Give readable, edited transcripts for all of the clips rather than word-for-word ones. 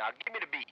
Now give me the beat.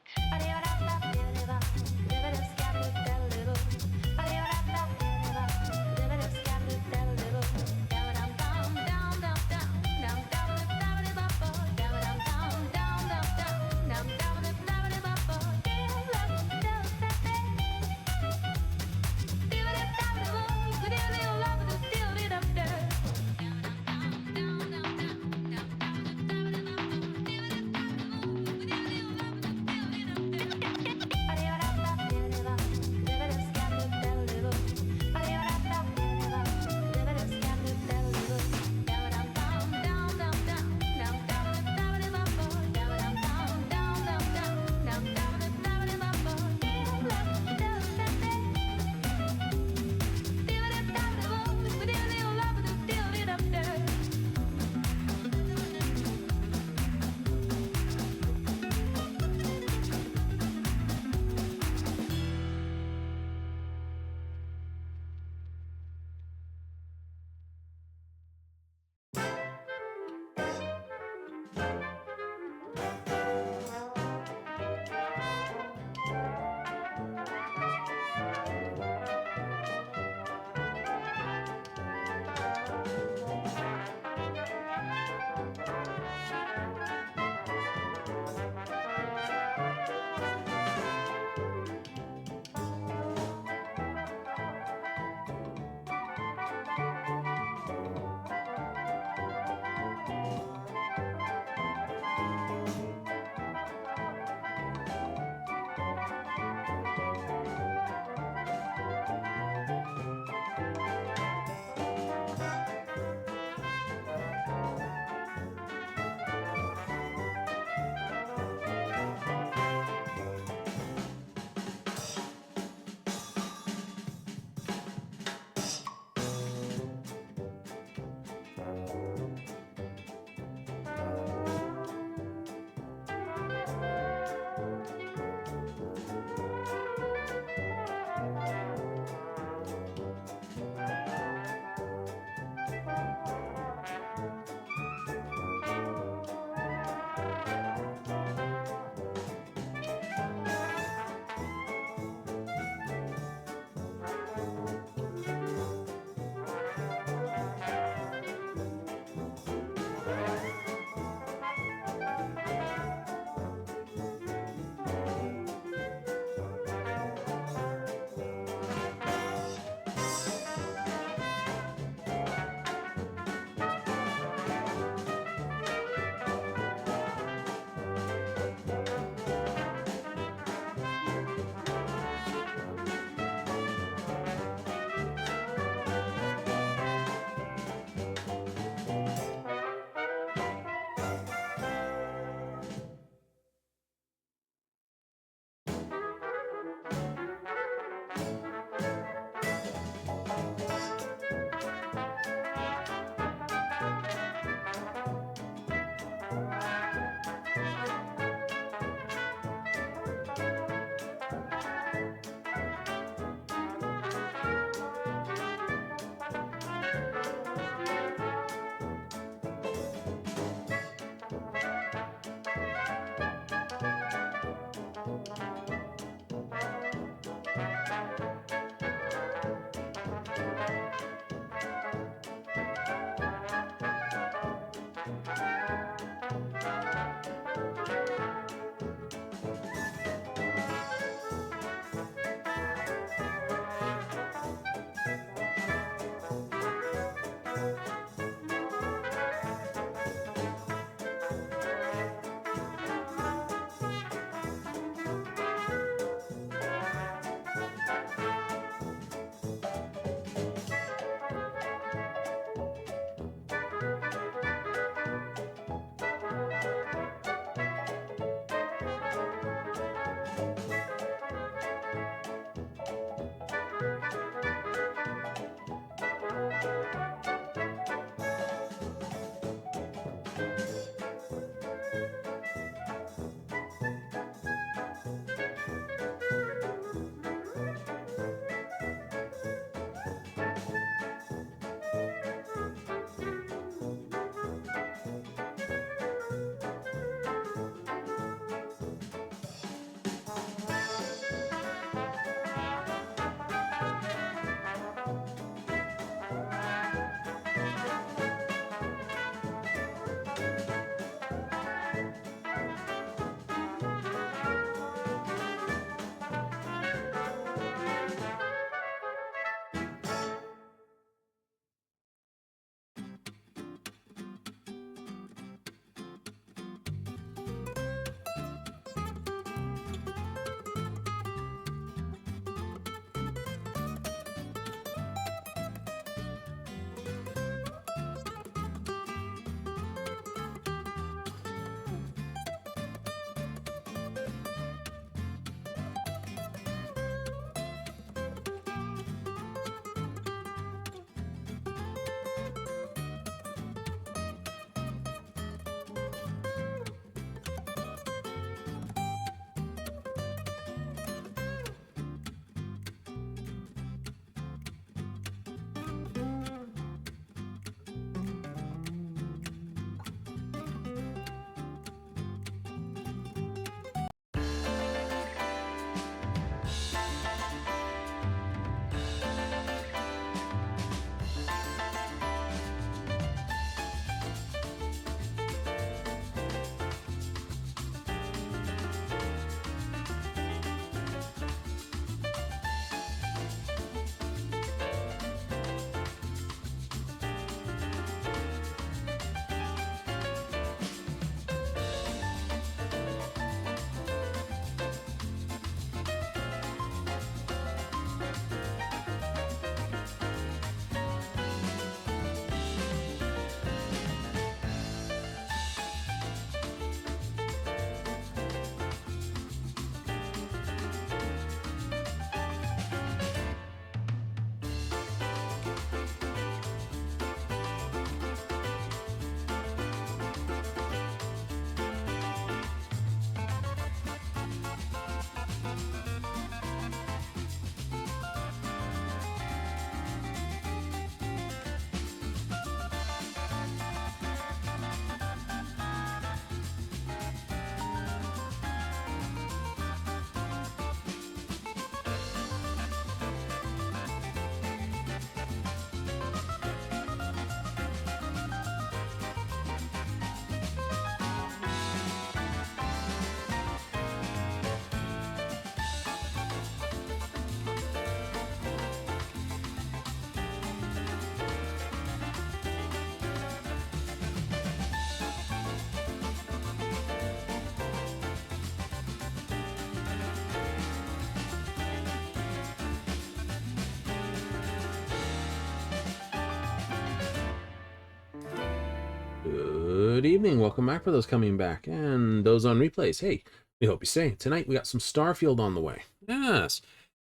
Good evening. Welcome back for those coming back and those on replays. Hey, we hope you stay. Tonight we got some Starfield on the way. Yes.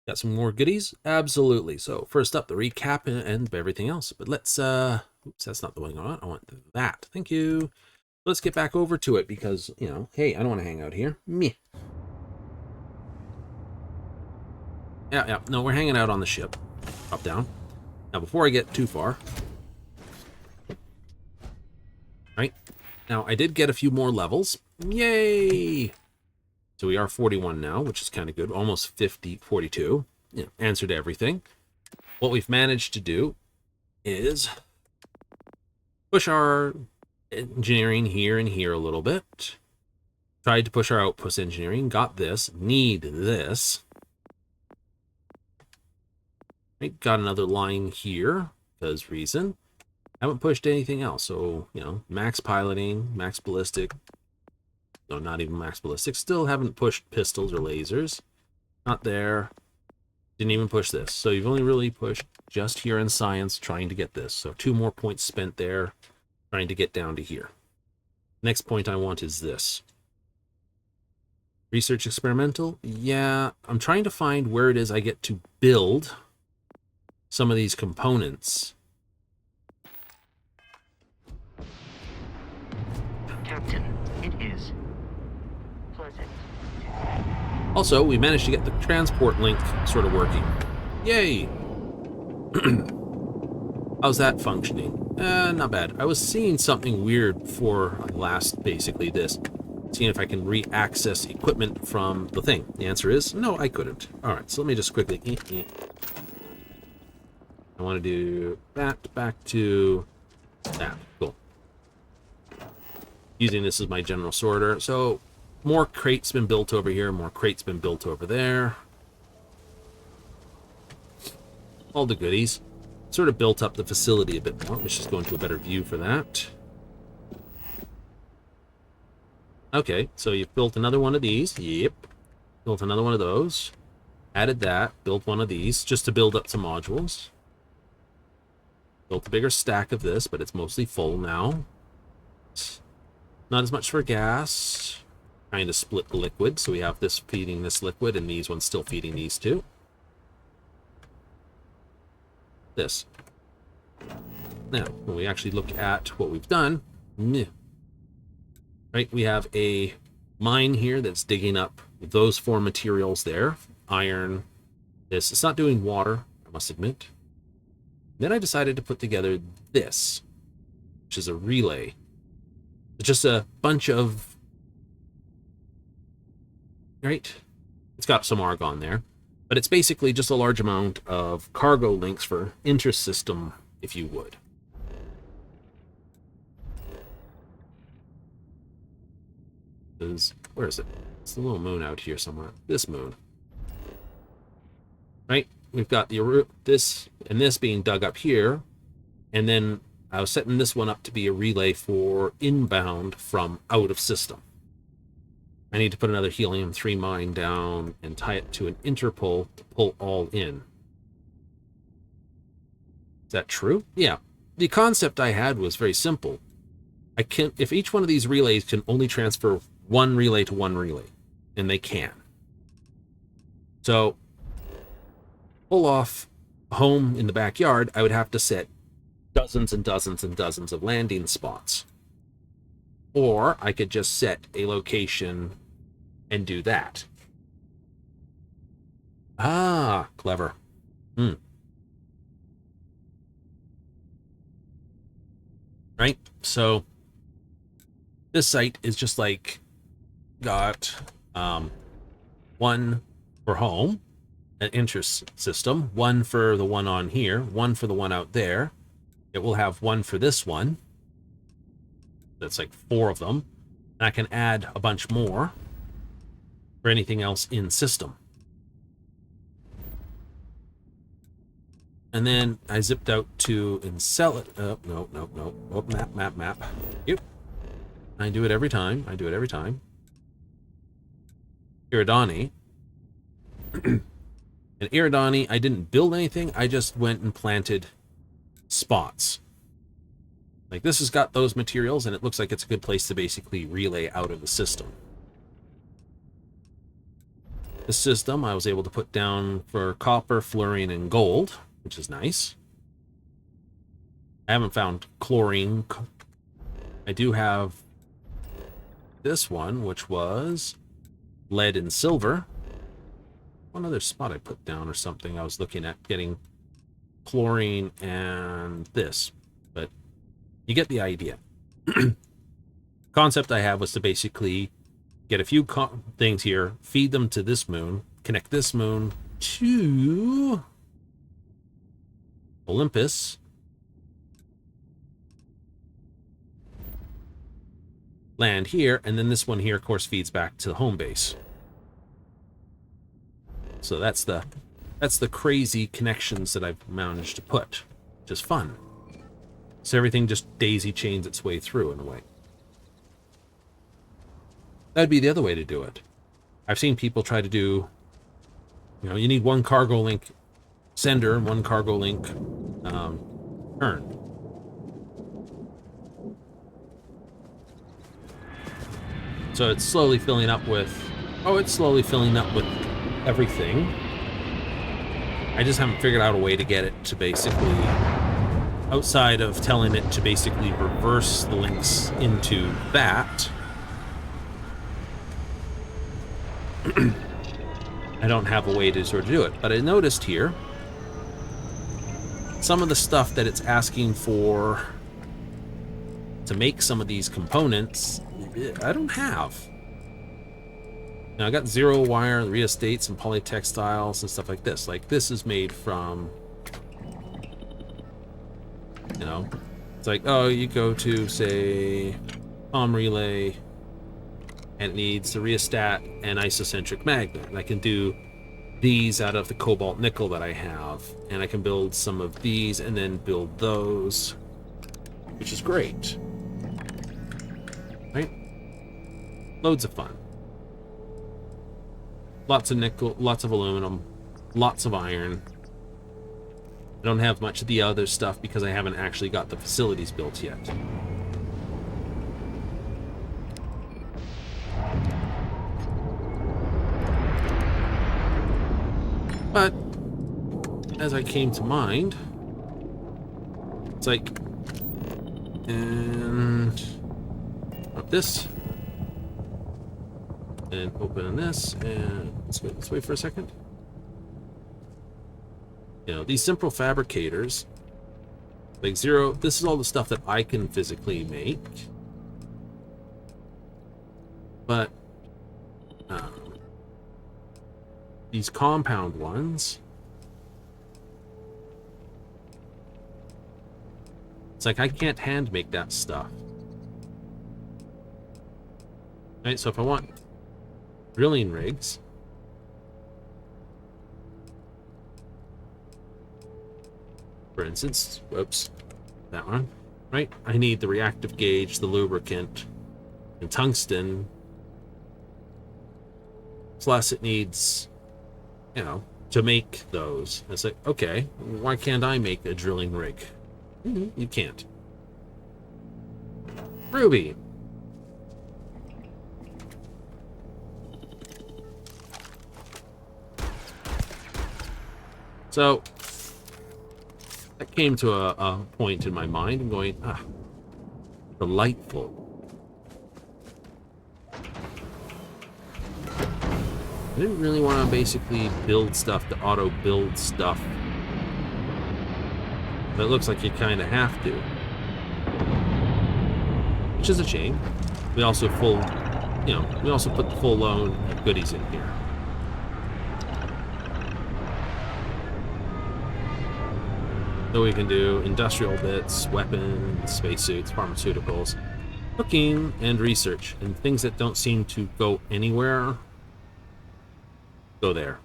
Got some more goodies? Absolutely. So first up, the recap and everything else. But let's, oops, that's not the one I want. I want that. Thank you. Let's get back over to it because, you know, hey, I don't want to hang out here. Meh. Yeah. No, we're hanging out on the ship. Up, down. Now, before I get too far. Right. Now, I did get a few more levels. Yay! So we are 41 now, which is kind of good. Almost 50, 42. You know, answer to everything. What we've managed to do is push our engineering here and here a little bit. Tried to push our outpost engineering. Got this. Need this. Right, got another line here, because reason. Haven't pushed anything else, so, you know, max piloting, max ballistic. No, not even max ballistic. Still haven't pushed pistols or lasers. Not there. Didn't even push this. So you've only really pushed just here in science trying to get this. So 2 more points spent there trying to get down to here. Next point I want is this. Research experimental. Yeah, I'm trying to find where it is I get to build some of these components. Captain, it is pleasant. Also, we managed to get the transport link sort of working. Yay! How's that functioning? Not bad. I was seeing something weird for last, basically this. Seeing if I can re-access equipment from the thing. The answer is, no, I couldn't. Alright, so let me just quickly... I want to do that back to that. Cool. Using this as my general sorter. So, more crates been built over here, more crates been built over there. All the goodies. Sort of built up the facility a bit more. Let's just go into a better view for that. Okay, so you've built another one of these. Yep. Built another one of those. Added that. Built one of these just to build up some modules. Built a bigger stack of this, but it's mostly full now. Not as much for gas. Kind of split the liquid, so we have this feeding this liquid, and these ones still feeding these two. This. Now, when we actually look at what we've done, right, we have a mine here that's digging up those 4 materials there. Iron, this. It's not doing water, I must admit. Then I decided to put together this, which is a relay. It's just a bunch of... Right? It's got some argon there. But it's basically just a large amount of cargo links for inter-system, if you would. Where is it? It's the little moon out here somewhere. This moon. Right? We've got this and this being dug up here. And then I was setting this one up to be a relay for inbound from out of system. I need to put another helium-3 mine down and tie it to an interpol to pull all in. Is that true? Yeah. The concept I had was very simple. If each one of these relays can only transfer one relay to one relay, and they can. So, pull off home in the backyard, I would have to set dozens and dozens and dozens of landing spots. Or I could just set a location and do that. Ah, clever. Right? So, this site is just like, got one for home, an interest system, one for the one on here, one for the one out there. It will have one for this one. That's like 4 of them. And I can add a bunch more for anything else in system. And then I zipped out to and sell it. Oh, no. Oh, map. Yep. I do it every time. Iridani. And Iridani, I didn't build anything. I just went and planted spots. Like, this has got those materials, and it looks like it's a good place to basically relay out of the system. The system I was able to put down for copper, fluorine, and gold, which is nice. I haven't found chlorine. I do have this one, which was lead and silver. One other spot I put down or something. I was looking at getting chlorine and this, but you get the idea. Concept I have was to basically get a few things here, feed them to this moon, connect this moon to Olympus, land here, and then this one here, of course, feeds back to the home base. So that's the crazy connections that I've managed to put, which is fun. So everything just daisy chains its way through in a way. That'd be the other way to do it. I've seen people try to do, you need one cargo link sender and one cargo link turn. So it's slowly filling up with, everything. I just haven't figured out a way to get it to basically, outside of telling it to basically reverse the links into that. I don't have a way to sort of do it, but I noticed here some of the stuff that it's asking for to make some of these components, I don't have. Now, I got zero wire, rheostates, and polytextiles and stuff like this. Like, this is made from, it's like, oh, you go to, say, comm relay, and it needs the rheostat and isocentric magnet. And I can do these out of the cobalt nickel that I have, and I can build some of these and then build those, which is great. Right? Loads of fun. Lots of nickel, lots of aluminum, lots of iron. I don't have much of the other stuff because I haven't actually got the facilities built yet. But as I came to mind, it's like, and up this, and open this, and let's wait for a second. These simple fabricators, like zero, this is all the stuff that I can physically make. But these compound ones, it's like I can't hand make that stuff. Right, so if I want drilling rigs, for instance, whoops, that one, right? I need the reactive gauge, the lubricant, and tungsten. Plus it needs, to make those. It's like, okay, why can't I make a drilling rig? You can't. Ruby. So that came to a point in my mind. I'm going, delightful. I didn't really want to basically build stuff to auto-build stuff. But it looks like you kind of have to. Which is a shame. We also we also put the full load of goodies in here. So we can do industrial bits, weapons, spacesuits, pharmaceuticals, cooking, and research. And things that don't seem to go anywhere, go there.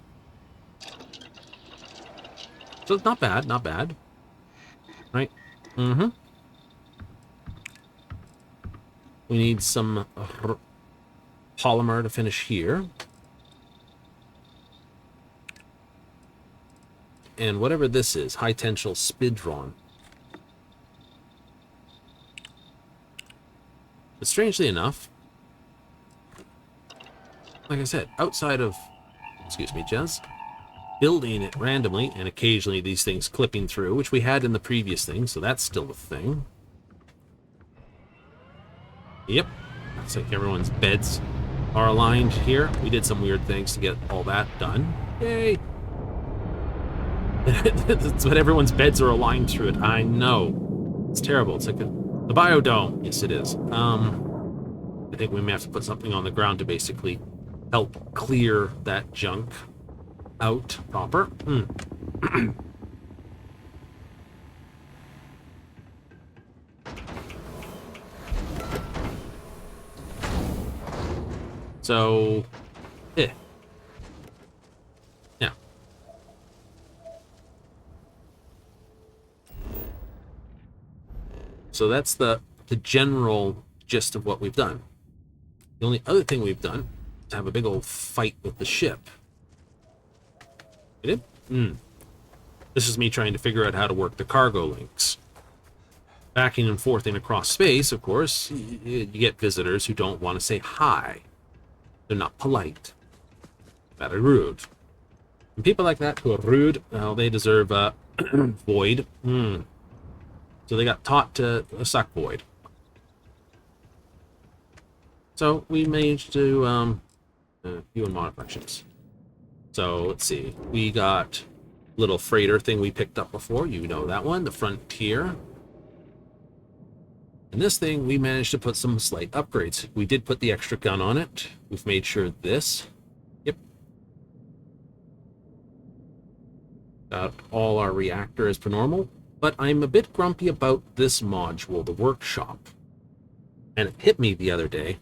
So it's not bad, not bad. Right? We need some polymer to finish here. And whatever this is, high tensile spidron. But strangely enough, like I said, outside of, excuse me, Jez, building it randomly and occasionally these things clipping through, which we had in the previous thing, so that's still a thing. Yep, looks like everyone's beds are aligned here. We did some weird things to get all that done. Yay! That's what everyone's beds are aligned through it. I know. It's terrible. It's like the biodome. Yes, it is. I think we may have to put something on the ground to basically help clear that junk out proper. So, yeah. So that's the general gist of what we've done. The only other thing we've done is have a big old fight with the ship. Get it? This is me trying to figure out how to work the cargo links. Backing and forthing across space, of course, you get visitors who don't want to say hi. They're not polite. That are rude. And people like that who are rude, well, they deserve a void. So they got taught to suck void. So we managed to view and modify ships. So let's see. We got little freighter thing we picked up before. You know that one, the Frontier. And this thing, we managed to put some slight upgrades. We did put the extra gun on it. We've made sure this. Yep. Got all our reactor as per normal. But I'm a bit grumpy about this module, the workshop. And it hit me the other day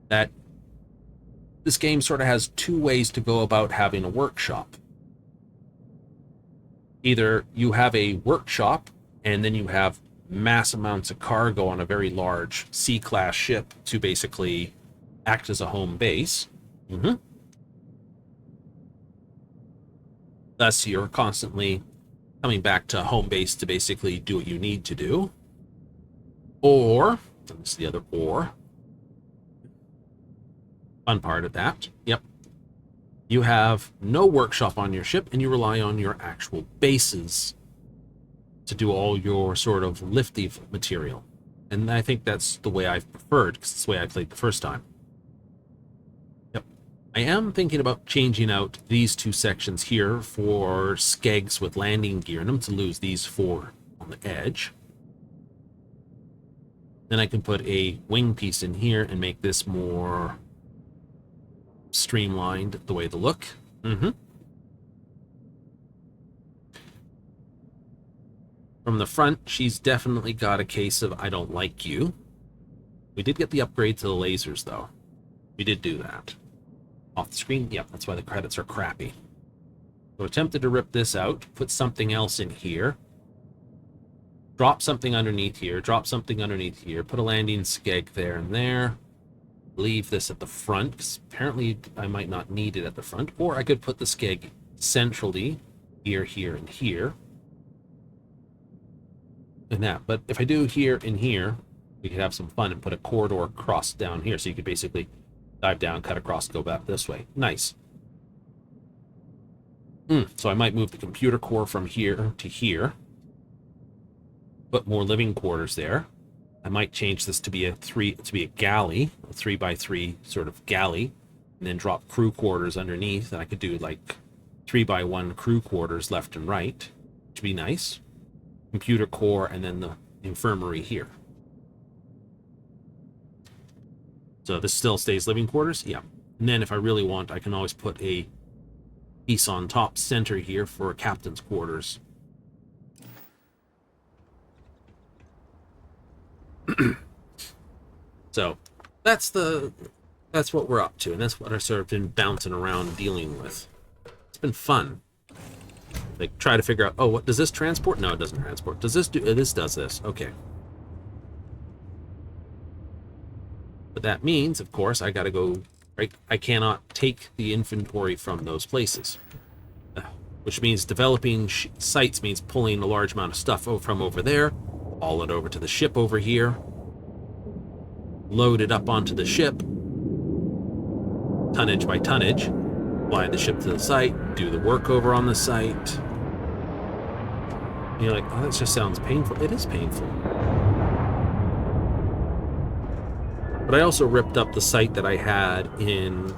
that this game sort of has two ways to go about having a workshop. Either you have a workshop and then you have mass amounts of cargo on a very large C-class ship to basically act as a home base. Thus, you're constantly coming back to home base to basically do what you need to do. Or, this is the other or, fun part of that, yep, you have no workshop on your ship and you rely on your actual bases to do all your sort of lifty material. And I think that's the way I've preferred, because it's the way I played the first time. Yep. I am thinking about changing out these two sections here for skegs with landing gear in them to lose these four on the edge. Then I can put a wing piece in here and make this more streamlined the way they look. From the front, she's definitely got a case of I don't like you. We did get the upgrade to the lasers, though. We did do that. Off the screen? Yep, that's why the credits are crappy. So attempted to rip this out, put something else in here. Drop something underneath here, drop something underneath here, put a landing skeg there and there. Leave this at the front, because apparently I might not need it at the front. Or I could put the skeg centrally, here, here, and here. And that. But if I do here and here, we could have some fun and put a corridor across down here, so you could basically dive down, cut across, go back this way. Nice. So I might move the computer core from here to here. Put more living quarters there. I might change this to be a galley, a 3x3 sort of galley, and then drop crew quarters underneath. And I could do like 3x1 crew quarters left and right, which would be nice. Computer core, and then the infirmary here. So this still stays living quarters? Yeah. And then if I really want, I can always put a piece on top center here for captain's quarters. So that's what we're up to, and that's what I've sort of been bouncing around dealing with. It's been fun. Like, try to figure out, oh, what does this transport? No, it doesn't transport. Does this do this? Does this? Okay. But that means, of course, I gotta go, right? I cannot take the inventory from those places. Which means developing sites means pulling a large amount of stuff from over there, haul it over to the ship over here, load it up onto the ship, tonnage by tonnage, fly the ship to the site, do the workover on the site. And you're like, oh, that just sounds painful. It is painful. But I also ripped up the site that I had in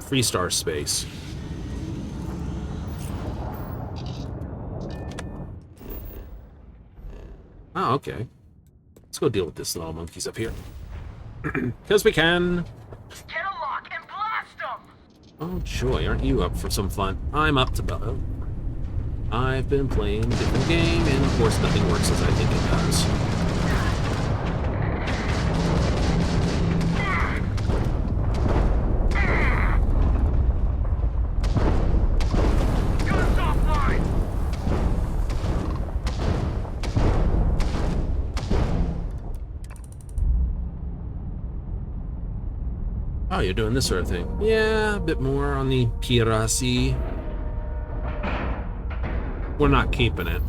Freestar Space. Oh, okay. Let's go deal with this little monkeys up here. Because we can. Get a lock and blast them! Oh, joy, aren't you up for some fun? I'm up to... Oh. I've been playing a different game, and of course nothing works as I think it does. Guns offline! Oh, you're doing this sort of thing. Yeah, a bit more on the piracy. We're not keeping it.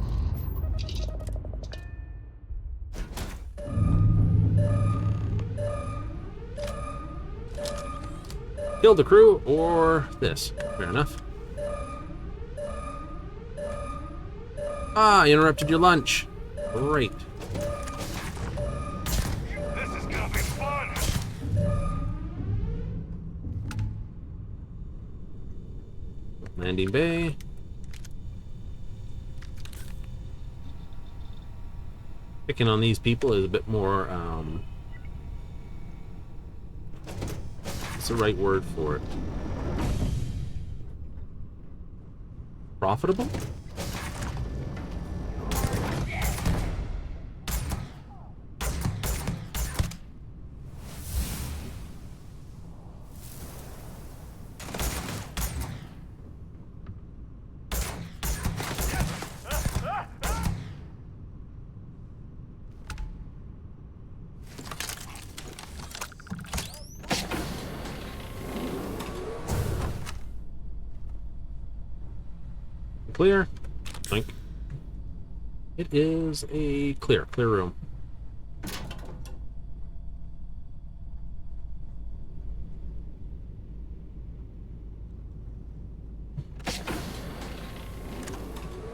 Kill the crew or this. Fair enough. Ah, you interrupted your lunch. Great. This is gonna be fun! Landing bay. Picking on these people is a bit more, what's the right word for it? Profitable? Clear. Think. It is a clear room.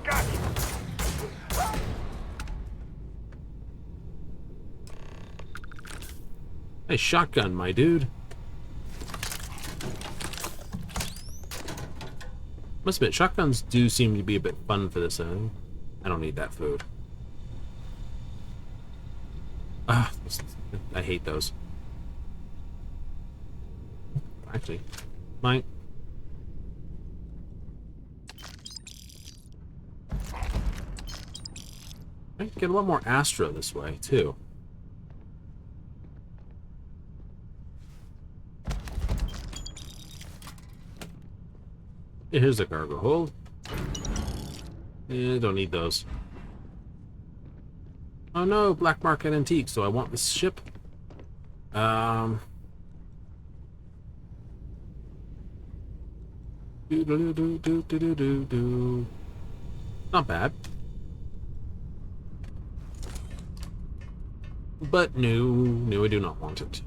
Gotcha! Hey, shotgun, my dude. Must admit, shotguns do seem to be a bit fun for this. I don't need that food. Ah, I hate those. Actually, mine. I can get a lot more Astro this way too. Here's a cargo hold. Don't need those. Oh no, black market antique. So I want this ship. Do do do do do do do do. Not bad. But no, I do not want it.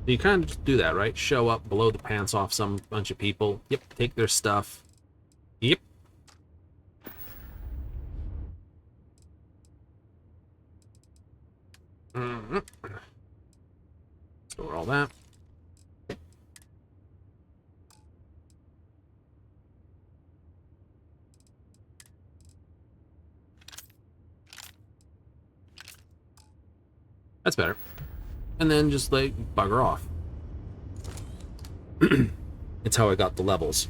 You kind of just do that, right? Show up, blow the pants off some bunch of people. Yep, take their stuff. Yep. Store all that. That's better. And then just like bugger off. It's how I got the levels.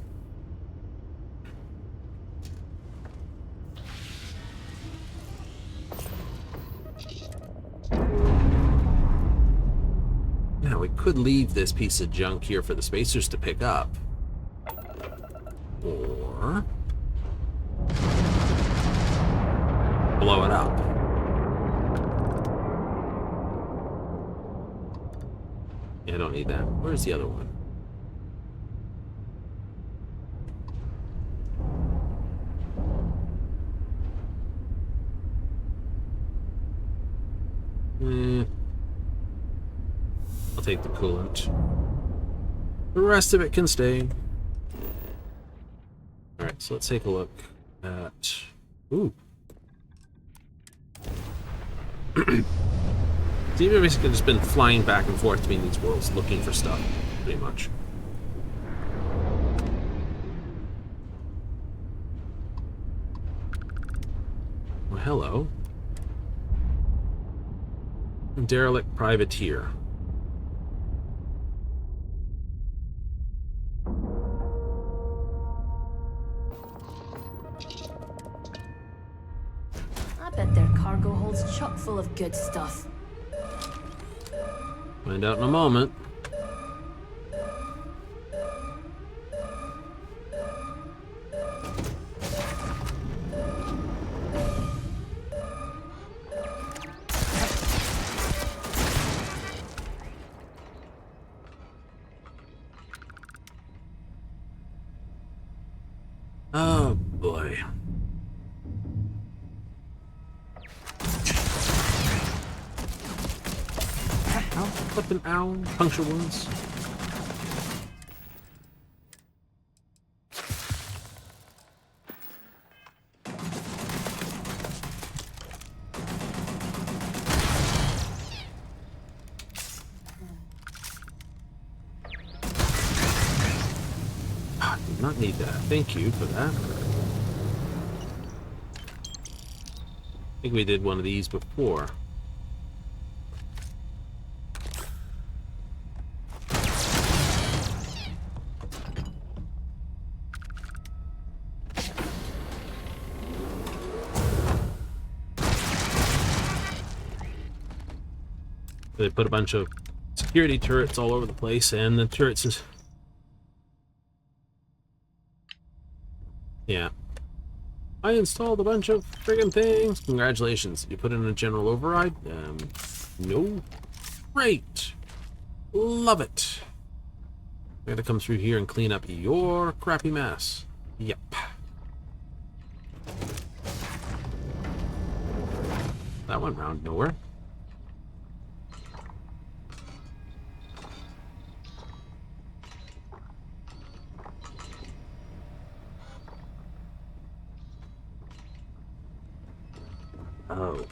Now we could leave this piece of junk here for the spacers to pick up. Or blow it up. Yeah, I don't need that. Where's the other one? I'll take the coolant. The rest of it can stay. Alright, so let's take a look at... Ooh. So you've basically just been flying back and forth between these worlds looking for stuff, pretty much. Well, hello. Derelict privateer. I bet their cargo holds chock full of good stuff. Find out in a moment. Oh boy. Ow, flippin' ow, puncture wounds. Ah, did not need that. Thank you for that. I think we did one of these before. They put a bunch of security turrets all over the place, and the turrets is... Yeah. I installed a bunch of friggin' things. Congratulations. You put in a general override? No. Great. Love it. I gotta come through here and clean up your crappy mess. Yep. That went round nowhere. Oh.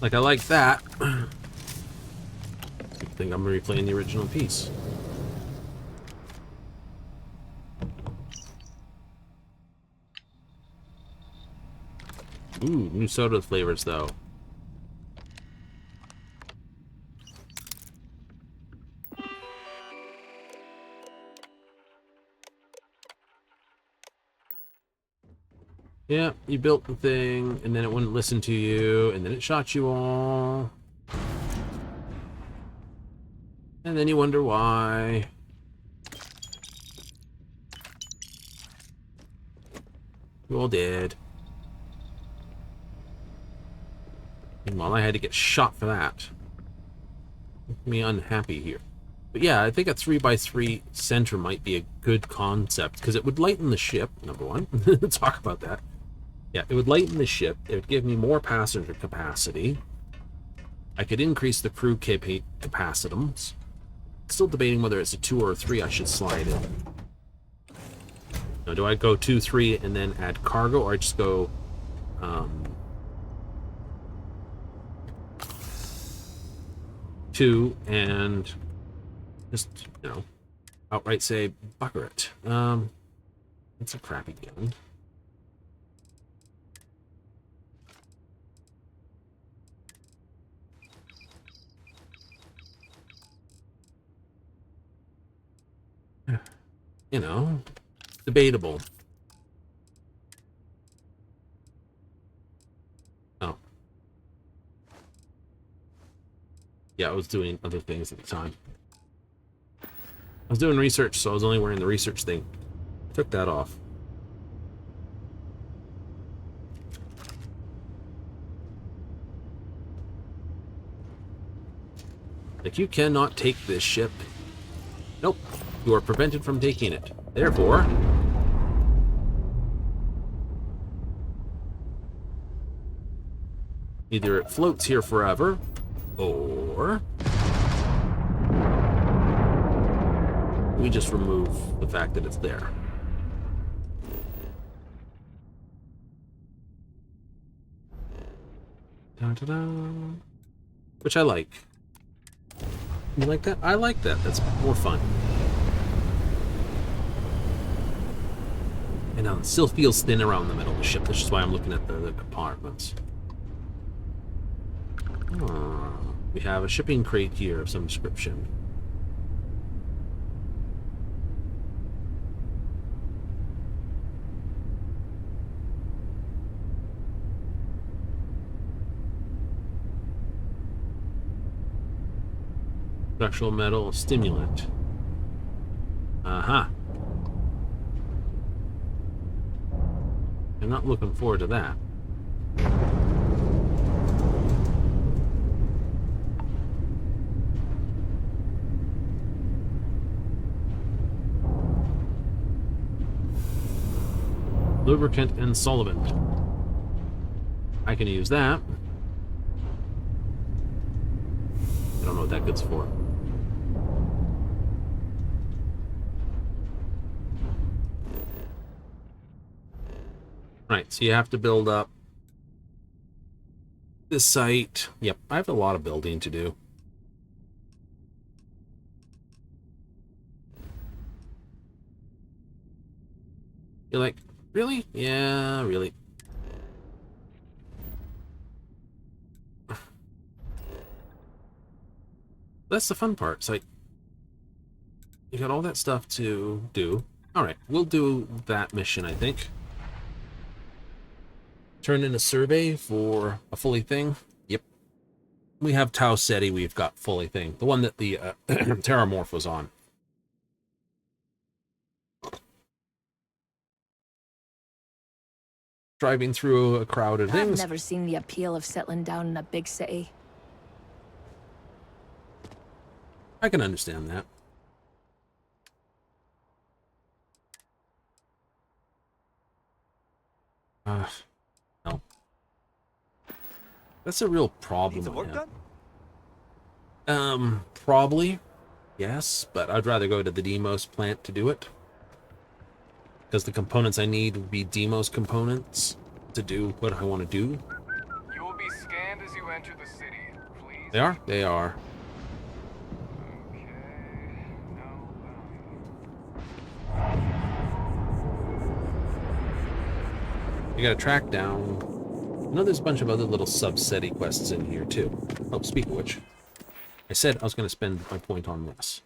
Like, I like that. I think I'm replaying the original piece. Ooh, new soda flavors, though. Yeah, you built the thing, and then it wouldn't listen to you, and then it shot you all. And then you wonder why. You all did. Meanwhile, I had to get shot for that. Make me unhappy here. But yeah, I think a 3x3 center might be a good concept, because it would lighten the ship, number one. Let's talk about that. Yeah, it would lighten the ship. It would give me more passenger capacity. I could increase the crew capacitance. Still debating whether it's a 2 or a 3 I should slide in. Now, do I go 2, 3, and then add cargo, or I just go... 2 and just, you know, outright say, bucker it. It's a crappy gun. You know, debatable. Oh. Yeah, I was doing other things at the time. I was doing research, so I was only wearing the research thing. I took that off. Like, you cannot take this ship. Nope. You are prevented from taking it. Therefore, either it floats here forever, or we just remove the fact that it's there. Da-da-da. Which I like. You like that? I like that. That's more fun. And it still feels thin around the middle of the ship, which is why I'm looking at the compartments. We have a shipping crate here of some description. Structural metal stimulant. Uh-huh. I'm not looking forward to that. Lubricant and solvent. I can use that. I don't know what that good's for. Right, so you have to build up this site. Yep, I have a lot of building to do. You're like, really? Yeah, really. That's the fun part. It's like, you got all that stuff to do. Alright, we'll do that mission, I think. Turn in a survey for a fully thing. Yep. We have Tau Ceti, we've got fully thing. The one that the Terramorph was on. Driving through a crowded thing. I've never seen the appeal of settling down in a big city. I can understand that. No. That's a real problem. Need some work done? Probably. Yes, but I'd rather go to the Demos plant to do it. Because the components I need would be Demos components to do what I want to do. You will be scanned as you enter the city. Please. They are? They are. Okay. No. You gotta track down. I know there's a bunch of other little sub-SETI quests in here too. Oh, speak of which, I said I was gonna spend my point on this.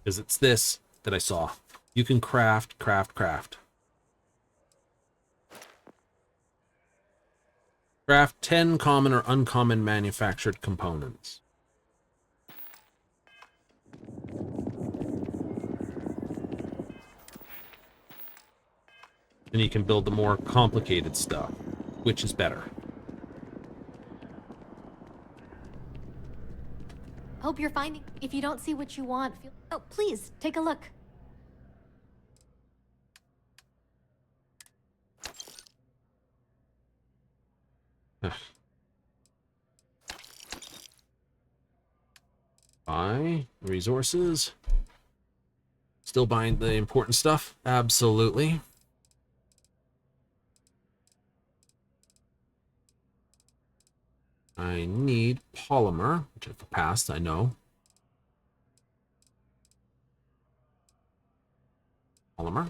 Because it's this that I saw. You can craft. Craft 10 common or uncommon manufactured components. Then you can build the more complicated stuff, which is better. Hope you're finding. If you don't see what you want, feel. Oh, please take a look. Buy resources. Still buying the important stuff? Absolutely. I need polymer, which I've passed, I know. Polymer.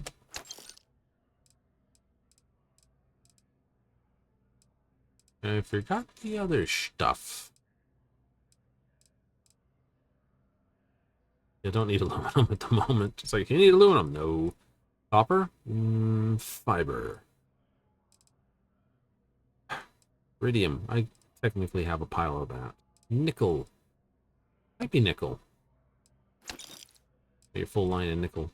I forgot the other stuff. I don't need aluminum at the moment. It's like, you need aluminum. No. Copper? Fiber. Iridium. I technically have a pile of that. Nickel. Might be nickel. Your full line of nickel.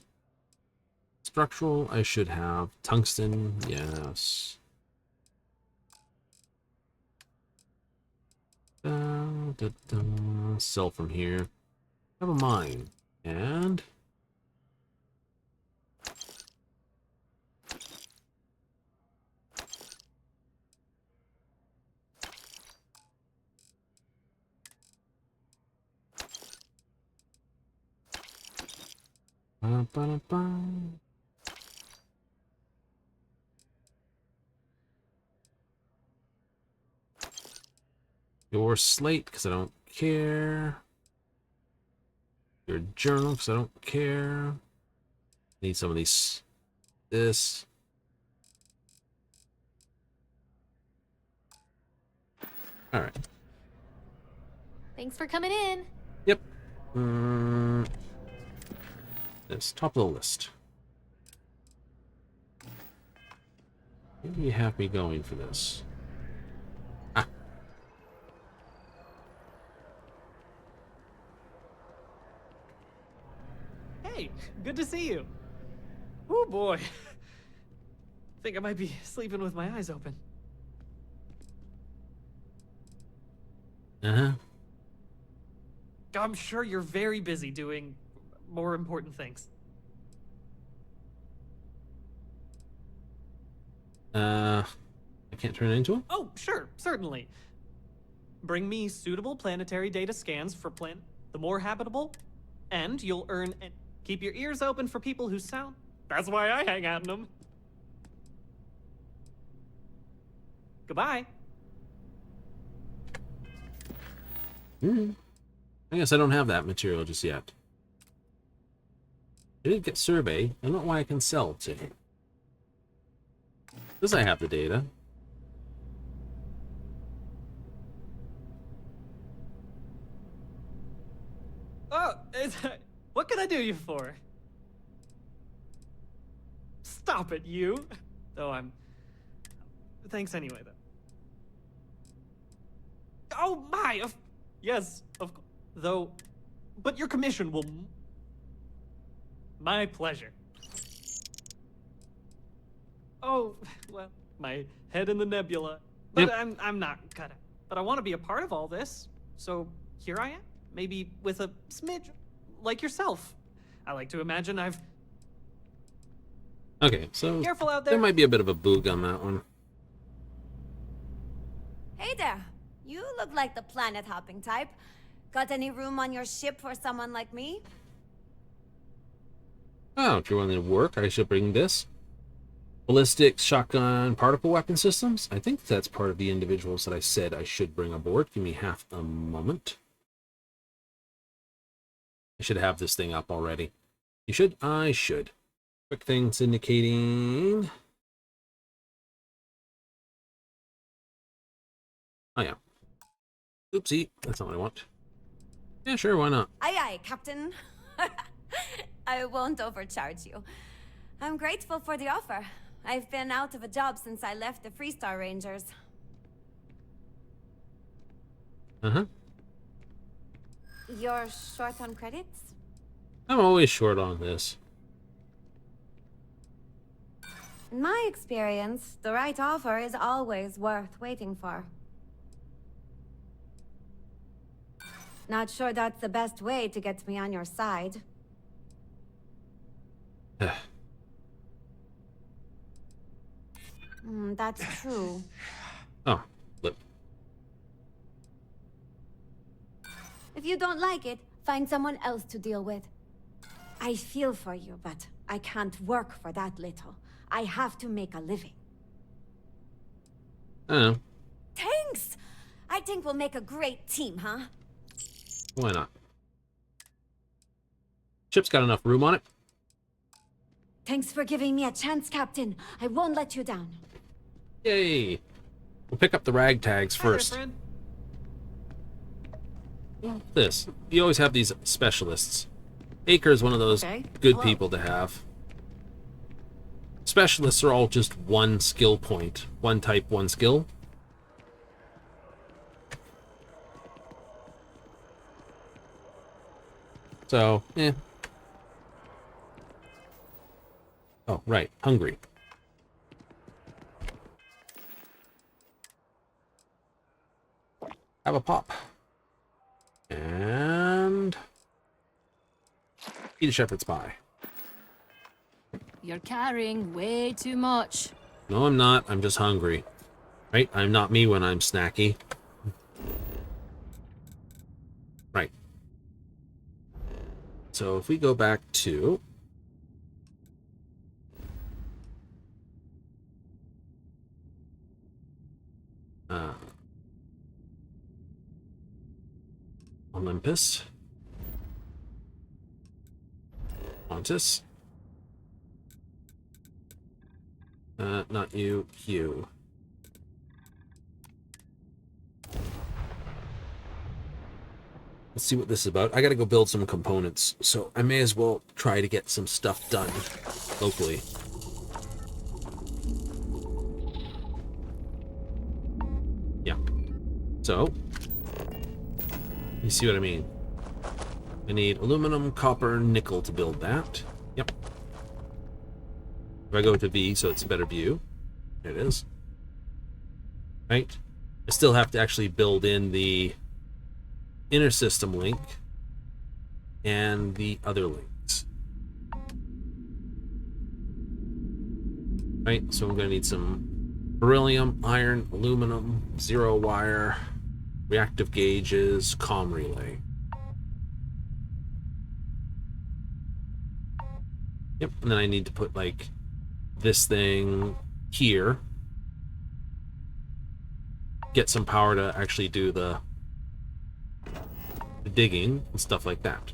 Structural, I should have. Tungsten, yes. Sell from here. Never mind. And ba-ba-da-ba. Your slate, because I don't care. Your journal, because I don't care. Need some of these. This. All right. Thanks for coming in. Yep. This top of the list. Maybe you have me going for this. Ah. Hey, good to see you. Oh boy. Think I might be sleeping with my eyes open. Uh-huh. I'm sure you're very busy doing more important things. I can't turn it into him? Oh, sure, certainly. Bring me suitable planetary data scans for the more habitable, and you'll earn and keep your ears open for people who sound. That's why I hang out in them. Goodbye. I guess I don't have that material just yet. I did get survey. I don't know why I can sell to him. Because I have the data. Oh, what can I do you for? Stop it, you. Though thanks anyway, though. Oh my! Yes, of course. Though, but your commission will. My pleasure. Oh, well, my head in the nebula. But Yep. I'm not cut out. But I want to be a part of all this. So here I am. Maybe with a smidge like yourself. I like to imagine I've. Okay, so Careful out there. there might be a bit of a boog on that one. Hey there. You look like the planet hopping type. Got any room on your ship for someone like me? Oh, if you're willing to work, I should bring this. Ballistic, shotgun, particle weapon systems. I think that's part of the individuals that I said I should bring aboard. Give me half a moment. I should have this thing up already. You should? I should. Quick things indicating... Oh, yeah. Oopsie. That's not what I want. Yeah, sure, why not? Aye, aye, Captain. I won't overcharge you. I'm grateful for the offer. I've been out of a job since I left the Freestar Rangers. Uh-huh. You're short on credits? I'm always short on this. In my experience, the right offer is always worth waiting for. Not sure that's the best way to get me on your side. That's true. Oh, flip. If you don't like it, find someone else to deal with. I feel for you, but I can't work for that little. I have to make a living. I don't know. Thanks! I think we'll make a great team, huh? Why not? Ship's got enough room on it. Thanks for giving me a chance, Captain. I won't let you down. Yay! We'll pick up the ragtags Hi there, first. friend. This. You always have these specialists. Acre is one of those Okay. good Whoa. people to have. Specialists are all just one skill point. One type, one skill. So, Oh, right. Hungry. Have a pop. And eat a shepherd's pie. You're carrying way too much. No, I'm not. I'm just hungry. Right? I'm not me when I'm snacky. Right. So if we go back to... Olympus. Pontus. Not you. You. Let's see what this is about. I gotta go build some components, so I may as well try to get some stuff done locally. Yeah. So, you see what I mean? I need aluminum, copper, nickel to build that. Yep. If I go to V, so it's a better view. There it is. Right? I still have to actually build in the inner system link and the other links. Right? So I'm going to need some beryllium, iron, aluminum, zero wire, reactive gauges, comm relay. Yep, and then I need to put like this thing here. Get some power to actually do the digging and stuff like that.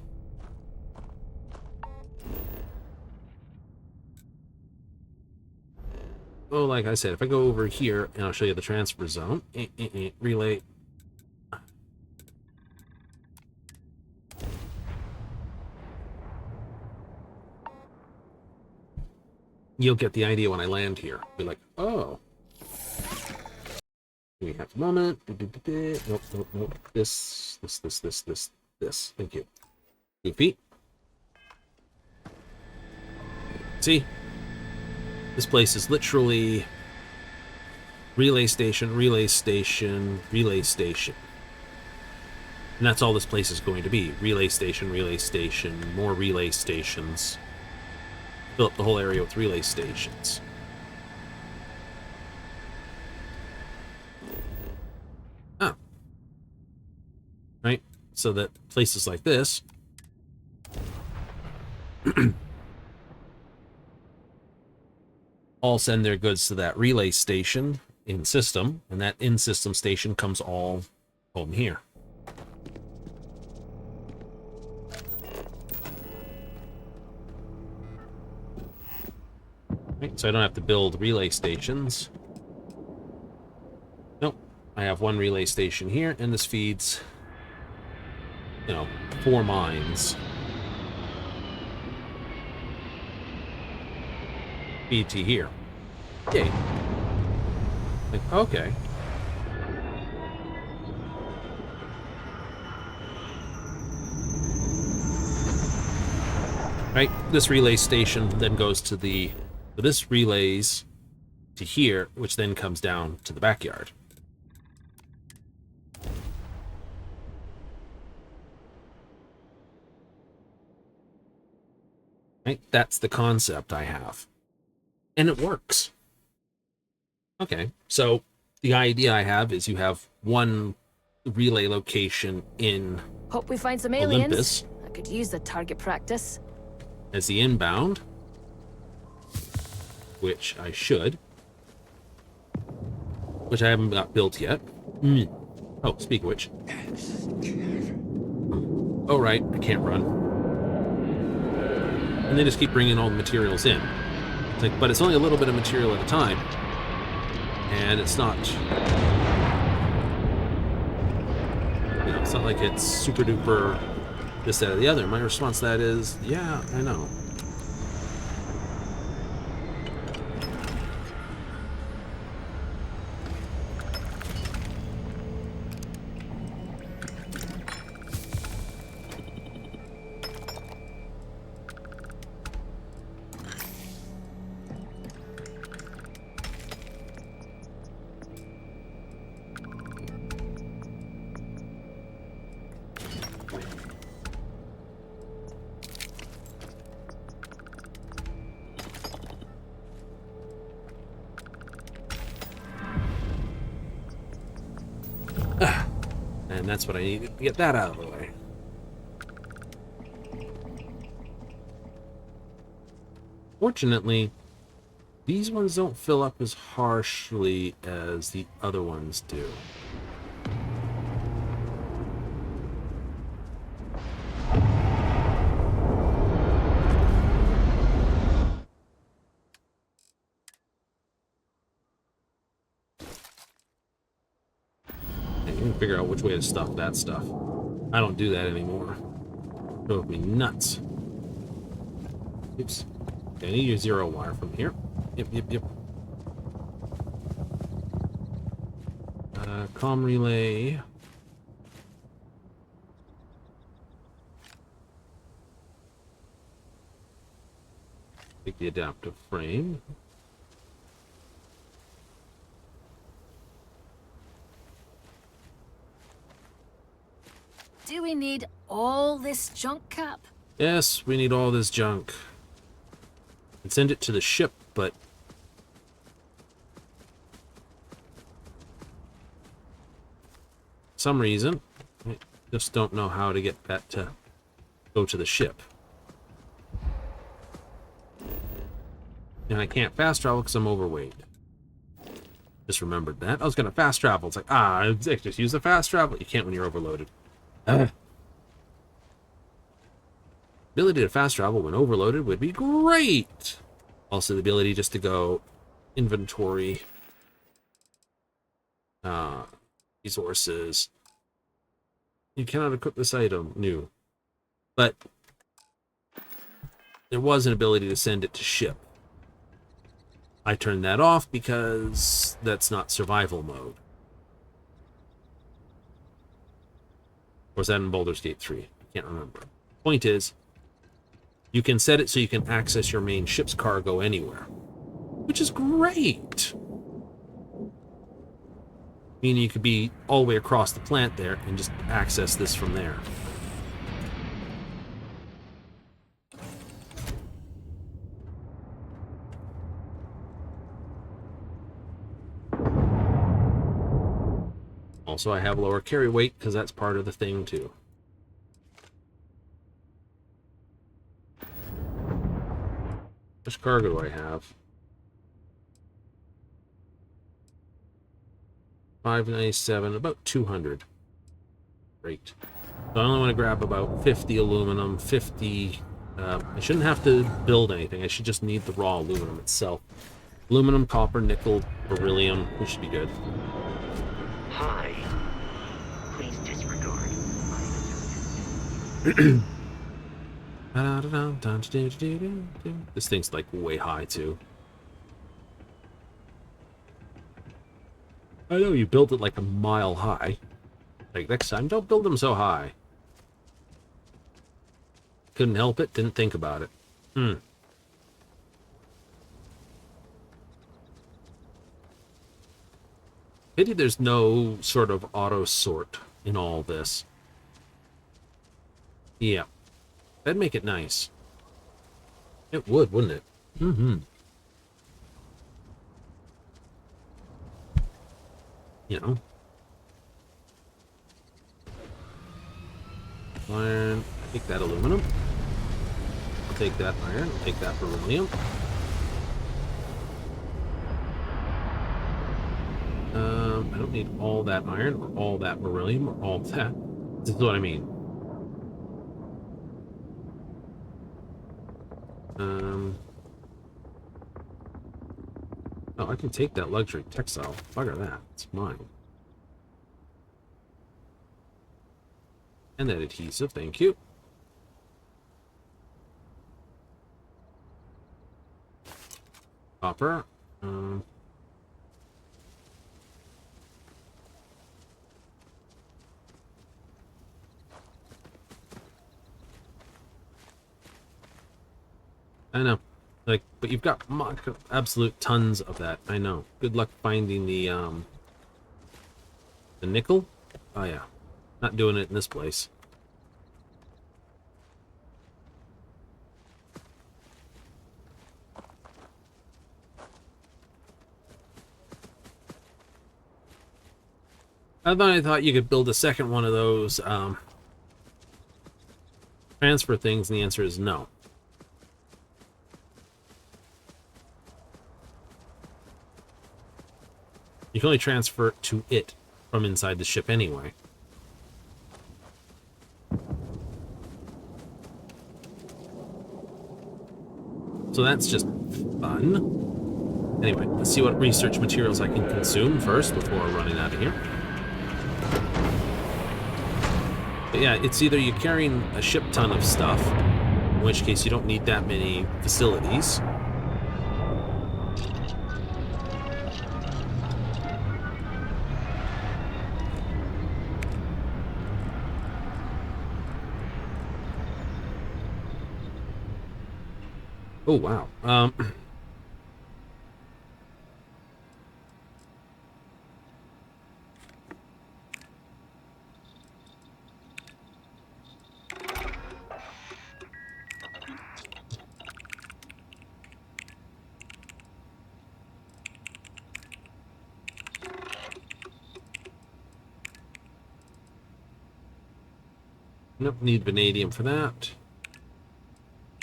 Oh, like I said, if I go over here and I'll show you the transfer zone, relay. You'll get the idea when I land here. Be like, oh. We have a moment. Nope, nope, nope. This. Thank you. 2 feet. See? This place is literally relay station, relay station, relay station. And that's all this place is going to be. Relay station, more relay stations. Fill up the whole area with relay stations. Oh. Right? So that places like this all send their goods to that relay station in system, and that in-system station comes all home here. Right, so I don't have to build relay stations. Nope. I have one relay station here, and this feeds, 4 mines. Feed to here. Yay. Like, okay. Right, this relay station then goes to the... So this relays to here, which then comes down to the backyard. Right? That's the concept I have. And it works. Okay, so the idea I have is you have one relay location in Hope we find some Olympus. aliens. I could use the target practice. As the inbound, which I should, which I haven't got built yet. Oh, speak of which. Oh, right, I can't run. And they just keep bringing all the materials in. It's like, but it's only a little bit of material at a time. And it's not, it's not like it's super duper this, that, or the other. My response to that is, yeah, I know. And that's what I needed to get that out of the way. Fortunately, these ones don't fill up as harshly as the other ones do. You can figure out which way to stuff that stuff. I don't do that anymore. Drove me nuts. Oops. Okay, I need your 0 wire from here. Yep. Comm relay. Take the adaptive frame. Do we need all this junk, Cap? Yes, we need all this junk. And send it to the ship, but for some reason, I just don't know how to get that to go to the ship. And I can't fast travel because I'm overweight. Just remembered that. I was going to fast travel. It's like, just use the fast travel. You can't when you're overloaded. Ability to fast travel when overloaded would be great. Also, the ability just to go inventory, resources. You cannot equip this item. New. But there was an ability to send it to ship. I turned that off because that's not survival mode. Or is that in Baldur's Gate 3? I can't remember. Point is, you can set it so you can access your main ship's cargo anywhere. Which is great! Meaning you could be all the way across the plant there and just access this from there. Also, I have lower carry weight because that's part of the thing too. How much cargo do I have? 597, about 200. Great. So I only want to grab about 50 aluminum, 50... I shouldn't have to build anything. I should just need the raw aluminum itself. Aluminum, copper, nickel, beryllium. We should be good. Hi. Please disregard. This thing's like way high too. I know you built it like a mile high. Like next time, don't build them so high. Couldn't help it, didn't think about it. Pity there's no sort of auto sort in all this. Yeah. That'd make it nice. It would, wouldn't it? You know. Iron. Take that aluminum. I'll take that iron. I'll take that beryllium. I don't need all that iron or all that beryllium or all that. This is what I mean. Oh, I can take that luxury textile. Bugger that. It's mine. And that adhesive, thank you. Copper. I know. Like, but you've got absolute tons of that. I know. Good luck finding the nickel. Oh yeah. Not doing it in this place. I thought you could build a second one of those transfer things, and the answer is no. You can only transfer to it from inside the ship anyway. So that's just fun. Anyway, let's see what research materials I can consume first before running out of here. But yeah, it's either you're carrying a ship ton of stuff, in which case you don't need that many facilities. Oh, wow. Nope, need vanadium for that.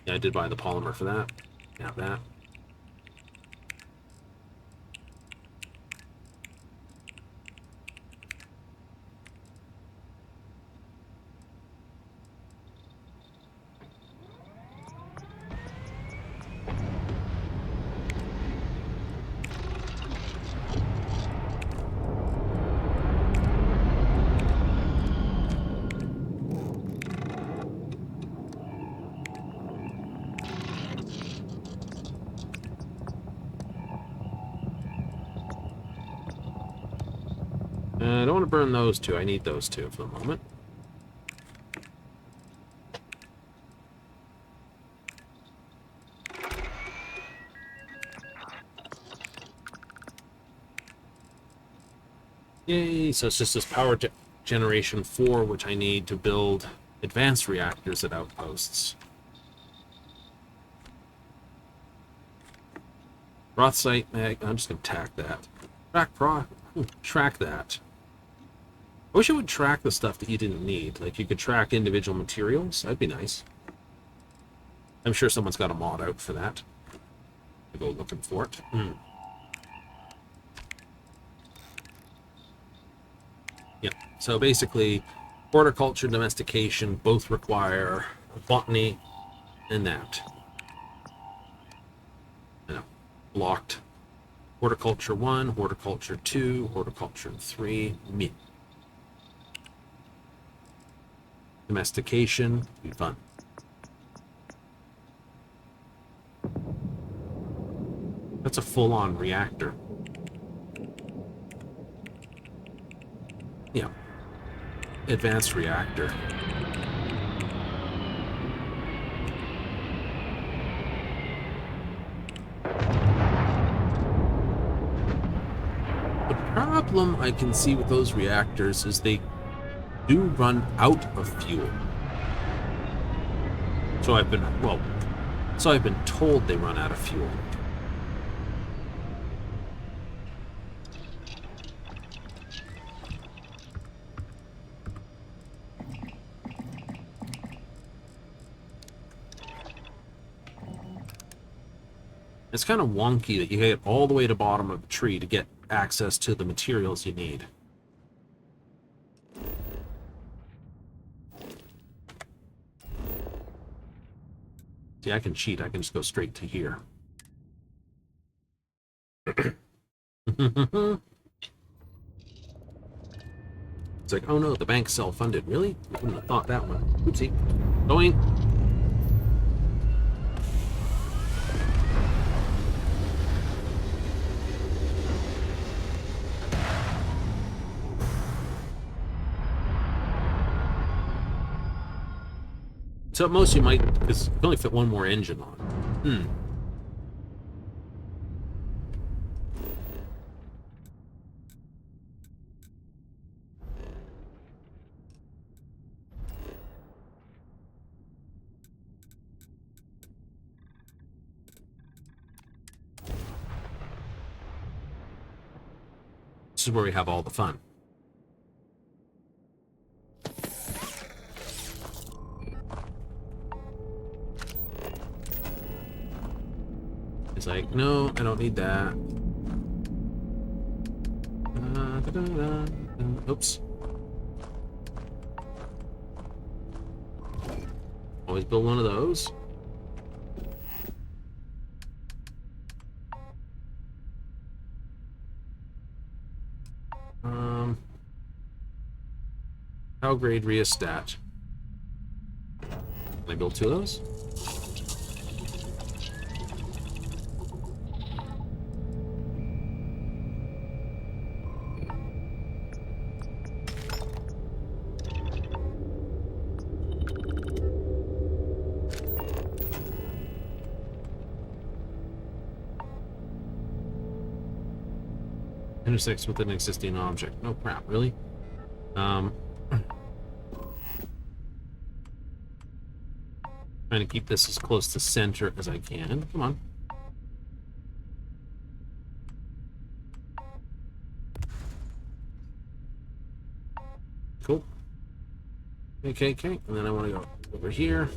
Yeah, I did buy the polymer for that. Yeah, that. I don't want to burn those two. I need those two for the moment. Yay, so it's just this power generation 4, which I need to build advanced reactors at outposts. Rothsite mag, I'm just going to tack that. Track that. I wish it would track the stuff that you didn't need. Like, you could track individual materials. That'd be nice. I'm sure someone's got a mod out for that. I go looking for it. Yeah, so basically, horticulture, domestication, both require botany and that. You know, blocked. Horticulture 1, horticulture 2, horticulture 3, me. Domestication, be fun. That's a full-on reactor. Yeah. Advanced reactor. The problem I can see with those reactors is they do run out of fuel. So I've been told they run out of fuel. It's kind of wonky that you get all the way to the bottom of the tree to get access to the materials you need. See, I can cheat. I can just go straight to here. It's like, oh no, the bank's self-funded. Really? I wouldn't have thought that one. Oopsie. Going. So at most you might, because you can only fit one more engine on. This is where we have all the fun. It's like, no, I don't need that. Oops. Always build one of those. How grade rheostat? Can I build 2 of those? Intersects with an existing object. No crap, really? Trying to keep this as close to center as I can. Come on. Cool. Okay. And then I want to go over here.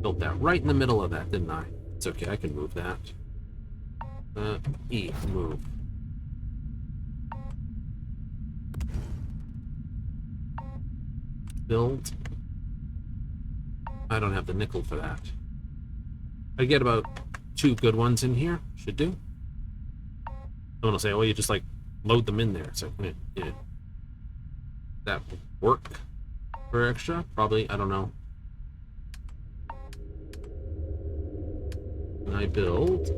Built that right in the middle of that, didn't I? It's okay, I can move that. E, move. Build. I don't have the nickel for that. I get about 2 good ones in here. Should do. Someone will say, oh, you just like load them in there. It's like, yeah. That would work for extra? Probably, I don't know. And I build.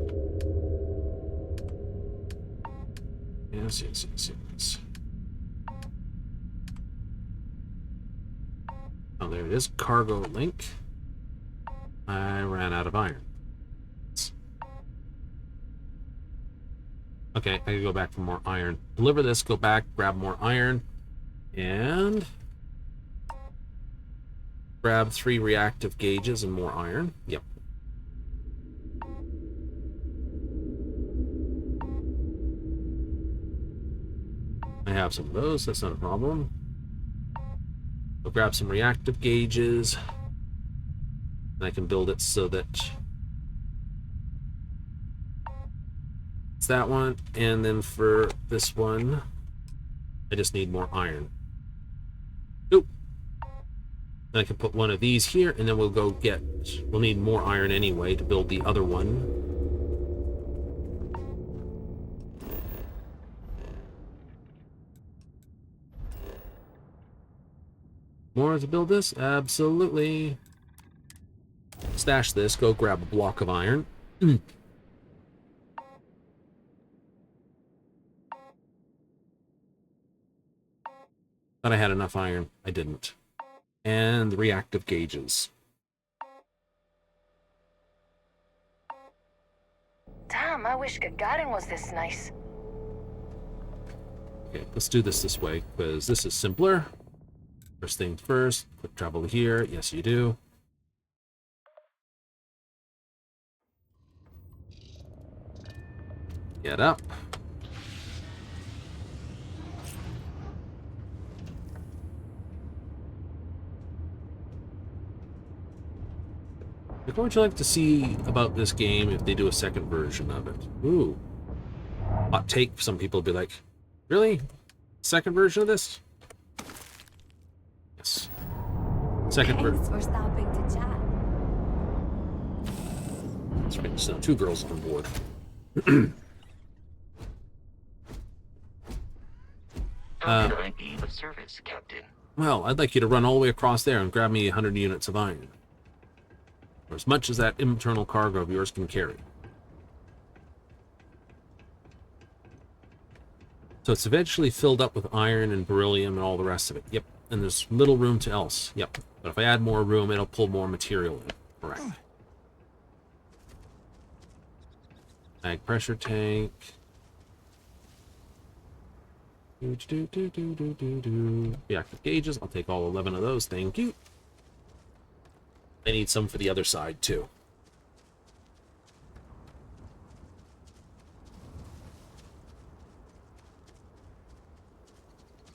Yes. Oh, there it is. Cargo link. I ran out of iron. Okay, I can go back for more iron. Deliver this, go back, grab more iron, and grab 3 reactive gauges and more iron. Yep. I have some of those, that's not a problem. I'll grab some reactive gauges, and I can build it so that it's that one, and then for this one, I just need more iron. Oop. And I can put one of these here, and then we'll need more iron anyway to build the other one. More to build this? Absolutely. Stash this, go grab a block of iron. Thought I had enough iron. I didn't. And the reactive gauges. Damn, I wish Gagarin was this nice. Okay, let's do this way, because this is simpler. First things first, quick travel here. Yes, you do. Get up. What would you like to see about this game if they do a second version of it? Ooh. Hot take, some people would be like, really? Second version of this? Yes. Second version. Thanks for stopping to chat. That's right, so 2 girls on board. How can I be of service, Captain? Well, I'd like you to run all the way across there and grab me 100 units of iron. Or as much as that internal cargo of yours can carry. So it's eventually filled up with iron and beryllium and all the rest of it. Yep. And there's little room to else. Yep. But if I add more room, it'll pull more material in. Correct. Mag pressure tank. Reactive gauges. I'll take all 11 of those. Thank you. I need some for the other side, too.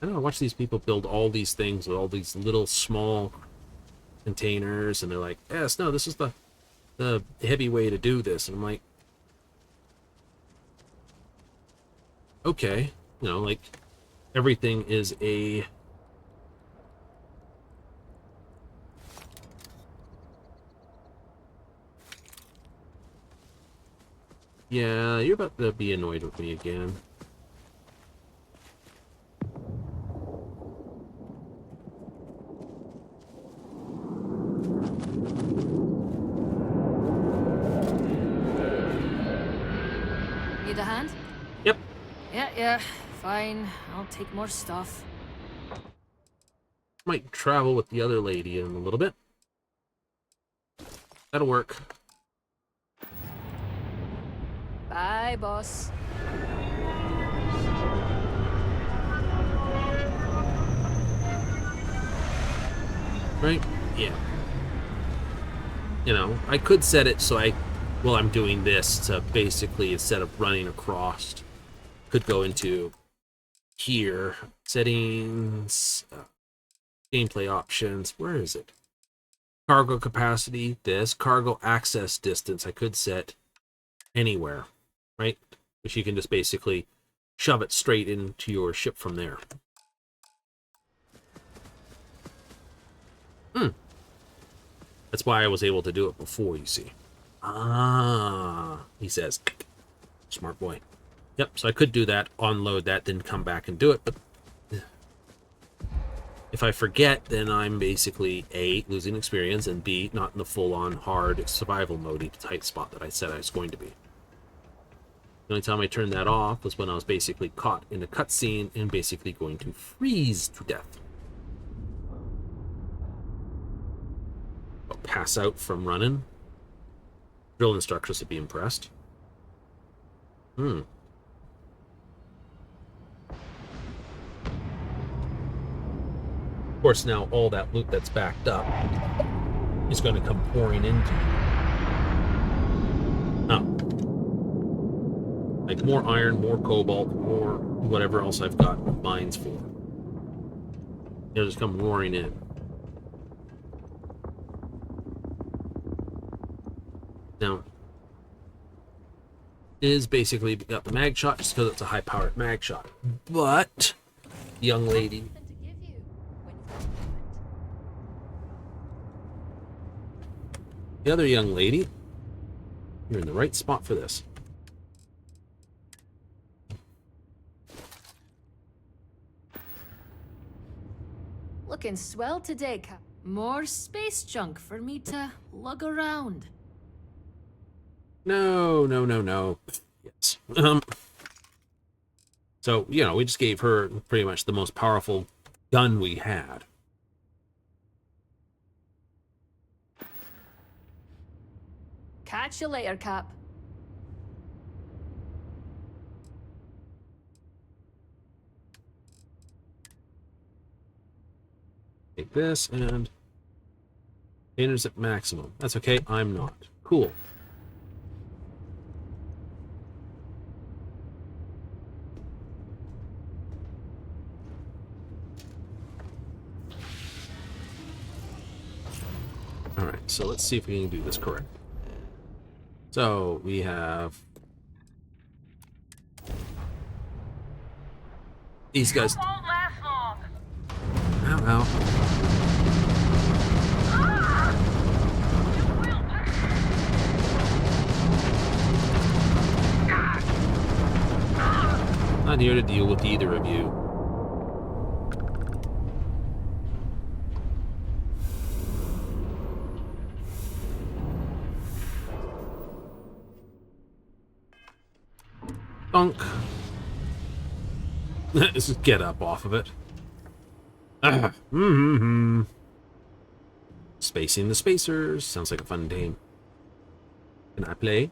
I don't know, watch these people build all these things with all these little small containers, and they're like, yes, no, this is the the heavy way to do this. And I'm like, okay, you know, like everything is a yeah, you're about to be annoyed with me again. Need a hand? Yep. Yeah, fine. I'll take more stuff. Might travel with the other lady in a little bit. That'll work. Bye, boss. Right? Yeah. You know, I could set it so while I'm doing this, to basically, instead of running across, could go into here, settings, gameplay options, where is it? Cargo capacity, this, cargo access distance, I could set anywhere, right? Which you can just basically shove it straight into your ship from there. That's why I was able to do it before, you see. Ah, he says. Smart boy. Yep, so I could do that, unload that, then come back and do it, but if I forget, then I'm basically A, losing experience, and B, not in the full-on hard survival mode type spot that I said I was going to be. The only time I turned that off was when I was basically caught in a cutscene and basically going to freeze to death. I'll pass out from running. Drill instructors would be impressed. Of course, now all that loot that's backed up is going to come pouring into you. Like more iron, more cobalt, more whatever else I've got mines for. They'll just come roaring in. Now, is basically got the mag shot just because it's a high-powered mag shot. But, young lady, the other young lady, you're in the right spot for this. Looking swell today, Cap. More space junk for me to lug around. No. Yes. So, you know, we just gave her pretty much the most powerful gun we had. Catch you later, Cap. Take this and containers at maximum. That's okay, I'm not. Cool. Alright, so let's see if we can do this correct. So, we have these guys. Won't last long. Ow. Not here to deal with either of you. Dunk. Just get up off of it. Spacing the spacers. Sounds like a fun game. Can I play?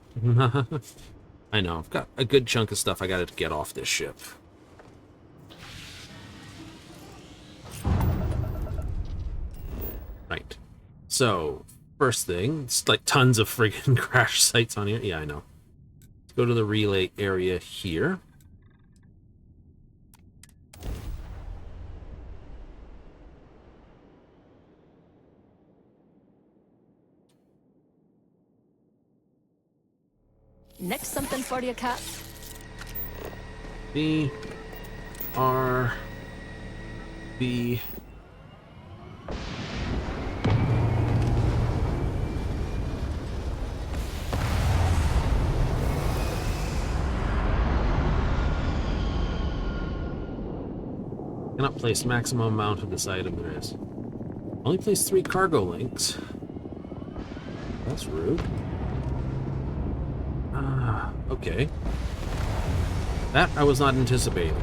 I know, I've got a good chunk of stuff I gotta get off this ship. Right. So, first thing, it's like tons of friggin' crash sites on here. Yeah, I know. Let's go to the relay area here. Next something for you, Cap. B R B. Cannot place maximum amount of this item there is. Only place 3 cargo links. That's rude. Okay. That I was not anticipating.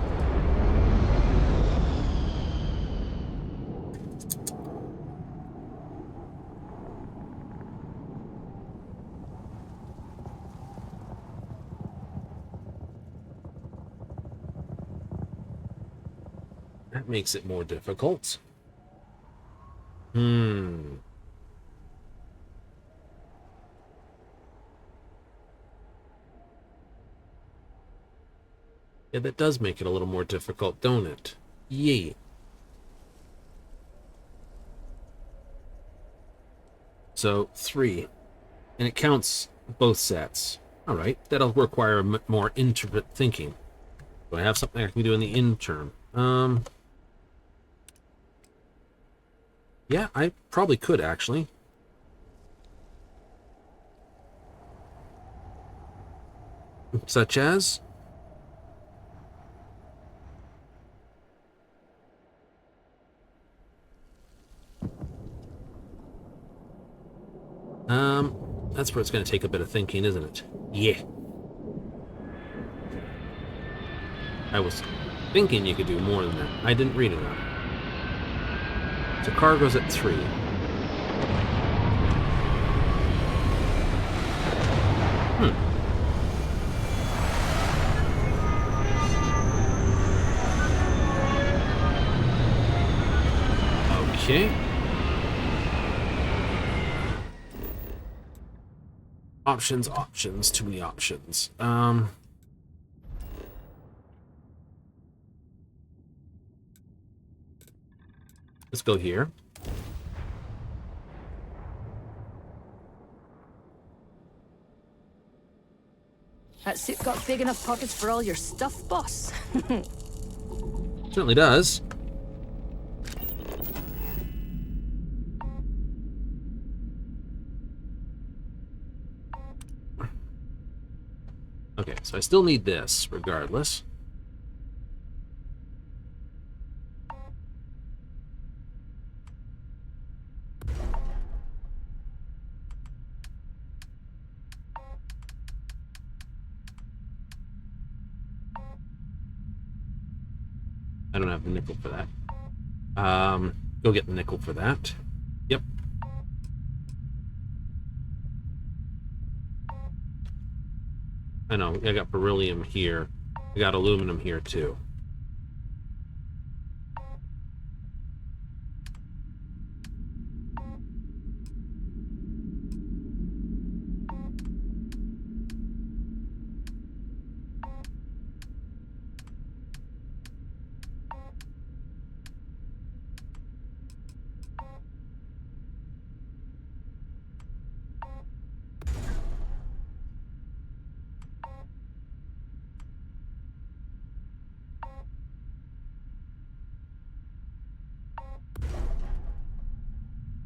That makes it more difficult. Yeah, that does make it a little more difficult, don't it? Yay. So, 3. And it counts both sets. Alright, that'll require more intricate thinking. Do I have something I can do in the interim? Yeah, I probably could, actually. Such as? That's where it's going to take a bit of thinking, isn't it? Yeah. I was thinking you could do more than that. I didn't read enough. So cargo's at 3. Okay. Options, too many options. Let's go here. That suit got big enough pockets for all your stuff, boss. Certainly does. Okay, so I still need this, regardless. I don't have the nickel for that. Go get the nickel for that. Yep. I know, I got beryllium here. I got aluminum here too.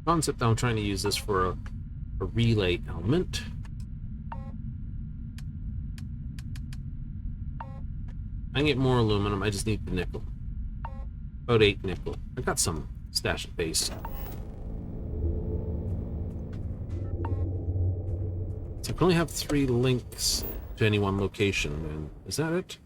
Concept, I'm trying to use this for a relay element. I can get more aluminum, I just need the nickel. About 8 nickel. I got some stash at base. So I can only have 3 links to any one location, and is that it?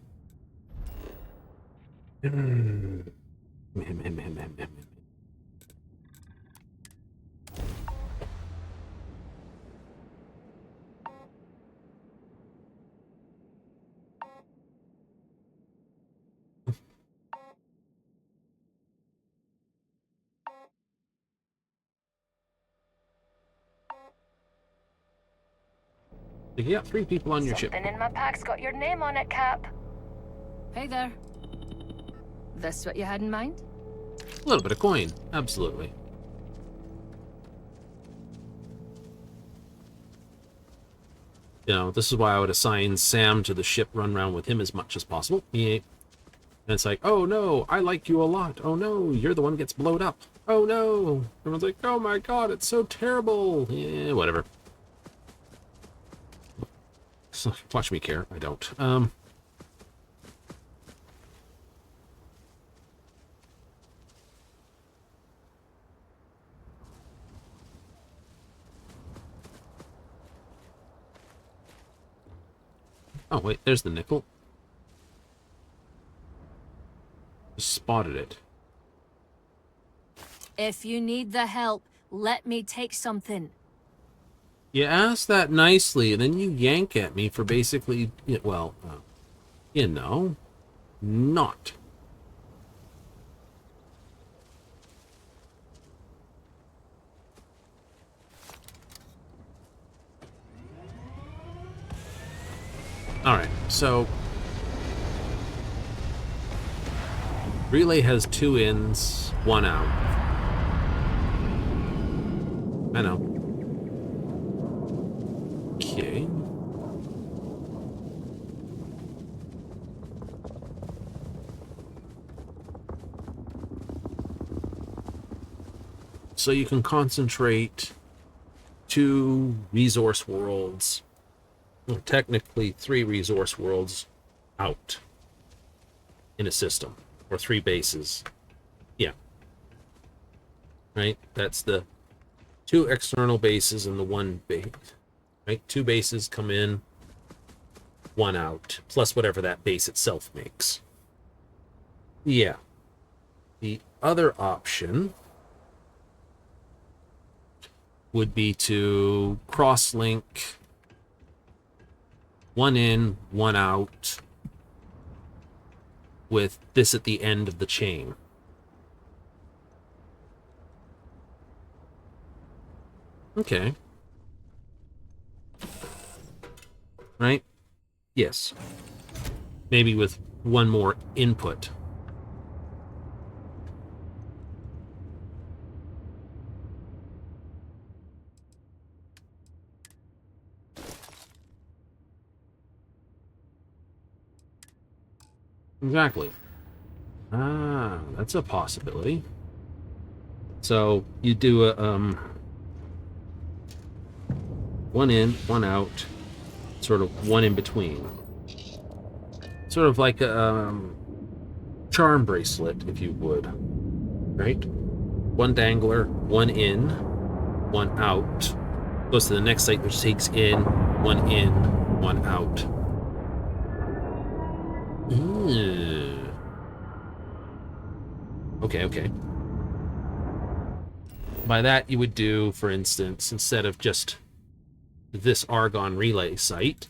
You got 3 people on your ship. Something in my pack's got your name on it, Cap. Hey there. This what you had in mind? A little bit of coin, absolutely. You know, this is why I would assign Sam to the ship, run around with him as much as possible. Yeah. And it's like, oh no, I like you a lot. Oh no, you're the one that gets blowed up. Oh no. Everyone's like, oh my god, it's so terrible. Yeah, whatever. So, watch me care. I don't. Oh, wait, there's the nickel. Just spotted it. If you need the help, let me take something. You ask that nicely, and then you yank at me for basically, well, you know, not. All right, so relay has 2 ins, 1 out. I know. Okay. So you can concentrate 2 resource worlds. Well, technically 3 resource worlds out in a system, or 3 bases. Yeah. Right? That's the 2 external bases and the 1 base. Right? 2 bases come in, 1 out, plus whatever that base itself makes. Yeah. The other option would be to cross-link 1 in, 1 out, with this at the end of the chain. Okay. Right? Yes. Maybe with 1 more input. Exactly. Ah, that's a possibility. So you do a 1 in, 1 out, sort of 1 in between. Sort of like a charm bracelet, if you would. Right? 1 dangler, 1 in, 1 out. Goes to the next site, which takes in, 1 out. Okay. By that, you would do, for instance, instead of just this Argon relay site,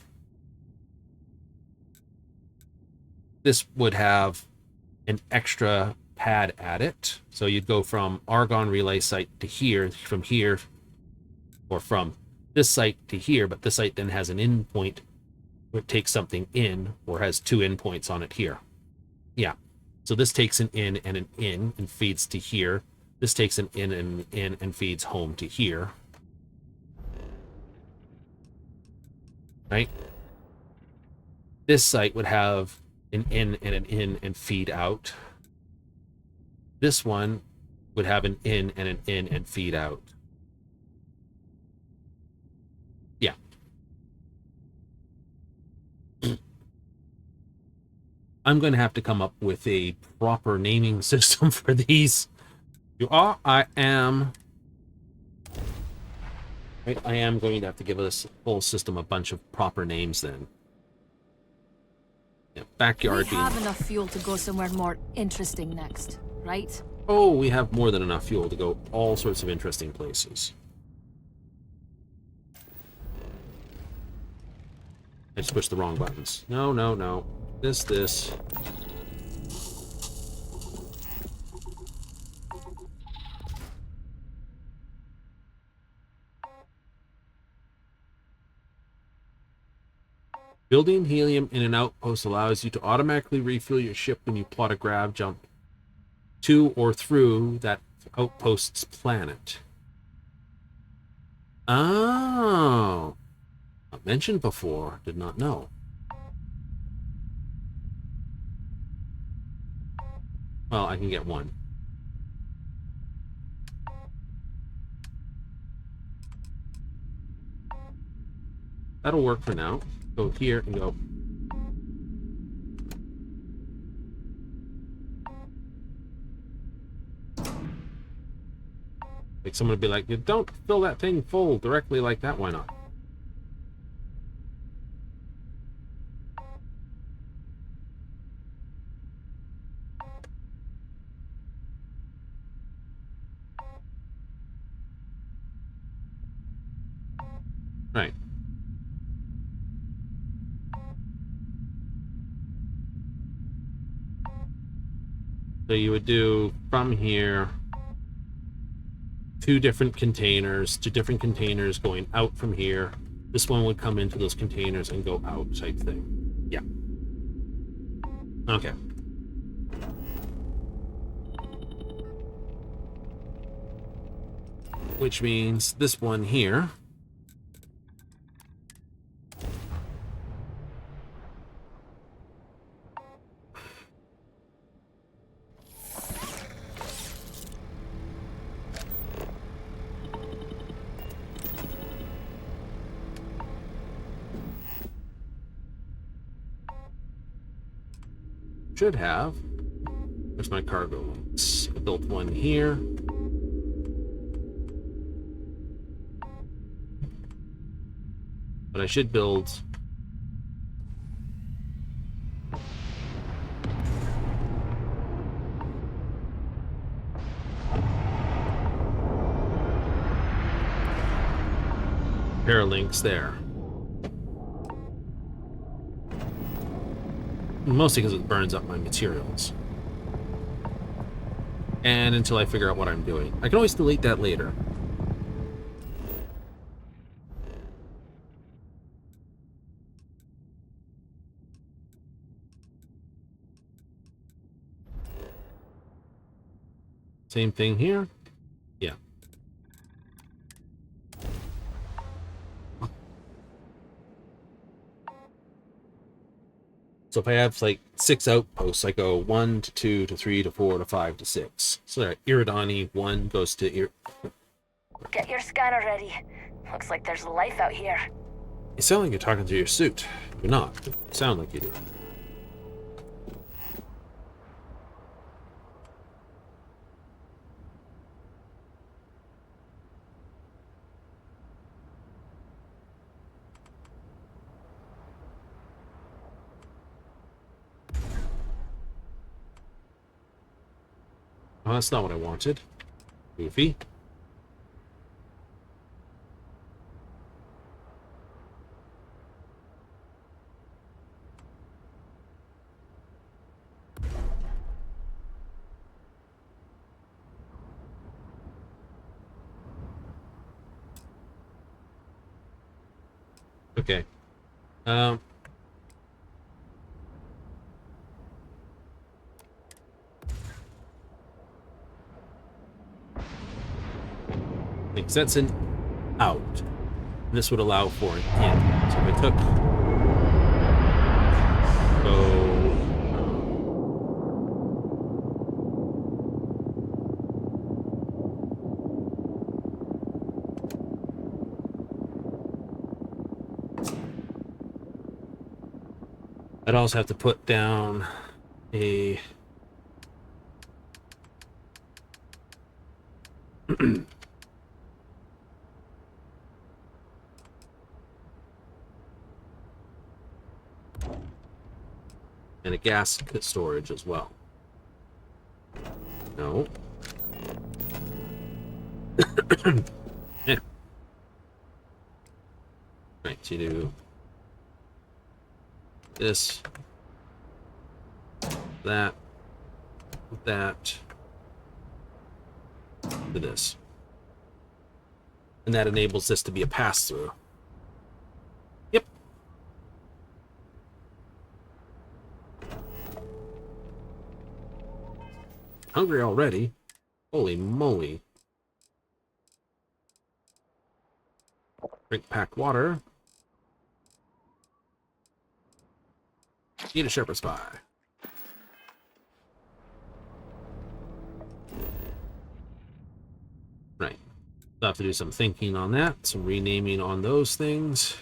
this would have an extra pad at it. So you'd go from Argon relay site to here, from here, or from this site to here, but this site then has an in point where it takes something in, or has 2 endpoints on it here. Yeah. So this takes an in and feeds to here. This takes an in and feeds home to here. Right? This site would have an in and feed out. This one would have an in and feed out. Yeah. I'm going to have to come up with a proper naming system for these. I am going to have to give this whole system a bunch of proper names then. Yeah, backyard We have enough fuel to go somewhere more interesting next, right? Oh, we have more than enough fuel to go all sorts of interesting places. I just pushed the wrong buttons. No. This. Building helium in an outpost allows you to automatically refuel your ship when you plot a grav jump to or through that outpost's planet. Oh. not mentioned before. Did not know. Well, I can get one. That'll work for now. Go here and go. Like someone would be like, don't fill that thing full directly like that. Why not? Right. So you would do from here two different containers going out from here. This one would come into those containers and go out type thing. Yeah. Okay. Which means this one here should have. There's my cargo links. I built one here. But I should build pair of links there. Mostly because it burns up my materials. And until I figure out what I'm doing. I can always delete that later. Same thing here. Yeah. So if I have like 6 outposts, I go 1 to 2 to 3 to 4 to 5 to 6. So there, Iridani 1 goes to Get your scanner ready. Looks like there's life out here. You sound like you're talking through your suit. You're not. You sound like you do. Oh, that's not what I wanted. Goofy. Okay. Because that's an out. And this would allow for an in. So if I took... I'd also have to put down a... and a gas storage as well. No. Yeah. Right, you do this, that, to this. And that enables this to be a pass-through. Yep. Hungry already. Holy moly. Drink packed water. Need a shepherd's pie. Right. I'll have to do some thinking on that, some renaming on those things.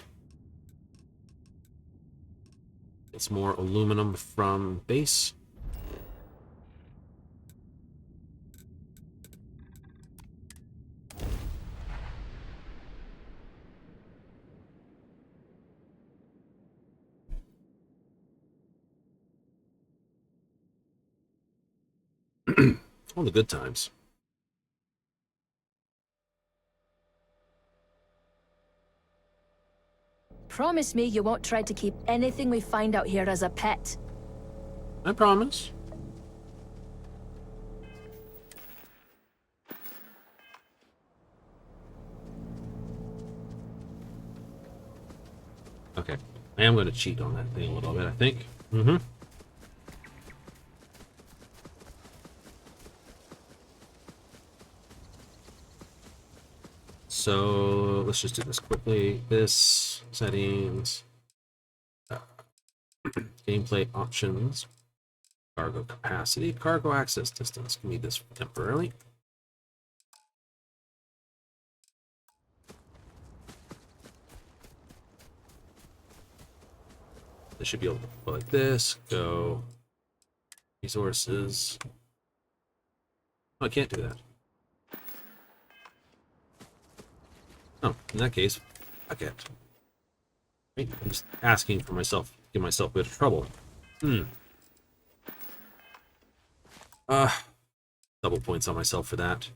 It's more aluminum from base. All the good times. Promise me you won't try to keep anything we find out here as a pet. I promise. Okay. I am going to cheat on that thing a little bit, I think. Mm-hmm. So let's just do this quickly. This settings, gameplay options, cargo capacity, cargo access distance. Give me this temporarily. This should be able to go like this. Go resources. Oh, I can't do that. Oh, in that case, fuck it. I'm just asking for myself, give myself a bit of trouble. Double points on myself for that.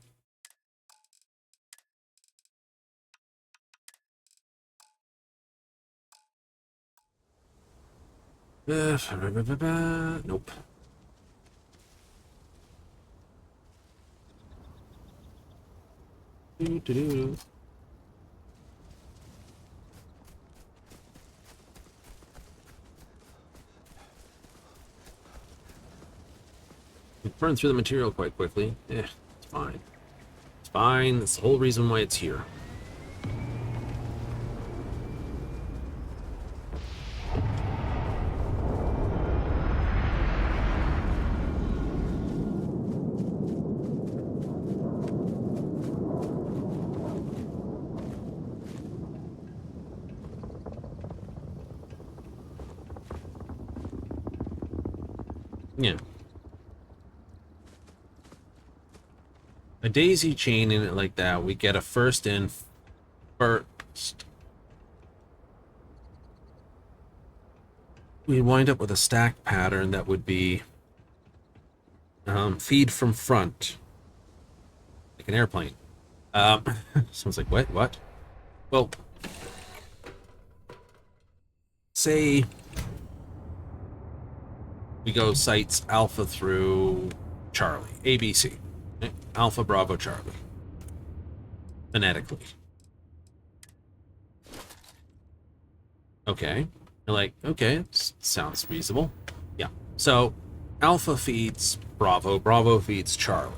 Nope. Do-do-do. Burn through the material quite quickly. It's fine. It's fine. That's the whole reason why it's here. Yeah. A daisy chain in it like that, we get a first in first. We wind up with a stack pattern that would be feed from front, like an airplane. Someone's like, what? Well, say we go sites Alpha through Charlie, ABC. Alpha Bravo Charlie. Phonetically. Okay. You're like, okay, sounds reasonable. Yeah. So Alpha feeds Bravo, Bravo feeds Charlie.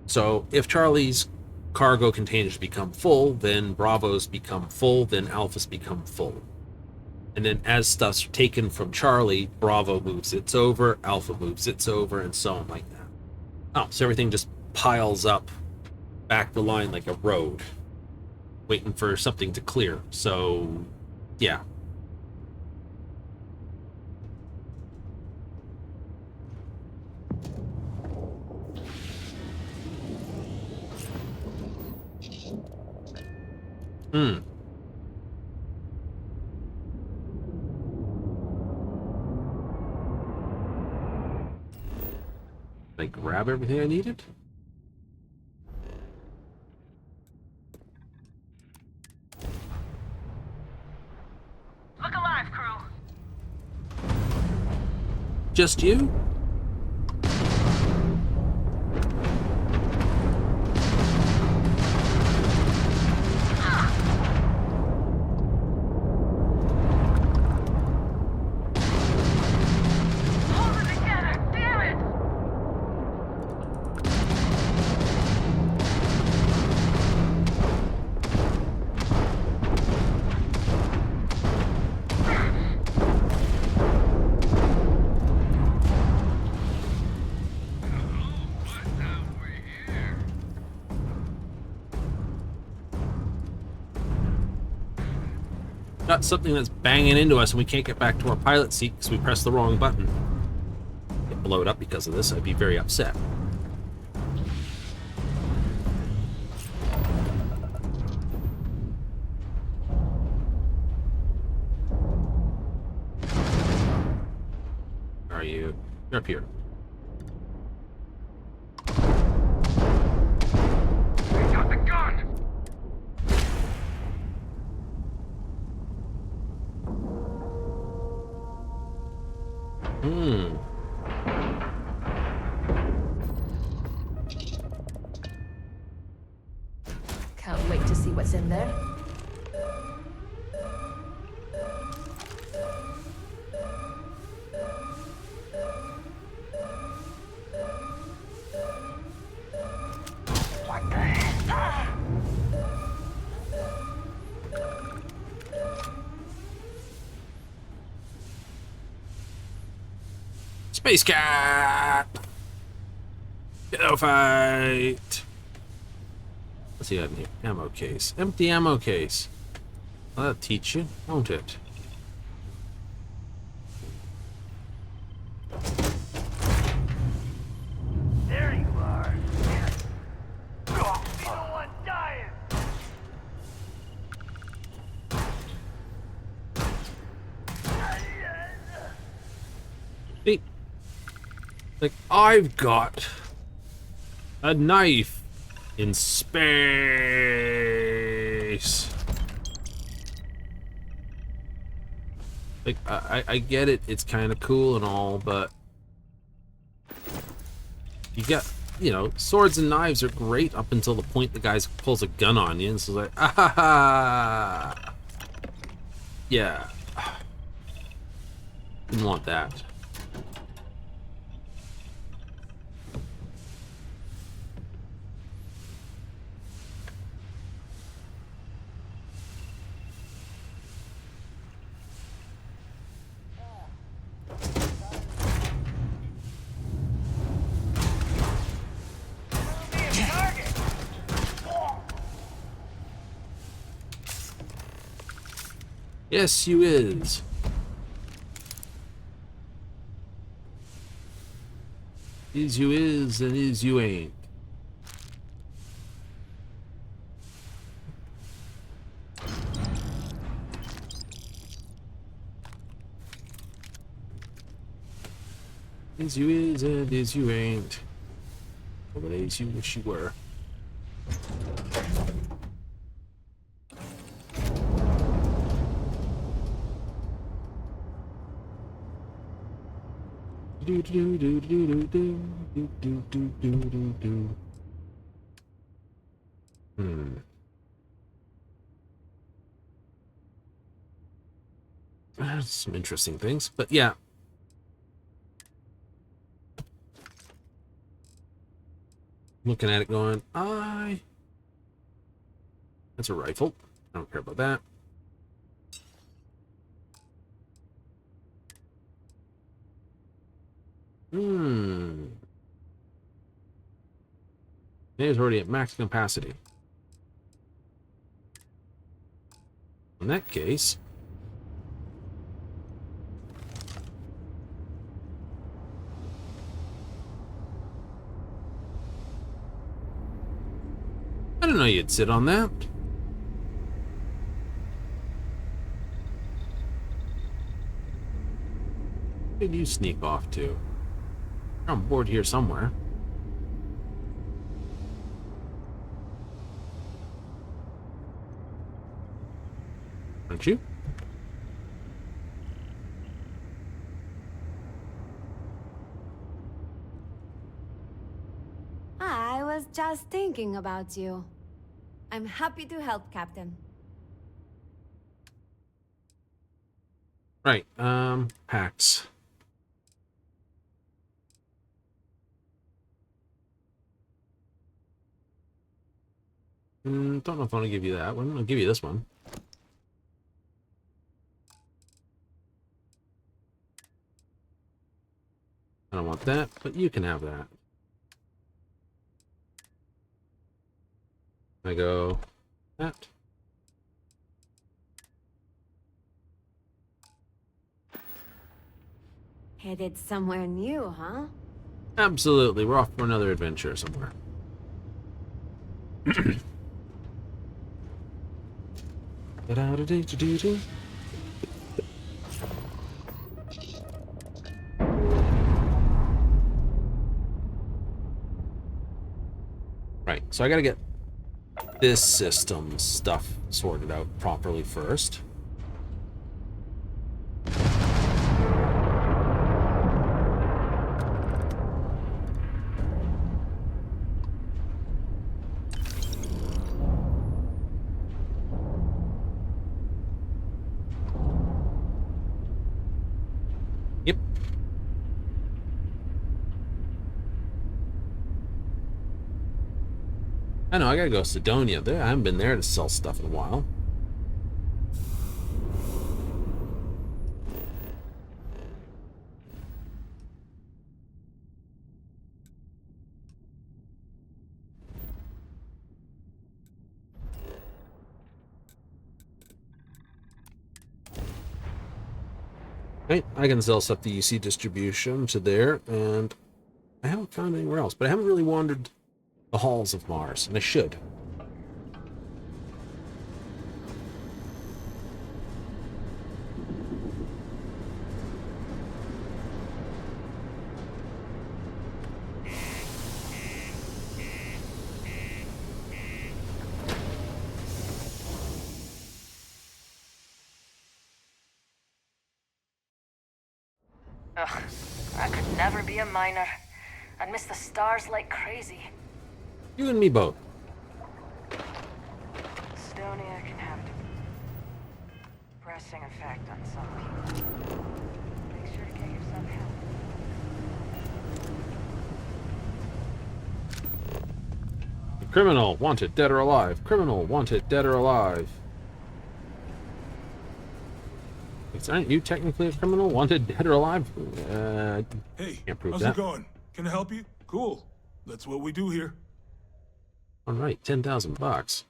So if Charlie's cargo containers become full, then Bravo's become full, then Alpha's become full. And then as stuff's taken from Charlie, Bravo moves its over, Alpha moves its over, and so on like that. Oh, so everything just piles up back the line like a road, waiting for something to clear. So, yeah. Did I grab everything I needed? Look alive, crew. Just you? Hold it together, damn it! got something that's banging into us and we can't get back to our pilot seat because we pressed the wrong button. Get blowed up because of this, I'd be very upset. Where are you? You're up here. They got the gun! Hmm. Can't wait to see what's in there. What the heck? Space Cat! Go fight! What's he got in here? Ammo case. Empty ammo case. Well, that'll teach you, won't it? There you are. Oh, be the one dying. See? Like, I've got a knife in space. Like, I get it, it's kind of cool and all, but you got, you know, swords and knives are great up until the point the guy pulls a gun on you, and it's like, ah ha ha. Yeah. Didn't want that. Yes, you is. Is you is and is you ain't. Is you is and is you ain't. Well, the days you wish you were. Do do do do do do do do do do do do. Some interesting things, but yeah. Looking at it going, that's a rifle. I don't care about that. There's already at max capacity. In that case, I didn't know you'd sit on that. Where did you sneak off to? You're on board here somewhere. Aren't you? I was just thinking about you. I'm happy to help, Captain. Right, packs. Don't know if I want to give you that one. I'll give you this one. I don't want that, but you can have that. I go that. Headed somewhere new, huh? Absolutely. We're off for another adventure somewhere. Da-da-da-dee-dee-dee. Right, so I gotta get this system stuff sorted out properly first. Yep. I know, I gotta go to Sidonia. There, I haven't been there to sell stuff in a while. Right, I can sell stuff to EC distribution to there, and I haven't found anywhere else, but I haven't really wandered the halls of Mars, and I should. Ugh, I could never be a miner. I'd miss the stars like crazy. You and me both. Estonia can have depressing effect on some people. Make sure to get yourself help. Criminal, wanted, dead or alive. Criminal, wanted, dead or alive. Aren't you technically a criminal? Wanted, dead or alive? Hey, can't prove how's that. it going? Can I help you? Cool. That's what we do here. All right, 10,000 bucks.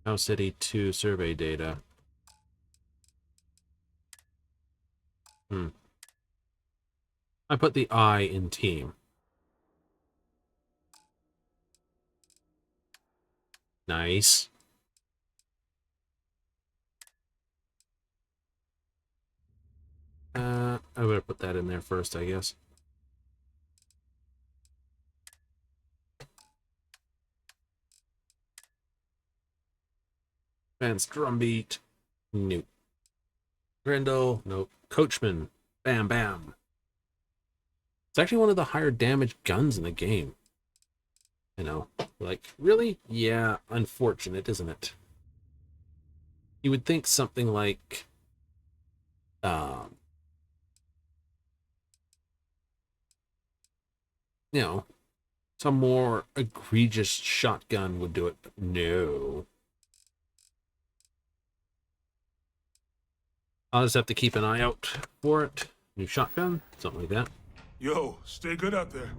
Now City 2 survey data. I put the I in team. Nice. I better put that in there first, I guess. Advanced drumbeat. Nope. Grendel. Nope. Coachman. Bam, bam. It's actually one of the higher damage guns in the game. You know, like, really? Yeah, unfortunate, isn't it? You would think something like, you know, some more egregious shotgun would do it, but no. I'll just have to keep an eye out for it. New shotgun, something like that. Yo, stay good out there.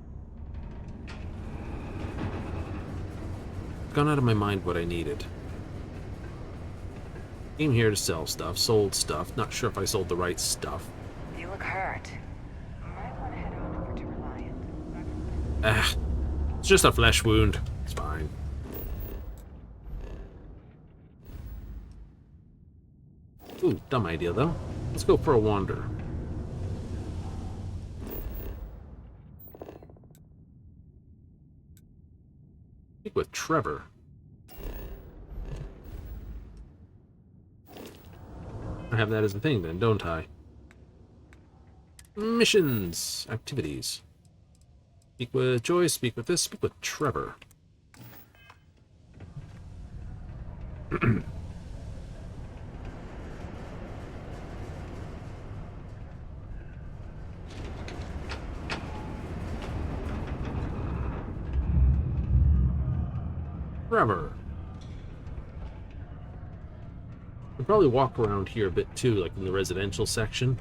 Gone out of my mind what I needed. Came here to sell stuff, sold stuff. Not sure if I sold the right stuff. You look hurt. Might want to head on over to Reliant. Ah, it's just a flesh wound. It's fine. Ooh, dumb idea though. Let's go for a wander. Speak with Trevor. I have that as a thing then, don't I? Missions. Activities. Speak with Joyce, speak with this, speak with Trevor. Trevor. We'll probably walk around here a bit too, like in the residential section.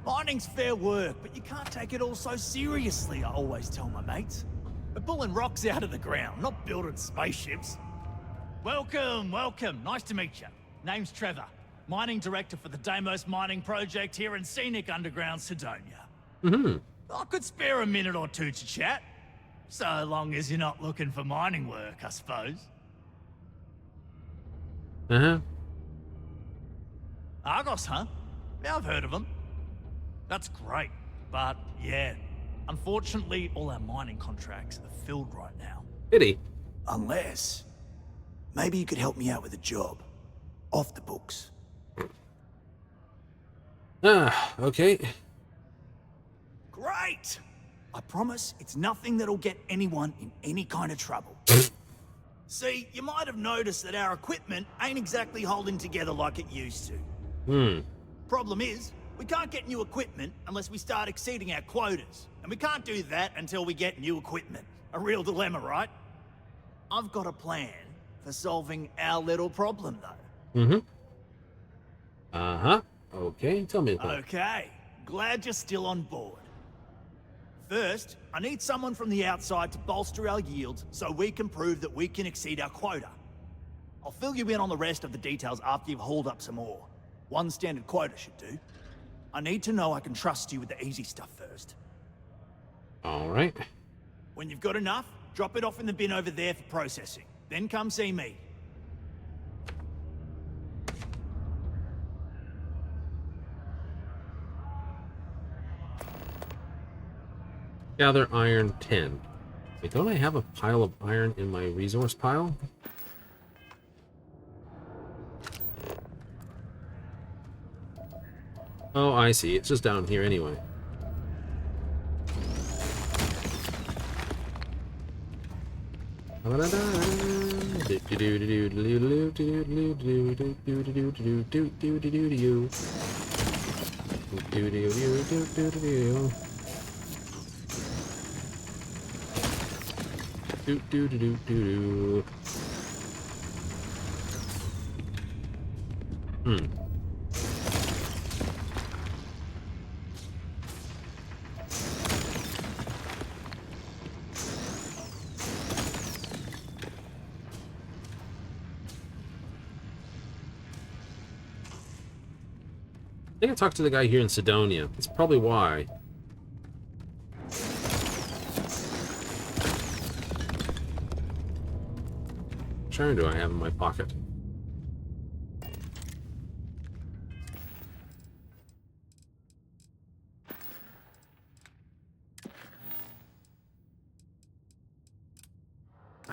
Mining's fair work, but you can't take it all so seriously, I always tell my mates. We're pulling rocks out of the ground, not building spaceships. Welcome, welcome. Nice to meet you. Name's Trevor, mining director for the Deimos mining project here in scenic underground Cydonia. I could spare a minute or two to chat. So long as you're not looking for mining work, I suppose. Argos, huh? Yeah, I've heard of them. That's great, but yeah, unfortunately all our mining contracts are filled right now. Pity. Unless, maybe you could help me out with a job. Off the books. Okay. Great! I promise it's nothing that'll get anyone in any kind of trouble. See, you might have noticed that our equipment ain't exactly holding together like it used to. Problem is, we can't get new equipment unless we start exceeding our quotas. And we can't do that until we get new equipment. A real dilemma, right? I've got a plan for solving our little problem, though. Okay, tell me about it. Okay, glad you're still on board. First, I need someone from the outside to bolster our yields so we can prove that we can exceed our quota. I'll fill you in on the rest of the details after you've hauled up some ore. One standard quota should do. I need to know I can trust you with the easy stuff first. Alright. When you've got enough, drop it off in the bin over there for processing. Then come see me. Gather iron 10. Wait, don't I have a pile of iron in my resource pile? Oh, I see. It's just down here anyway. I think I talked to the guy here in Cydonia. That's probably why. Which iron do I have in my pocket?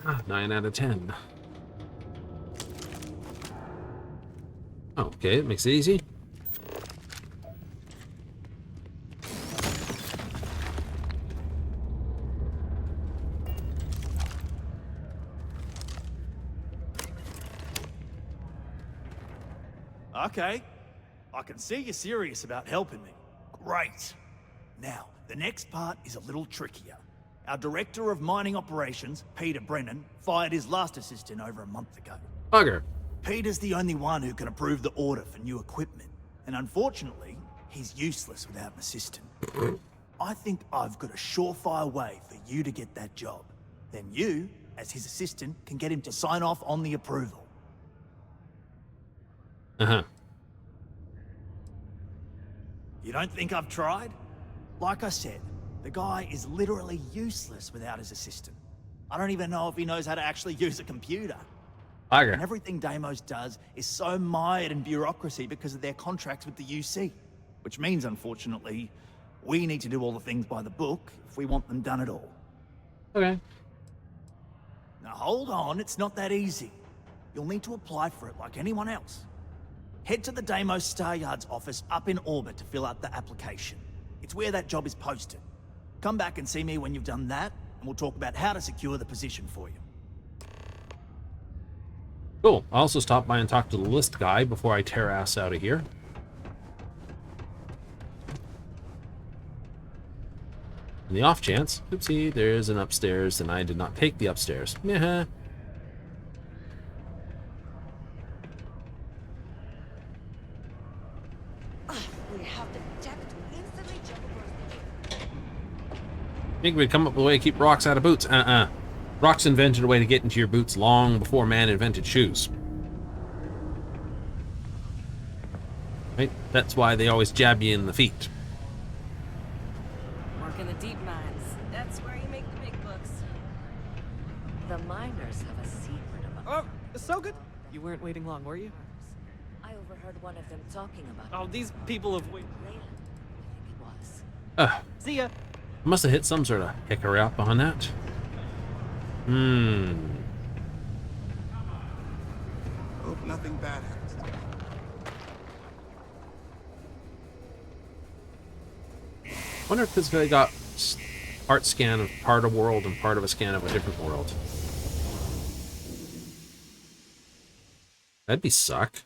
Ah, 9 out of 10. Okay, it makes it easy. Okay. I can see you're serious about helping me. Great. Now, the next part is a little trickier. Our director of mining operations, Peter Brennan, fired his last assistant over a month ago. Bugger. Peter's the only one who can approve the order for new equipment. And unfortunately, he's useless without an assistant. I think I've got a surefire way for you to get that job. Then you, as his assistant, can get him to sign off on the approval. You don't think I've tried? Like I said, the guy is literally useless without his assistant. I don't even know if he knows how to actually use a computer. And everything Deimos does is so mired in bureaucracy because of their contracts with the UC. Which means, unfortunately, we need to do all the things by the book if we want them done at all. Okay. Now hold on, it's not that easy. You'll need to apply for it like anyone else. Head to the Deimos Star Yard's office up in orbit to fill out the application. It's where that job is posted. Come back and see me when you've done that, and we'll talk about how to secure the position for you. Cool. I'll also stop by and talk to the list guy before I tear ass out of here. In the off chance, oopsie, there's an upstairs, and I did not take the upstairs. Meh. We have the tech to instantly jump across Think we'd come up with a way to keep rocks out of boots. Rocks invented a way to get into your boots long before man invented shoes. Right? That's why they always jab you in the feet. Work in the deep mines. That's where you make the big bucks. The miners have a secret about. Oh, so good. You weren't waiting long, were you? I overheard one of them talking about. Oh, these people have waited. Leyland, I think it was. See ya. Must have hit some sort of hickory up on that. Hope nothing bad happens. Wonder if this guy got part scan of part of world and part of a scan of a different world. That'd be suck.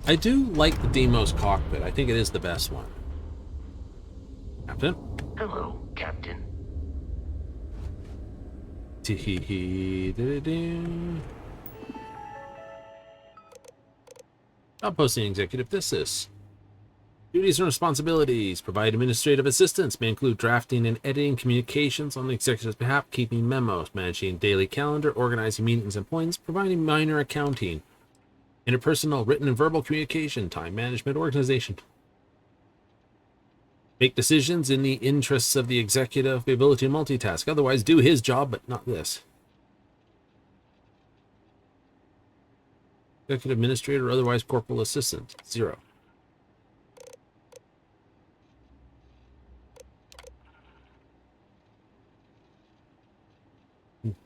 I do like the Deimos cockpit. I think it is the best one. Captain? Hello, Captain. Outposting executive thesis. Duties and responsibilities. Provide administrative assistance. May include drafting and editing communications on the executive's behalf, keeping memos, managing daily calendar, organizing meetings and appointments, providing minor accounting, interpersonal, written and verbal communication, time management, organization. Make decisions in the interests of the executive, the ability to multitask. Otherwise, do his job, but not this. Executive administrator or otherwise corporal assistant. 0.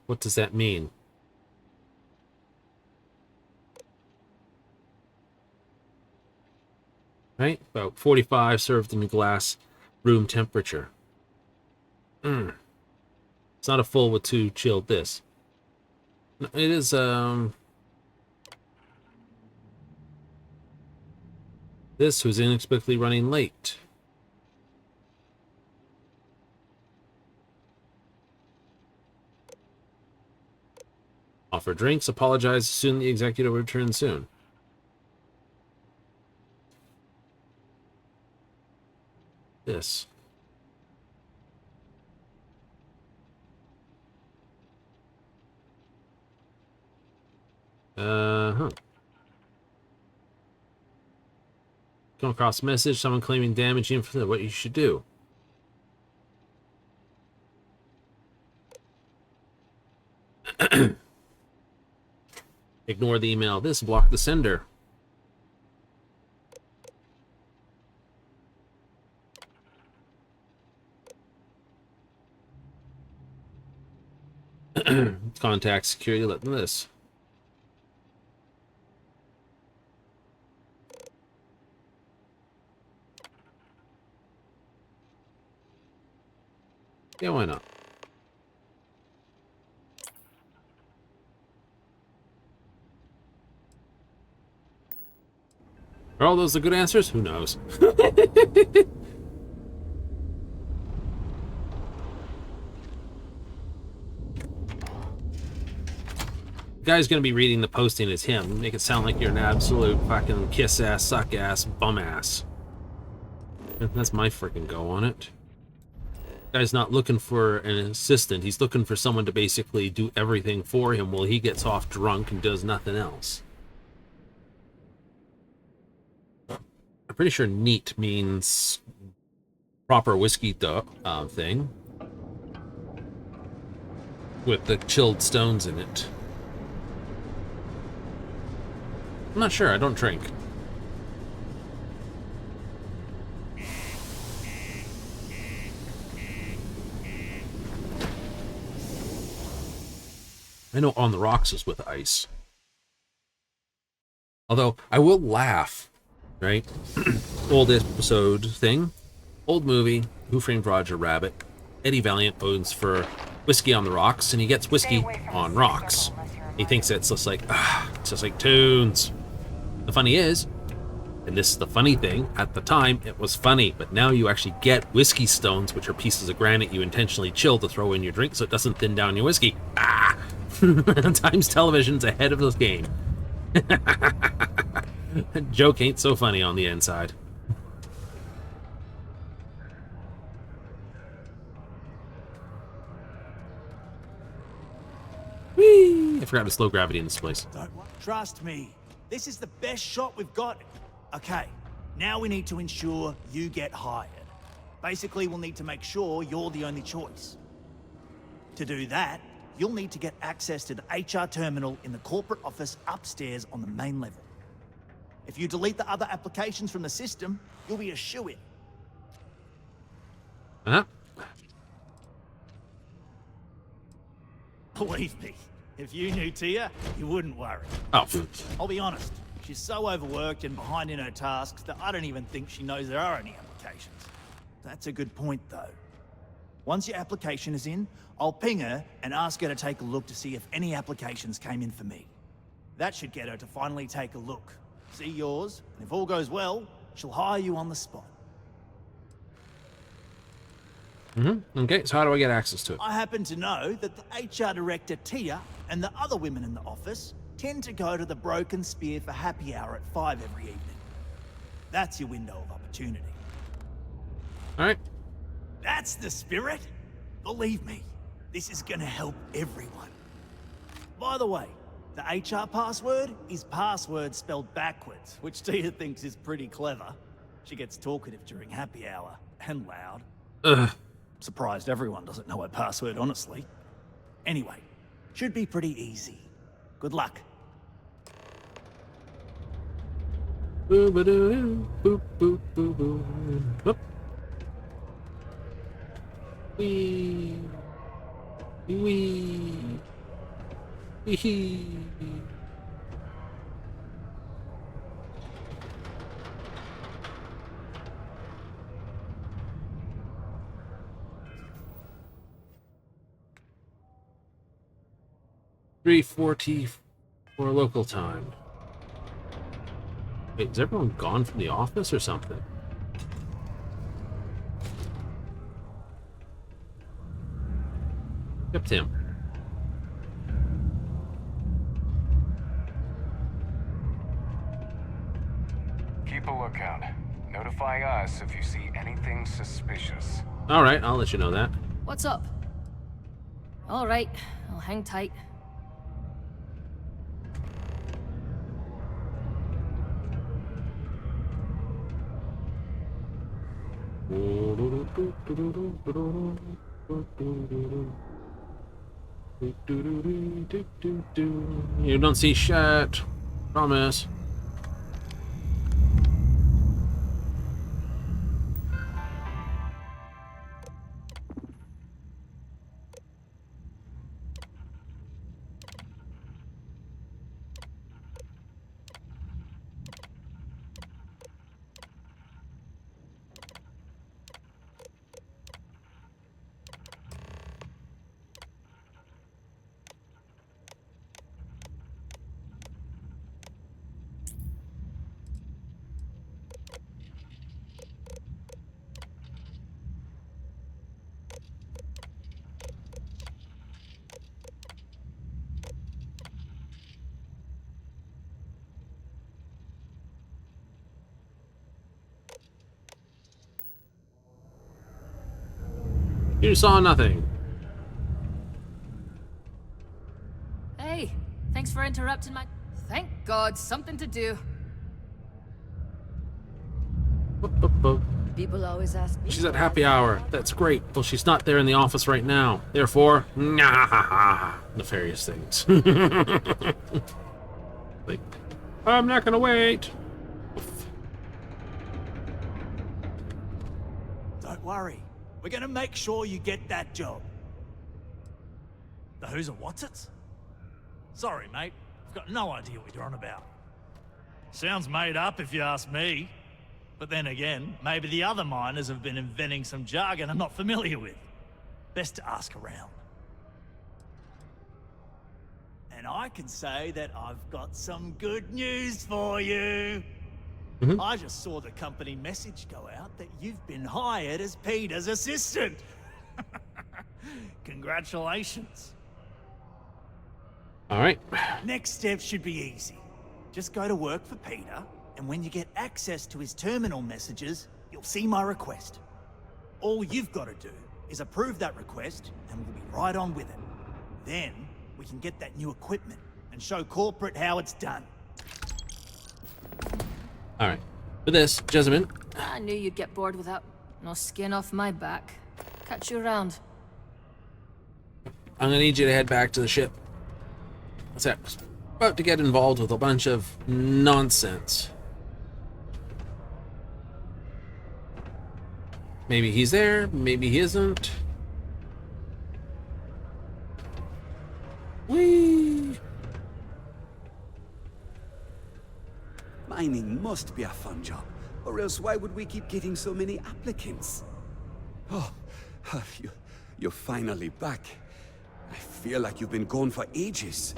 What does that mean? Right? About 45 served in glass room temperature. It's not a full with 2 chilled this. It is, this who's inexplicably running late. Offer drinks, apologize soon, the executive will return soon. This. Come across a message, someone claiming damaging for what you should do. Ignore the email. This block the sender. Contact security, let them this. Yeah, why not? Are all those the good answers? Who knows? The guy's gonna be reading the posting as him. Make it sound like you're an absolute fucking kiss ass, suck ass, bum ass. That's my freaking go on it. The guy's not looking for an assistant. He's looking for someone to basically do everything for him while he gets off drunk and does nothing else. I'm pretty sure neat means proper whiskey thing with the chilled stones in it. I'm not sure. I don't drink. I know On the Rocks is with ice. Although, I will laugh, right? Old episode thing. Old movie, Who Framed Roger Rabbit. Eddie Valiant owns for whiskey on the rocks, and he gets whiskey on rocks. He thinks it's just like, it's just like tunes. The funny is, and this is the funny thing, at the time it was funny, but now you actually get whiskey stones, which are pieces of granite you intentionally chill to throw in your drink so it doesn't thin down your whiskey. Times Television's ahead of this game. Joke ain't so funny on the inside. Whee! I forgot to slow gravity in this place. Trust me, this is the best shot we've got. Okay, now we need to ensure you get hired. Basically, we'll need to make sure you're the only choice. To do that, you'll need to get access to the HR terminal in the corporate office upstairs on the main level. If you delete the other applications from the system, you'll be a shoo-in. Huh? Believe me, if you knew Tia, you wouldn't worry. Oh. I'll be honest, she's so overworked and behind in her tasks that I don't even think she knows there are any applications. That's a good point, though. Once your application is in, I'll ping her and ask her to take a look to see if any applications came in for me. That should get her to finally take a look, see yours, and if all goes well, she'll hire you on the spot. Okay, so how do I get access to it? I happen to know that the HR director, Tia, and the other women in the office tend to go to the Broken Spear for happy hour at 5 every evening. That's your window of opportunity. Alright. That's the spirit. Believe me, this is gonna help everyone. By the way, the HR password is password spelled backwards, which Tia thinks is pretty clever. She gets talkative during happy hour, and loud. Ugh. Surprised everyone doesn't know her password, honestly. Anyway, should be pretty easy. Good luck. Boo-ba-doo-doo, boop, boop, boo, boo. Whoop. Wee. Wee. Hee. $3:40 for local time. Wait, is everyone gone from the office or something? Except him. Keep a lookout. Notify us if you see anything suspicious. All right, I'll let you know that. What's up? All right, I'll hang tight. You don't see shit. Promise. You saw nothing. Hey, thanks for interrupting my... Thank God, something to do. People always ask me... She's at happy hour. That's great. Well, she's not there in the office right now. Therefore, nefarious things. Like, I'm not gonna wait. Don't worry. We're gonna make sure you get that job. The who's and what's it? Sorry, mate. I've got no idea what you're on about. Sounds made up if you ask me. But then again, maybe the other miners have been inventing some jargon I'm not familiar with. Best to ask around. And I can say that I've got some good news for you. I just saw the company message go out that you've been hired as Peter's assistant. Congratulations. All right. Next step should be easy. Just go to work for Peter, and when you get access to his terminal messages, you'll see my request. All you've got to do is approve that request, and we'll be right on with it. Then, we can get that new equipment and show corporate how it's done. All right. For this, Jessamine. I knew you'd get bored without no skin off my back. Catch you around. I'm gonna need you to head back to the ship. What's that? About to get involved with a bunch of nonsense. Maybe he's there, maybe he isn't. Whee! Mining must be a fun job, or else why would we keep getting so many applicants? Oh, you're finally back. I feel like you've been gone for ages.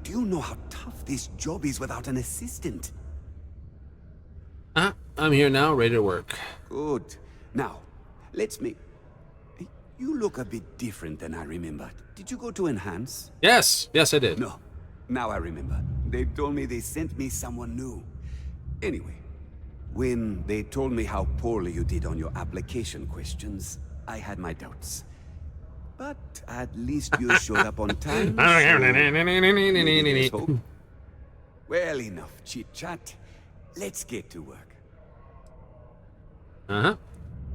Do you know how tough this job is without an assistant? I'm here now, ready to work. Good. Now, let's make... You look a bit different than I remembered. Did you go to Enhance? Yes, yes I did. No. Now I remember. They told me they sent me someone new. Anyway, when they told me how poorly you did on your application questions, I had my doubts. But at least you showed up on time. So well, enough chit-chat. Let's get to work.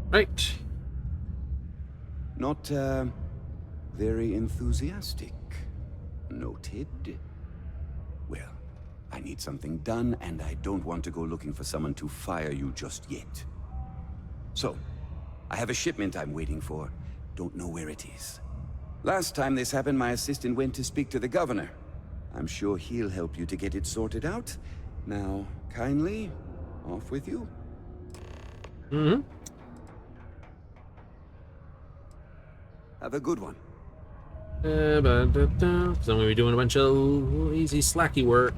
Right. Not, very enthusiastic. Noted. Well, I need something done, and I don't want to go looking for someone to fire you just yet. So, I have a shipment I'm waiting for. Don't know where it is. Last time this happened, my assistant went to speak to the governor. I'm sure he'll help you to get it sorted out. Now, kindly, off with you. Have a good one. So I'm gonna be doing a bunch of easy slacky work.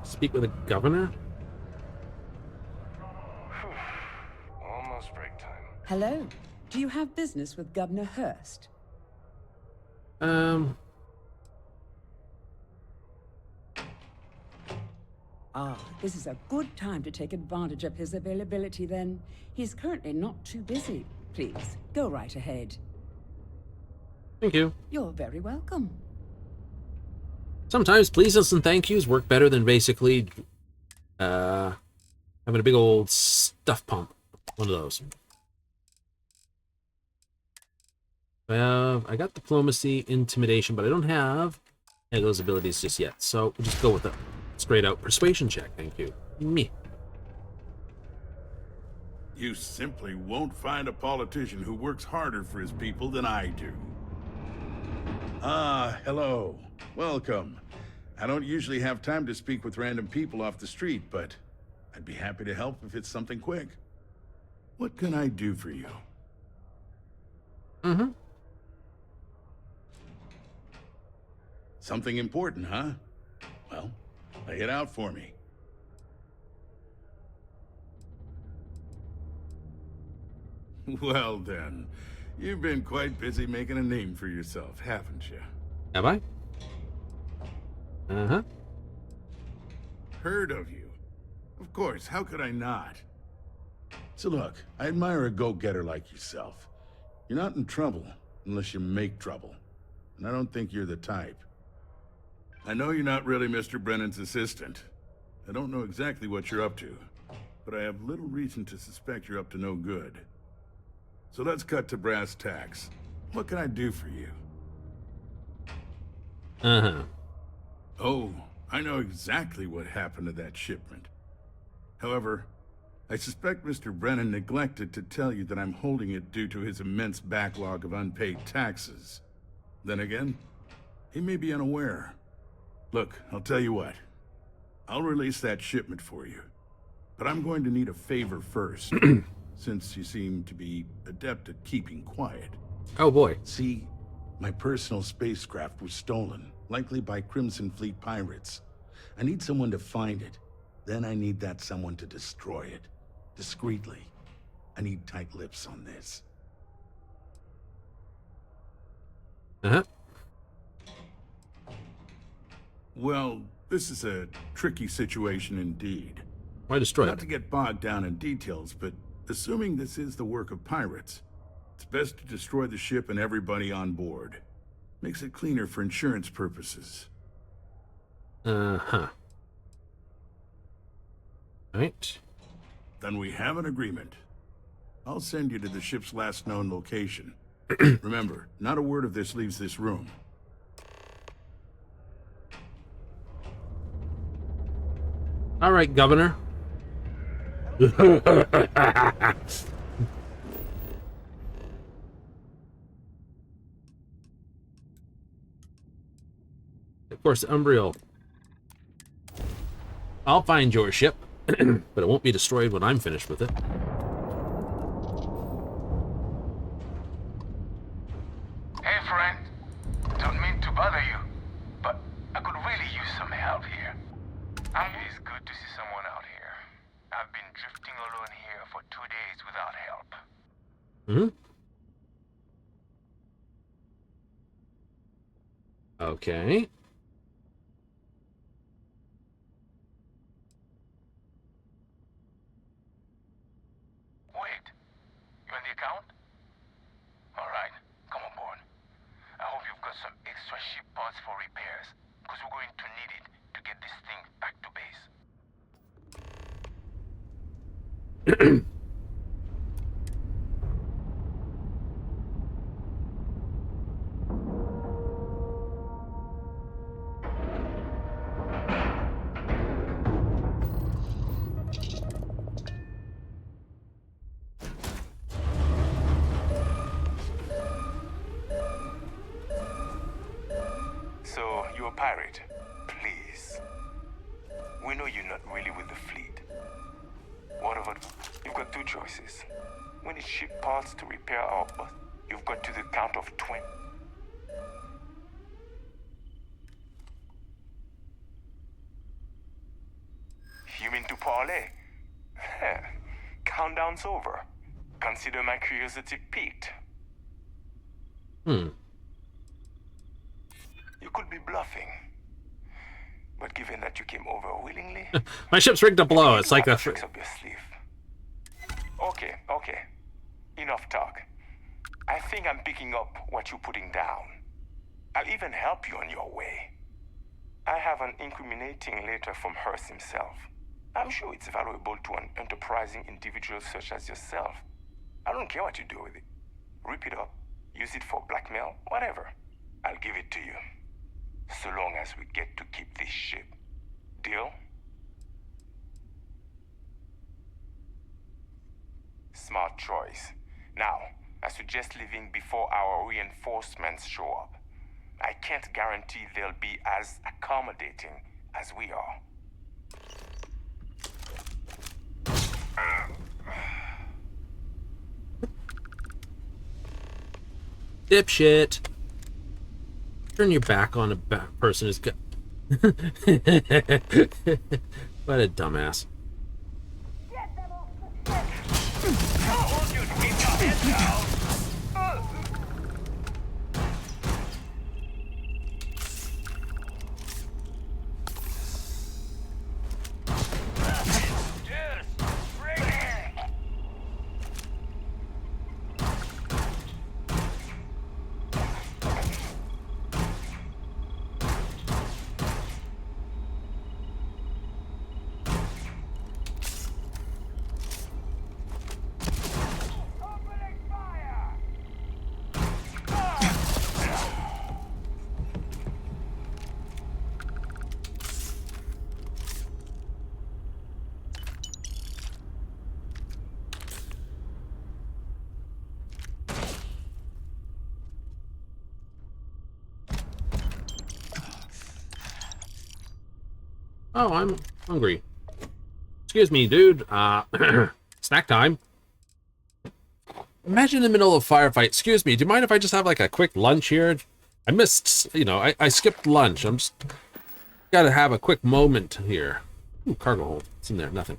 Speak with the governor. Almost break time. Hello. Do you have business with Governor Hurst? This is a good time to take advantage of his availability then. He's currently not too busy. Please, go right ahead. Thank you. You're very welcome. Sometimes pleases and thank yous work better than basically having a big old stuff pump. One of those. I got diplomacy, intimidation, but I don't have any of those abilities just yet. So we'll just go with a straight out persuasion check. Thank you. Me. You simply won't find a politician who works harder for his people than I do. Ah, hello. Welcome. I don't usually have time to speak with random people off the street, but I'd be happy to help if it's something quick. What can I do for you? Something important, huh? Well, lay it out for me. Well then, you've been quite busy making a name for yourself, haven't you? Have I? Heard of you. Of course, how could I not? So look, I admire a go-getter like yourself. You're not in trouble unless you make trouble. And I don't think you're the type. I know you're not really Mr. Brennan's assistant. I don't know exactly what you're up to, but I have little reason to suspect you're up to no good. So let's cut to brass tacks. What can I do for you? Uh-huh. Oh, I know exactly what happened to that shipment. However, I suspect Mr. Brennan neglected to tell you that I'm holding it due to his immense backlog of unpaid taxes. Then again, he may be unaware. Look, I'll tell you what. I'll release that shipment for you. But I'm going to need a favor first, since you seem to be adept at keeping quiet. Oh boy. See, my personal spacecraft was stolen, likely by Crimson Fleet pirates. I need someone to find it. Then I need that someone to destroy it. Discreetly. I need tight lips on this. Uh-huh. Well, this is a tricky situation indeed. Why destroy it? Not to get bogged down in details, but assuming this is the work of pirates, it's best to destroy the ship and everybody on board. Makes it cleaner for insurance purposes. Uh-huh. Right. Then we have an agreement. I'll send you to the ship's last known location. Remember, not a word of this leaves this room. All right, Governor. Of course, Umbriel. I'll find your ship, but it won't be destroyed when I'm finished with it. Hey, friend. Don't mean to bother you, but I could really use some help here. It's good to see someone out here. I've been drifting alone here for 2 days without help. Okay. Wait, you on the account? All right, come on board. I hope you've got some extra ship parts for repairs, because we're going to need it to get this thing back to base. So, you're a pirate. Please. We know you're not really with the fleet. What about... You've got two choices. We need ship parts to repair our bus. You've got to the count of 20. You mean to parlay? Countdown's over. Consider my curiosity piqued. You could be bluffing. But given that you came over willingly... My ship's rigged to blow. It's like a... tricks up your sleeve. Okay. Enough talk. I think I'm picking up what you're putting down. I'll even help you on your way. I have an incriminating letter from Hearst himself. I'm sure it's valuable to an enterprising individual such as yourself. I don't care what you do with it. Rip it up, use it for blackmail, whatever. I'll give it to you. So long as we get to keep this ship. Deal? Smart choice. Now, I suggest leaving before our reinforcements show up. I can't guarantee they'll be as accommodating as we are. Dipshit. Turn your back on a person who's got... What a dumbass. Oh, I'm hungry. Excuse me, dude. Snack time. Imagine in the middle of a firefight. Excuse me, do you mind if I just have like a quick lunch here? I missed, you know, I skipped lunch. I'm just gotta have a quick moment here. Ooh, cargo hold. What's in there? Nothing.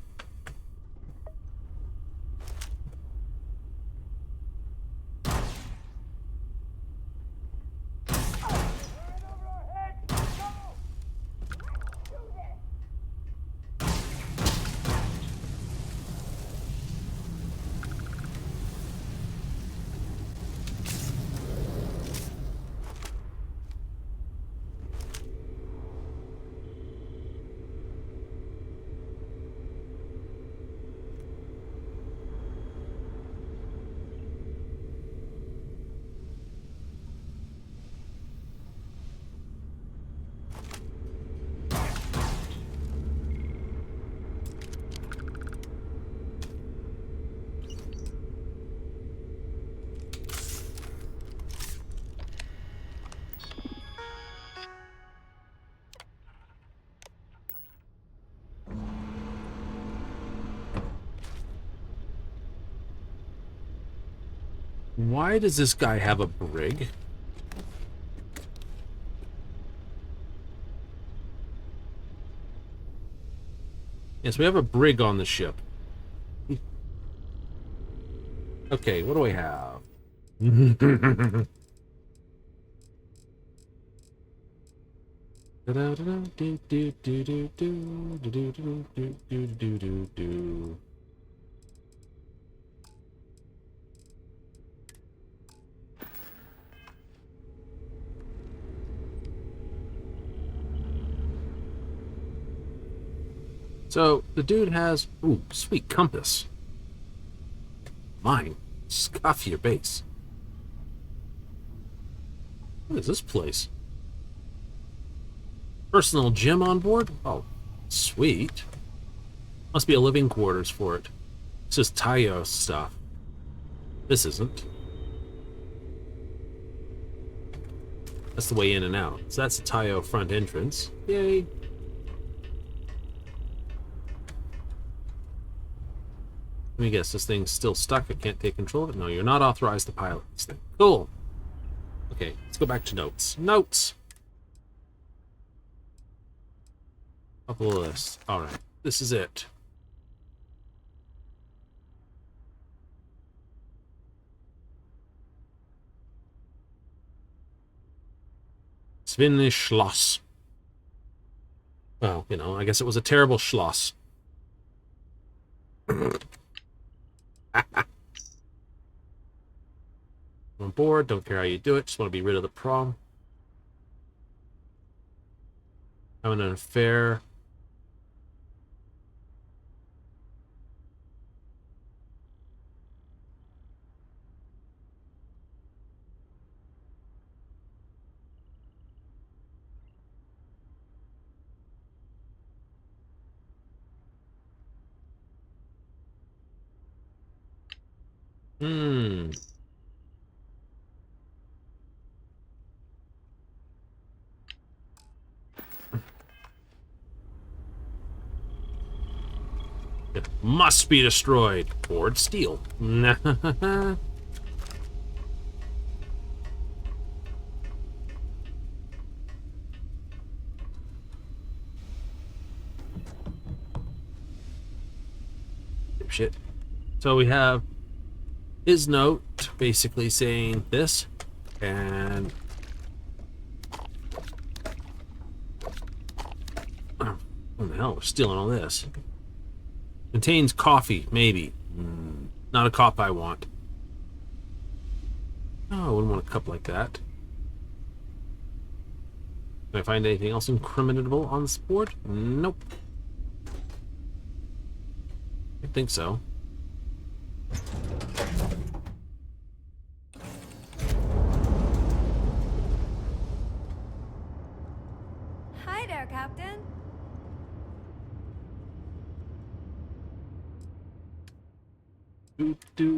Why does this guy have a brig? Yes, we have a brig on the ship. Okay, what do I have? So the dude has, ooh, sweet compass. Mine. Scuff your base. What is this place? Personal gym on board? Oh, sweet. Must be a living quarters for it. This is Tayo stuff. This isn't. That's the way in and out. So that's the Tayo front entrance. Yay. Let me guess, this thing's still stuck. I can't take control of it. No, you're not authorized to pilot this thing. Cool. Okay, let's go back to notes. Notes! Couple of lists. Alright, this is it. Svinnish Schloss. Well, you know, I guess it was a terrible Schloss. On board, don't care how you do it, just want to be rid of the prom. Having an affair. Hmm. It must be destroyed. Board steel. Shit. So we have his note basically saying this, and oh, what the hell, we're stealing all this. Contains coffee, maybe. Not a cup I want. Oh, I wouldn't want a cup like that. Can I find anything else incriminable on this board? Nope. I think so. Hi there, Captain. Do.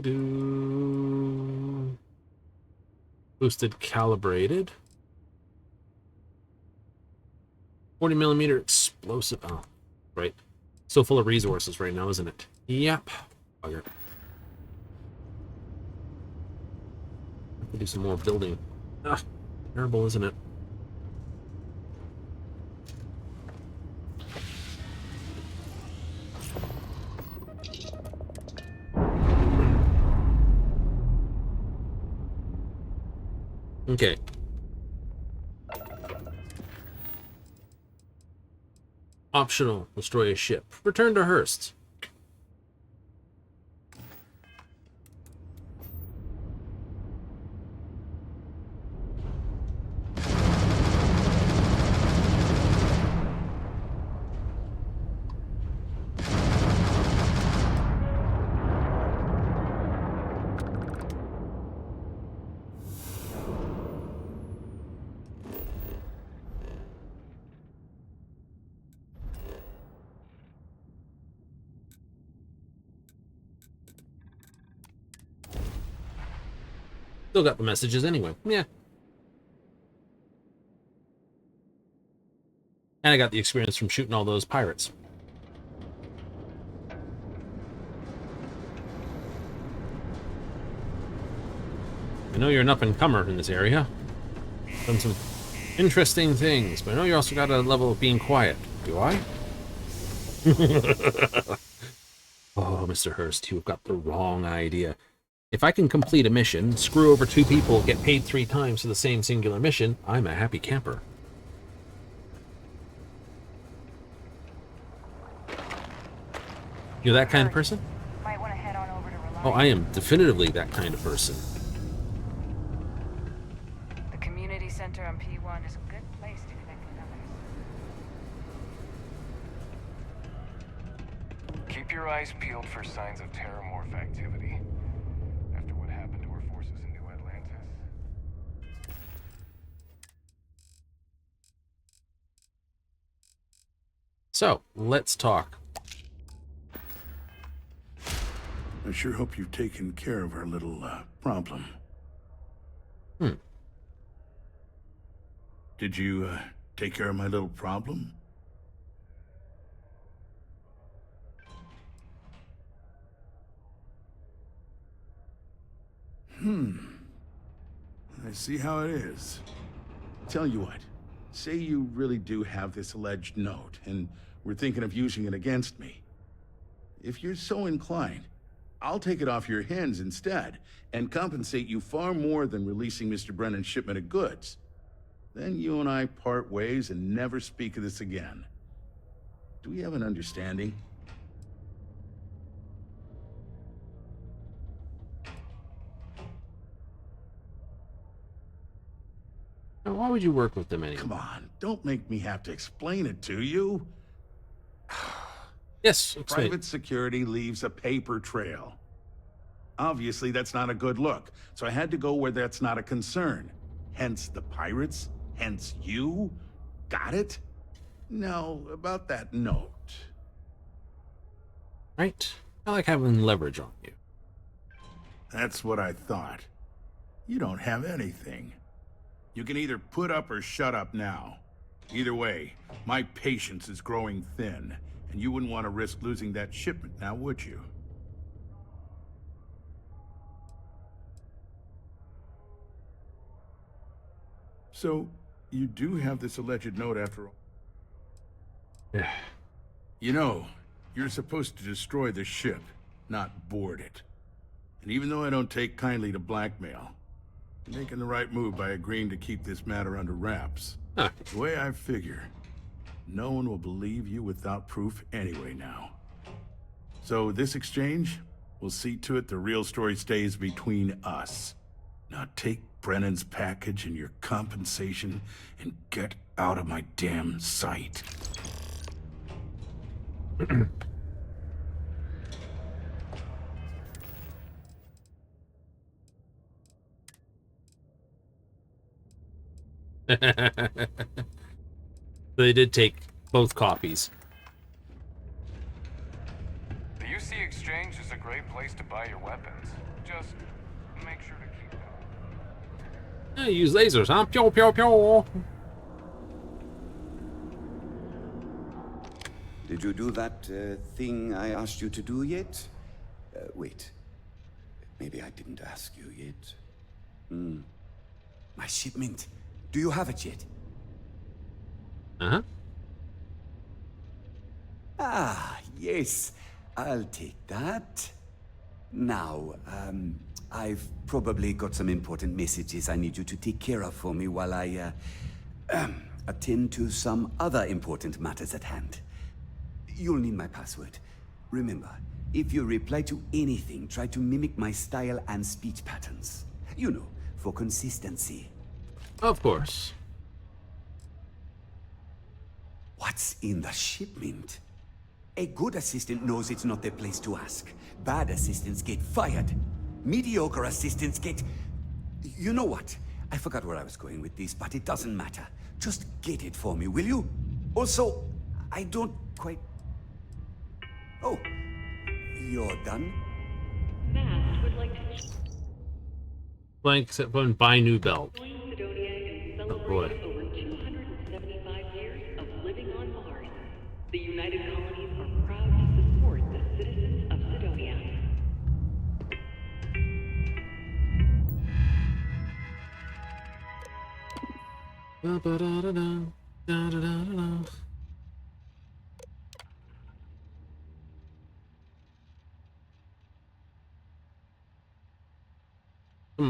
Boosted calibrated. 40mm explosive. Oh, right? So full of resources right now, isn't it? Yep. Bugger. Have to do some more building. Ah, terrible, isn't it? Okay. Optional. Destroy a ship. Return to Hearst. Still got the messages anyway. Yeah. And I got the experience from shooting all those pirates. I know you're an up-and-comer in this area. Done some interesting things, but I know you also got a level of being quiet. Do I? Oh, Mr. Hearst, you've got the wrong idea. If I can complete a mission, screw over 2 people, get paid 3 times for the same singular mission, I'm a happy camper. You're that kind of person? Might want to head on over to Reliance. Oh, I am definitively that kind of person. The community center on P1 is a good place to connect with others. Keep your eyes peeled for signs of terramorph activity. After what happened to our forces in New Atlantis. So, let's talk. I sure hope you've taken care of our little problem. Did you take care of my little problem? I see how it is. Tell you what, say you really do have this alleged note, and we're thinking of using it against me. If you're so inclined, I'll take it off your hands instead, and compensate you far more than releasing Mr. Brennan's shipment of goods. Then you and I part ways and never speak of this again. Do we have an understanding? Now, why would you work with them anyway? Come on, don't make me have to explain it to you. Yes, explain. Private security leaves a paper trail. Obviously, that's not a good look, so I had to go where that's not a concern. Hence the pirates, hence you. Got it? Now, about that note. Right. I like having leverage on you. That's what I thought. You don't have anything. You can either put up or shut up now. Either way, my patience is growing thin, and you wouldn't want to risk losing that shipment now, would you? So, you do have this alleged note after all. Yeah. You know, you're supposed to destroy the ship, not board it. And even though I don't take kindly to blackmail, you're making the right move by agreeing to keep this matter under wraps. Huh. The way I figure, no one will believe you without proof anyway now. So this exchange will see to it the real story stays between us. Now take Brennan's package and your compensation and get out of my damn sight. They did take both copies. The UC Exchange is a great place to buy your weapons. Just make sure to keep them. Yeah, use lasers, huh? Pew, pew, pew. Did you do that thing I asked you to do yet? Wait. Maybe I didn't ask you yet. My shipment. Do you have it yet? Uh-huh. Ah, yes. I'll take that. Now, I've probably got some important messages I need you to take care of for me while I, attend to some other important matters at hand. You'll need my password. Remember, if you reply to anything, try to mimic my style and speech patterns. You know, for consistency. Of course. What's in the shipment? A good assistant knows it's not their place to ask. Bad assistants get fired. Mediocre assistants get... You know what? I forgot where I was going with this, but it doesn't matter. Just get it for me, will you? Also, I don't quite... Oh, you're done? Mast would like to Blank except one buy new belt. join Sidonia in Oh boy. celebrating over 275 years of living on Mars. The United Colonies are proud to support the citizens of Sidonia. Some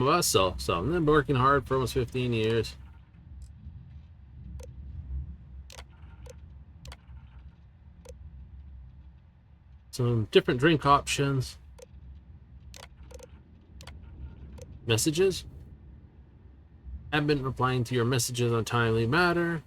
of us sell some. They've been working hard for almost 15 years. Some different drink options. Messages. Have been replying to your messages on a timely manner.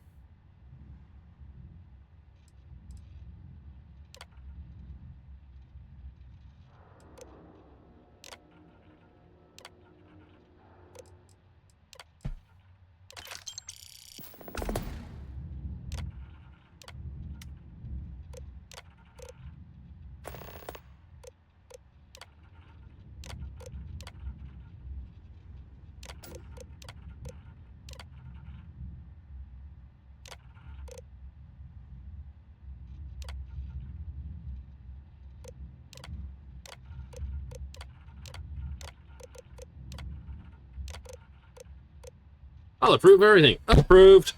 I'll approve everything. Approved.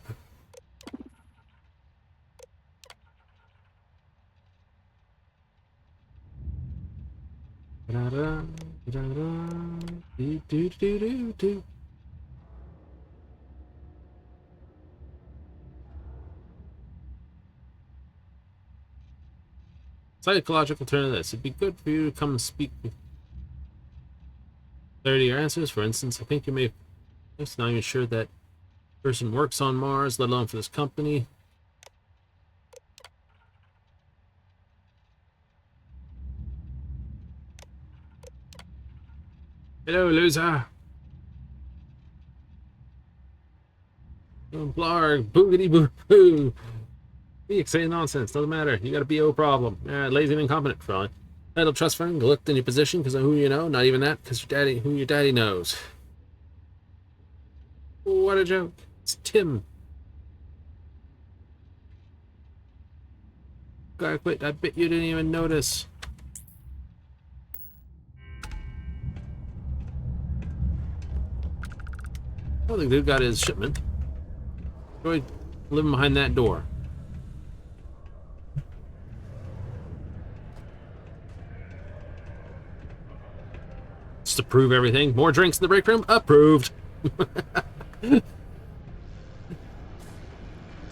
Da-da, da-da, do. Psychological turn of this. It'd be good for you to come speak with clarity your answers. For instance, I think you may have not even sure that person works on Mars, let alone for this company. Hello, loser. Blarg, boogity boo boo. You say nonsense, doesn't matter. You got a BO problem. Lazy and incompetent, probably. Title trust fund, looked in your position because of who you know. Not even that, because your daddy, who your daddy knows. What a joke. It's Tim. Gotta quit. I bet you didn't even notice. Well, the dude got his shipment. Go living behind that door. Just to prove everything. More drinks in the break room? Approved.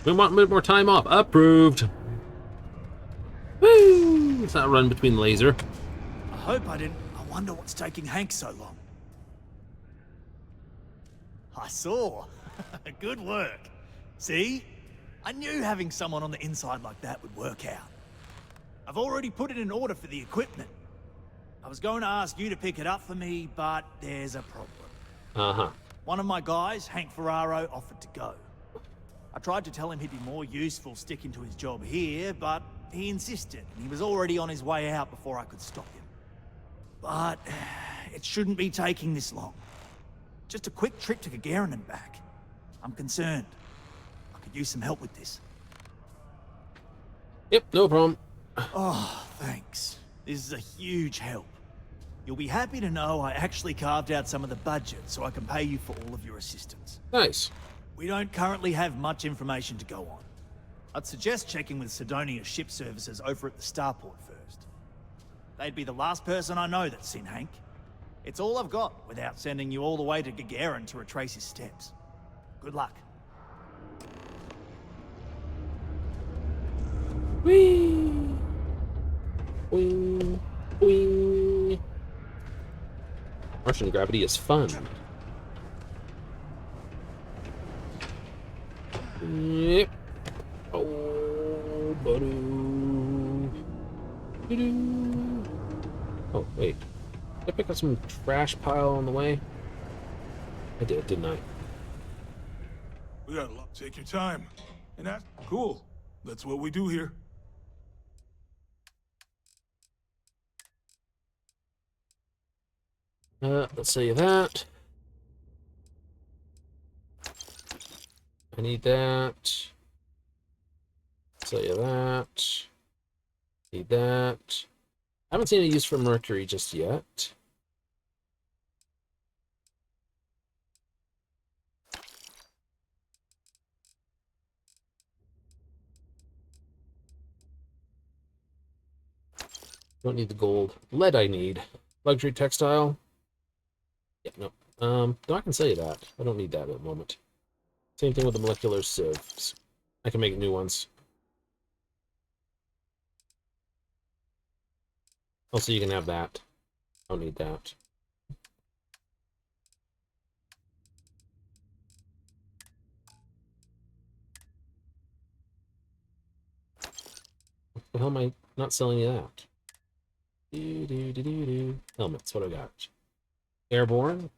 We want a bit more time off. Approved. Woo! Let's not run between laser. I hope I didn't. I wonder what's taking Hank so long. I saw. Good work. See? I knew having someone on the inside like that would work out. I've already put it in order for the equipment. I was going to ask you to pick it up for me, but there's a problem. Uh-huh. One of my guys, Hank Ferraro, offered to go. I tried to tell him he'd be more useful sticking to his job here, but he insisted, and he was already on his way out before I could stop him. But it shouldn't be taking this long. Just a quick trip to Gagarin and back. I'm concerned. I could use some help with this. Yep, no problem. Oh, thanks. This is a huge help. You'll be happy to know I actually carved out some of the budget so I can pay you for all of your assistance. Nice. We don't currently have much information to go on. I'd suggest checking with Sidonia's ship services over at the Starport first. They'd be the last person I know that's seen Hank. It's all I've got without sending you all the way to Gagarin to retrace his steps. Good luck. Whee! Whee! Whee! Martian gravity is fun. Yep. Oh, badoo. Doo-doo. Oh, wait. Did I pick up some trash pile on the way? I did, didn't I? We got a lot. Take your time. And that's cool. That's what we do here. Let's say that. I need that. Say that. Need that. I haven't seen a use for mercury just yet. Don't need the gold. Lead I need. Luxury textile. Yeah, no. No, I can say that. I don't need that at the moment. Same thing with the molecular sieves. I can make new ones. Also, you can have that. I don't need that. What the hell am I not selling you that? Helmets, what I got? Airborne.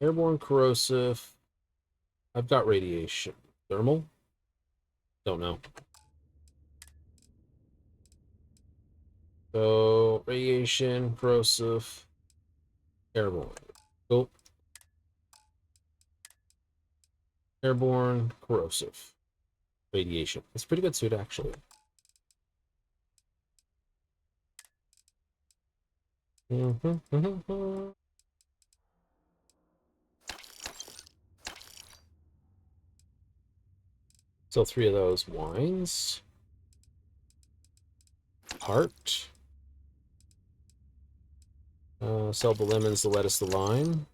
Airborne corrosive. I've got radiation. Thermal? Don't know. So, radiation, corrosive, airborne. Cool. Airborne, corrosive, radiation. It's a pretty good suit, actually. So 3 of those wines. Heart. Sell the lemons, the lettuce, the lime.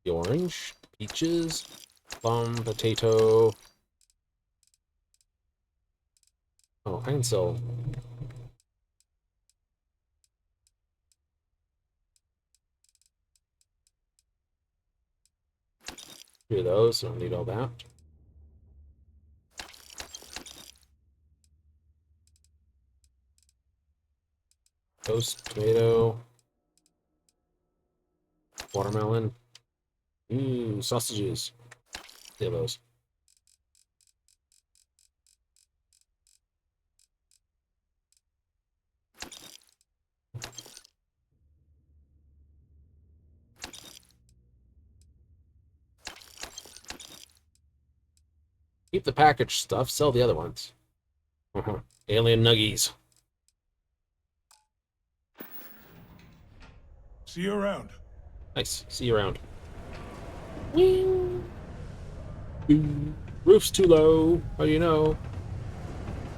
The orange, peaches, plum, potato. Oh, I can sell. Three of those, so I don't need all that. Toast, tomato, watermelon. Ooh, sausages. Yeah, those. Keep the packaged stuff, sell the other ones. Alien nuggies. See you around. Nice. See you around. Roof's too low. How do you know?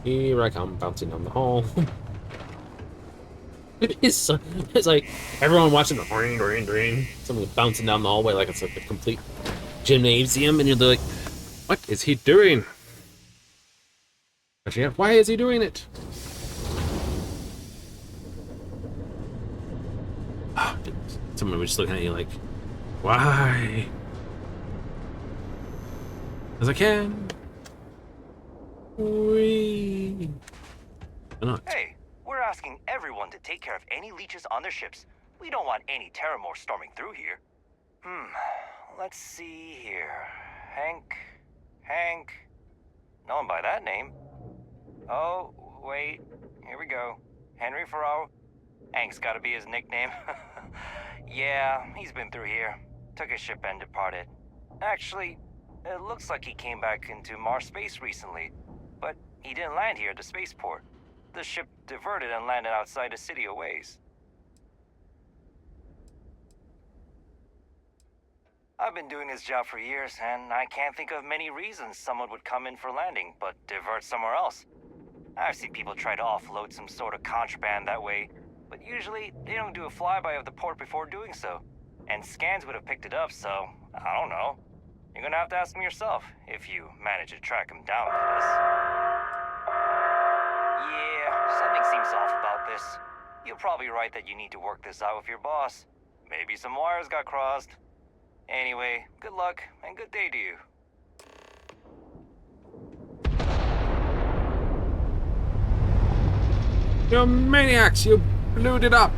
Here I come, bouncing down the hall. It's like everyone watching the ring. Someone bouncing down the hallway like it's like a complete gymnasium, and you're like, what is he doing? Actually, why is he doing it? Someone was just looking at you like, why? As I can. Wee. Why not? Hey, we're asking everyone to take care of any leeches on their ships. We don't want any Terramore storming through here. Let's see here. Hank. No one by that name. Oh, wait. Here we go. Henry Farrow. Hank's gotta be his nickname. Yeah, he's been through here. Took his ship and departed. Actually, it looks like he came back into Mars space recently, but he didn't land here at the spaceport. The ship diverted and landed outside the city a ways. I've been doing this job for years, and I can't think of many reasons someone would come in for landing, but divert somewhere else. I've seen people try to offload some sort of contraband that way, but usually they don't do a flyby of the port before doing so. And scans would have picked it up, so I don't know. You're gonna have to ask them yourself, if you manage to track him down, that is. Yeah, something seems off about this. You're probably right that you need to work this out with your boss. Maybe some wires got crossed. Anyway, good luck, and good day to you. You maniacs, you blew it up.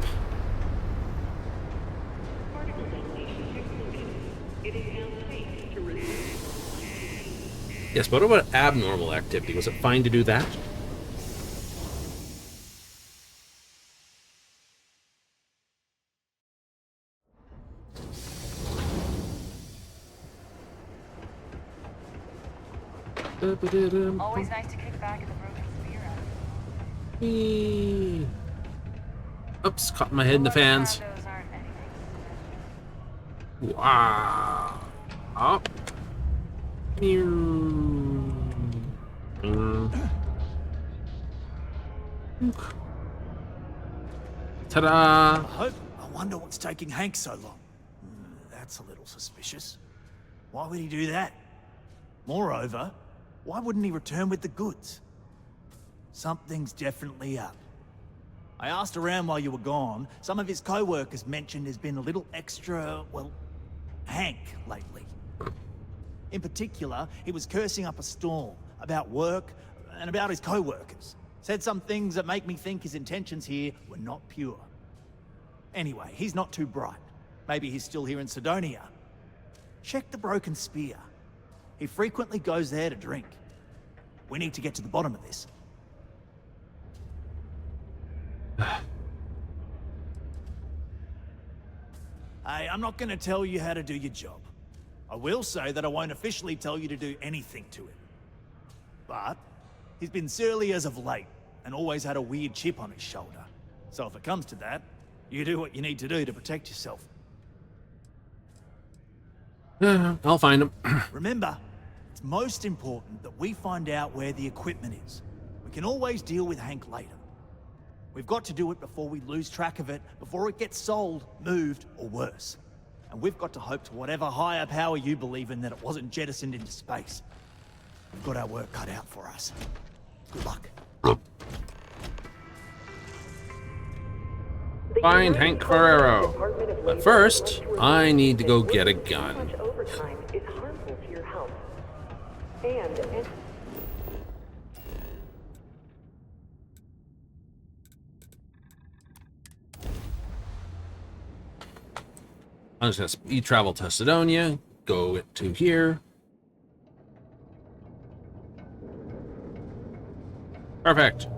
Yes, but what about abnormal activity? Was it fine to do that? Always nice to kick back at the broken spear. Whee. Oops, caught my head in the fans. Wow. Up. Ta-da! I wonder what's taking Hank so long. That's a little suspicious. Why would he do that? Moreover, why wouldn't he return with the goods? Something's definitely up. I asked around while you were gone. Some of his co-workers mentioned there's been a little extra, well, Hank lately. In particular, he was cursing up a storm about work and about his co-workers. Said some things that make me think his intentions here were not pure. Anyway, he's not too bright. Maybe he's still here in Cydonia. Check the broken spear. He frequently goes there to drink. We need to get to the bottom of this. Hey, I'm not gonna tell you how to do your job. I will say that I won't officially tell you to do anything to him. But he's been surly as of late, and always had a weird chip on his shoulder. So if it comes to that, you do what you need to do to protect yourself. I'll find him. Remember, it's most important that we find out where the equipment is. We can always deal with Hank later. We've got to do it before we lose track of it, before it gets sold, moved, or worse. And we've got to hope to whatever higher power you believe in that it wasn't jettisoned into space. We've got our work cut out for us. Good luck. Find Hank Ferrero. But first, I need to go get a gun. Overtime is harmful to your health. And I'm just gonna speed travel to Cydonia, go to here. Perfect.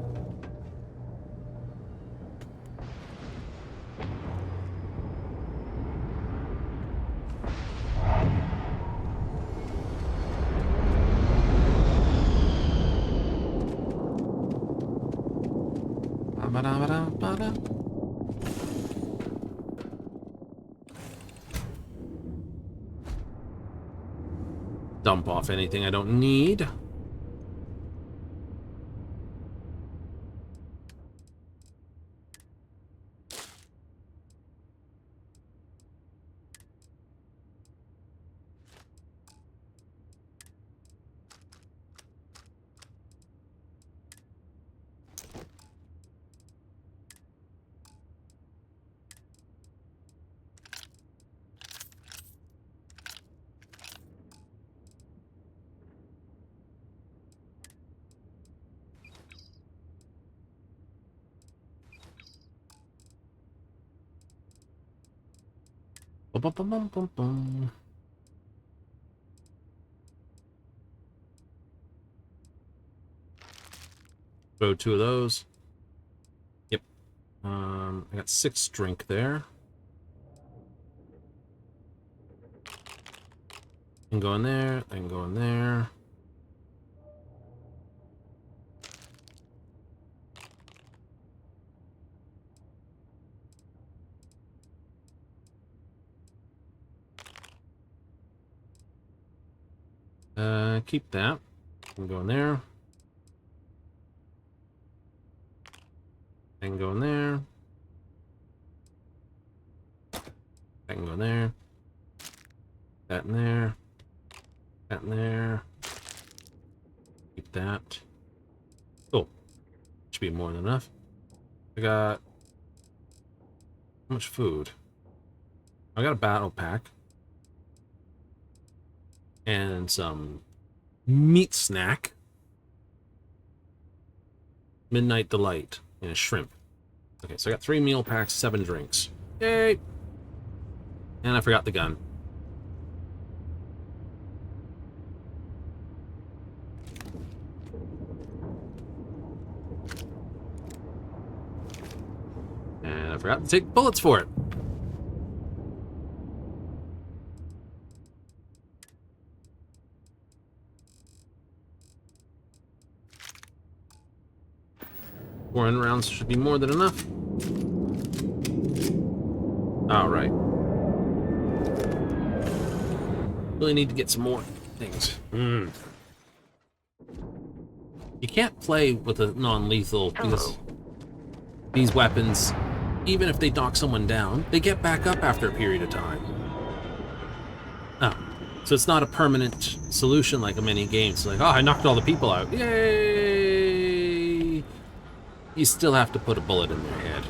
Dump off anything I don't need. Bum, bum, bum, bum, bum. Throw 2 of those. Yep. I got 6 drink there. can go in there. I can go in there. Keep that. I can go in there. I can go in there. I can go in there. That in there. That in there. Keep that. Oh. Should be more than enough. I got... how much food? I got a battle pack. And some meat snack. Midnight Delight. And a shrimp. Okay, so I got 3 meal packs, 7 drinks. Yay! And I forgot the gun. And I forgot to take bullets for it. Four end rounds should be more than enough. All right. Really need to get some more things. You can't play with a non-lethal because these weapons, even if they knock someone down, they get back up after a period of time. Oh, so it's not a permanent solution like in many games. It's like, oh, I knocked all the people out. Yay! You still have to put a bullet in their head.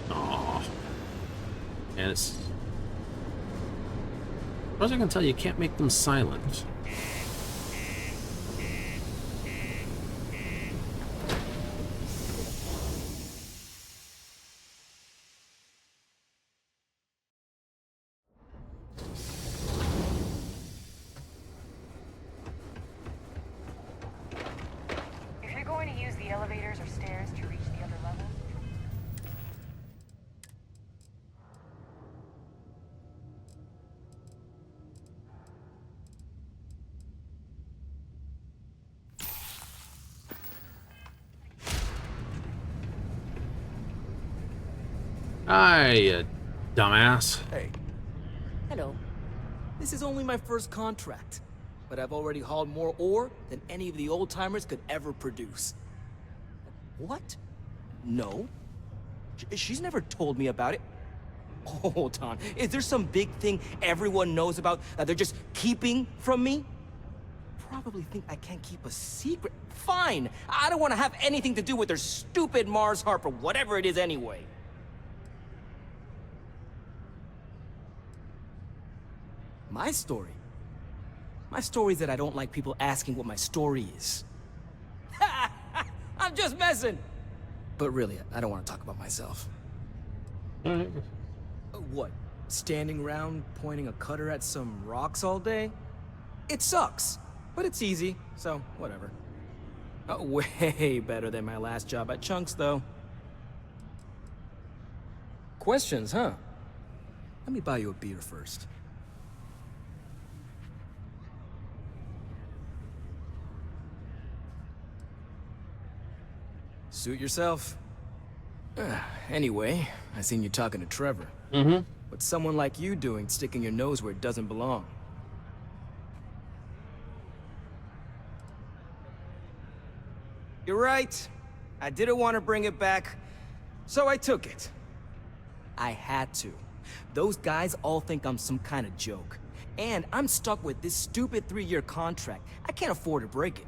Aww. And it's... as far as I can tell, you can't make them silent. If you're going to use the elevators or stairs to reach the other levels, Hi, you dumbass. Hey. Hello. This is only my first contract, but I've already hauled more ore than any of the old-timers could ever produce. What? No. She's never told me about it. Hold on. Is there some big thing everyone knows about that they're just keeping from me? Probably think I can't keep a secret. Fine. I don't want to have anything to do with their stupid Mars harp or whatever it is anyway. My story? My story is that I don't like people asking what my story is. I'm just messing! But really, I don't want to talk about myself. What? Standing around pointing a cutter at some rocks all day? It sucks, but it's easy, so whatever. Way better than my last job at Chunks, though. Questions, huh? Let me buy you a beer first. Suit yourself. Anyway, I seen you talking to Trevor. What's someone like you doing sticking your nose where it doesn't belong? You're right. I didn't want to bring it back, so I took it. I had to. Those guys all think I'm some kind of joke. And I'm stuck with this stupid 3-year contract. I can't afford to break it.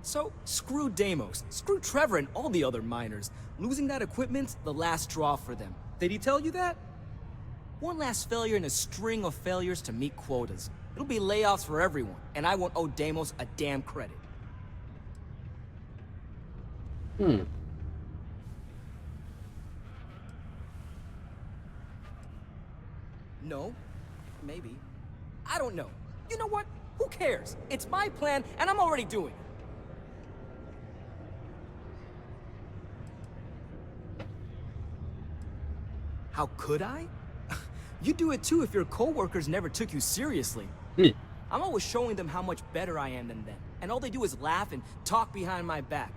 So, screw Deimos, screw Trevor and all the other miners. Losing that equipment's the last straw for them. Did he tell you that? One last failure in a string of failures to meet quotas. It'll be layoffs for everyone, and I won't owe Deimos a damn credit. No. Maybe. I don't know. You know what? Who cares? It's my plan, and I'm already doing it. How could I? You'd do it too if your coworkers never took you seriously. I'm always showing them how much better I am than them, and all they do is laugh and talk behind my back.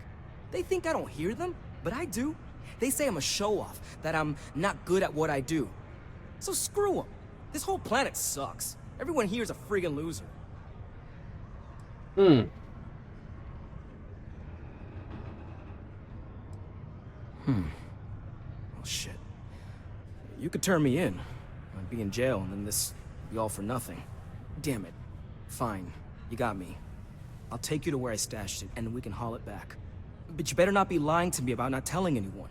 They think I don't hear them, but I do. They say I'm a show-off, that I'm not good at what I do. So screw them. This whole planet sucks. Everyone here is a friggin' loser. Hmm. Oh, shit. You could turn me in. I'd be in jail, and then this would be all for nothing. Damn it. Fine. You got me. I'll take you to where I stashed it, and we can haul it back. But you better not be lying to me about not telling anyone.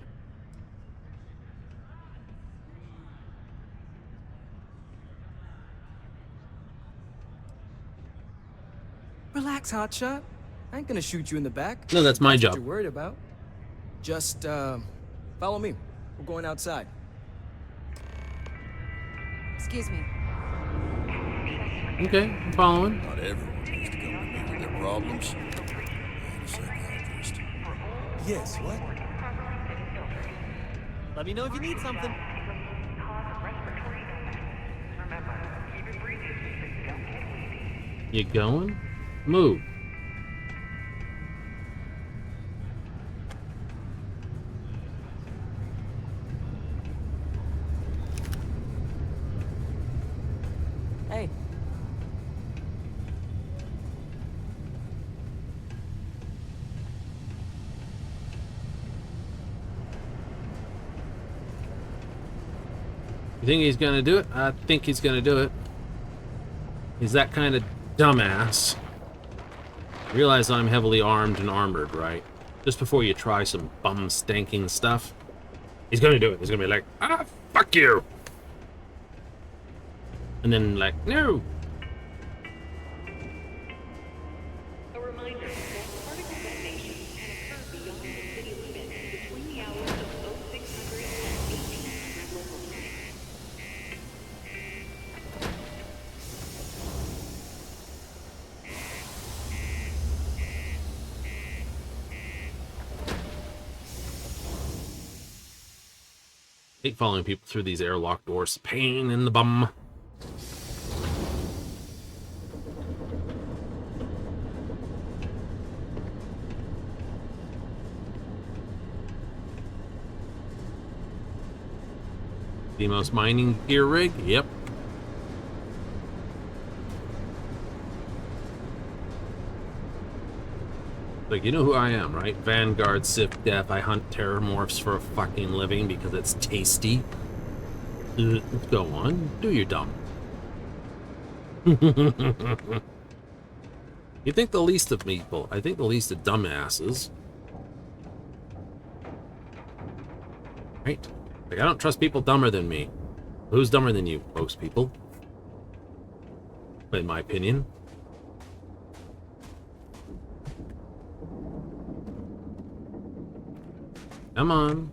Relax, hotshot. I ain't gonna shoot you in the back. No, that's my what job. you're worried about. Just, follow me. We're going outside. Excuse me. Okay, I'm following. Not everyone needs to come to me with their problems. I'm a psychiatrist. Yes, what? Let me know if you need something. You going? Move. Hey. You think he's gonna do it? I think he's gonna do it. He's that kind of dumbass. Realize I'm heavily armed and armored, right? Just before you try some bum stanking stuff. He's gonna do it. He's gonna be like, ah, fuck you! And then like, no! A reminder that particle detonations can occur beyond the city limits between the hours of 0600 and 1800 local time. Hate following people through these airlock doors. Pain in the bum. The most mining gear rig? Yep. Like, you know who I am, right? Vanguard, Sif Def. I hunt terramorphs for a fucking living because it's tasty. Go on. Do your dumb. You think the least of people. I think the least of dumbasses. Right? Like, I don't trust people dumber than me. Who's dumber than you? Most people. In my opinion. Come on.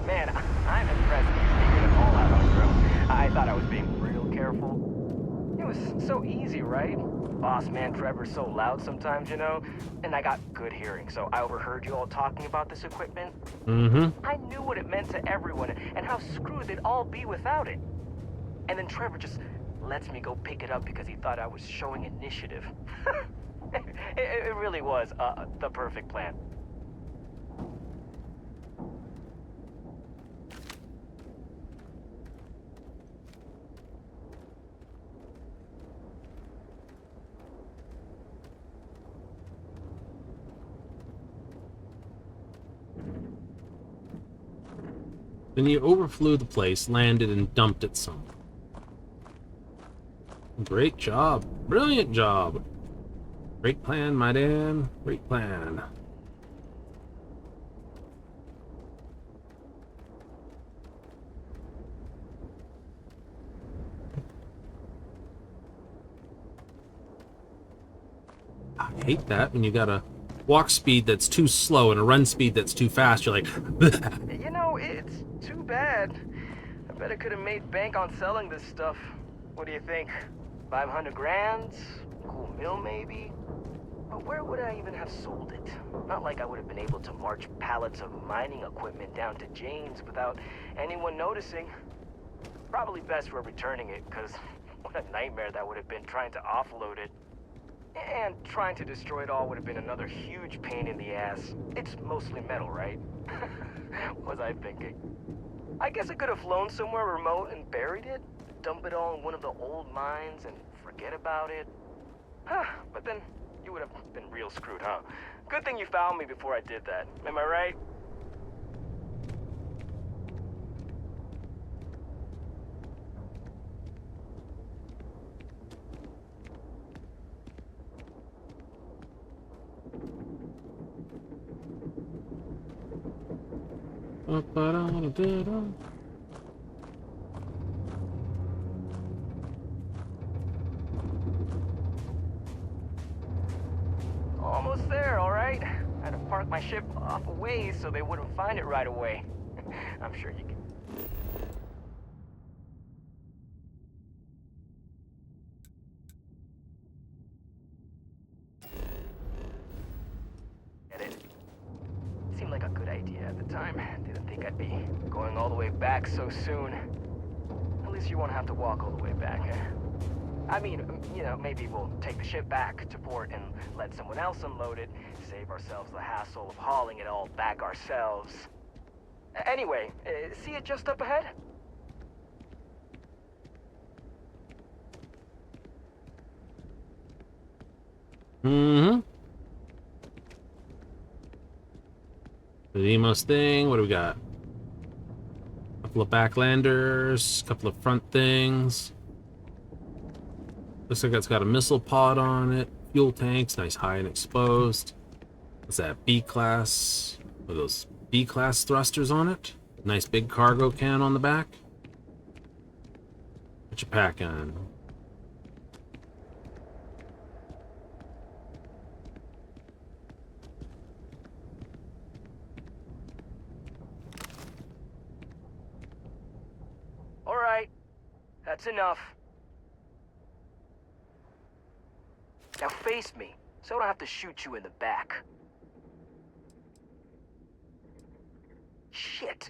Man, I'm impressed you figured it all out on your own. I thought I was being real careful. It was so easy, right? Boss man Trevor's so loud sometimes, you know? And I got good hearing, so I overheard you all talking about this equipment. Mm-hmm. I knew what it meant to everyone and how screwed they'd all be without it. And then Trevor just lets me go pick it up because he thought I was showing initiative. It really was the perfect plan. Then you overflew the place, landed, and dumped it somewhere. Great job. Brilliant job. Great plan, my Dan. Great plan. I hate that when you got a walk speed that's too slow and a run speed that's too fast. You're like, You know, it's too bad. bet I could have made bank on selling this stuff. What do you think? 500 grand? Cool mill, maybe? But where would I even have sold it? Not like I would have been able to march pallets of mining equipment down to Jane's without anyone noticing. Probably best we're returning it, because what a nightmare that would have been trying to offload it. And trying to destroy it all would have been another huge pain in the ass. It's mostly metal, right? Was I thinking? I guess I could have flown somewhere remote and buried it, dump it all in one of the old mines and forget about it. Huh, but then you would have been real screwed, huh? Good thing you found me before I did that. Am I right? Almost there, all right? I had to park my ship off a ways so they wouldn't find it right away. I'm sure you can. Get it? Seemed like a good idea at the time. Didn't think I'd be going all the way back so soon. At least you won't have to walk all the way back, eh? I mean, you know, maybe we'll take the ship back to port and let someone else unload it, save ourselves the hassle of hauling it all back ourselves. Anyway, see it just up ahead? Mm-hmm. The Emos thing, what do we got? Couple of backlanders, couple of front things. Looks like it's got a missile pod on it. Fuel tanks, nice high and exposed. What's that, B-class? What are those B-class thrusters on it? Nice big cargo can on the back. What you packing? All right, that's enough. Now face me, so I don't have to shoot you in the back. Shit.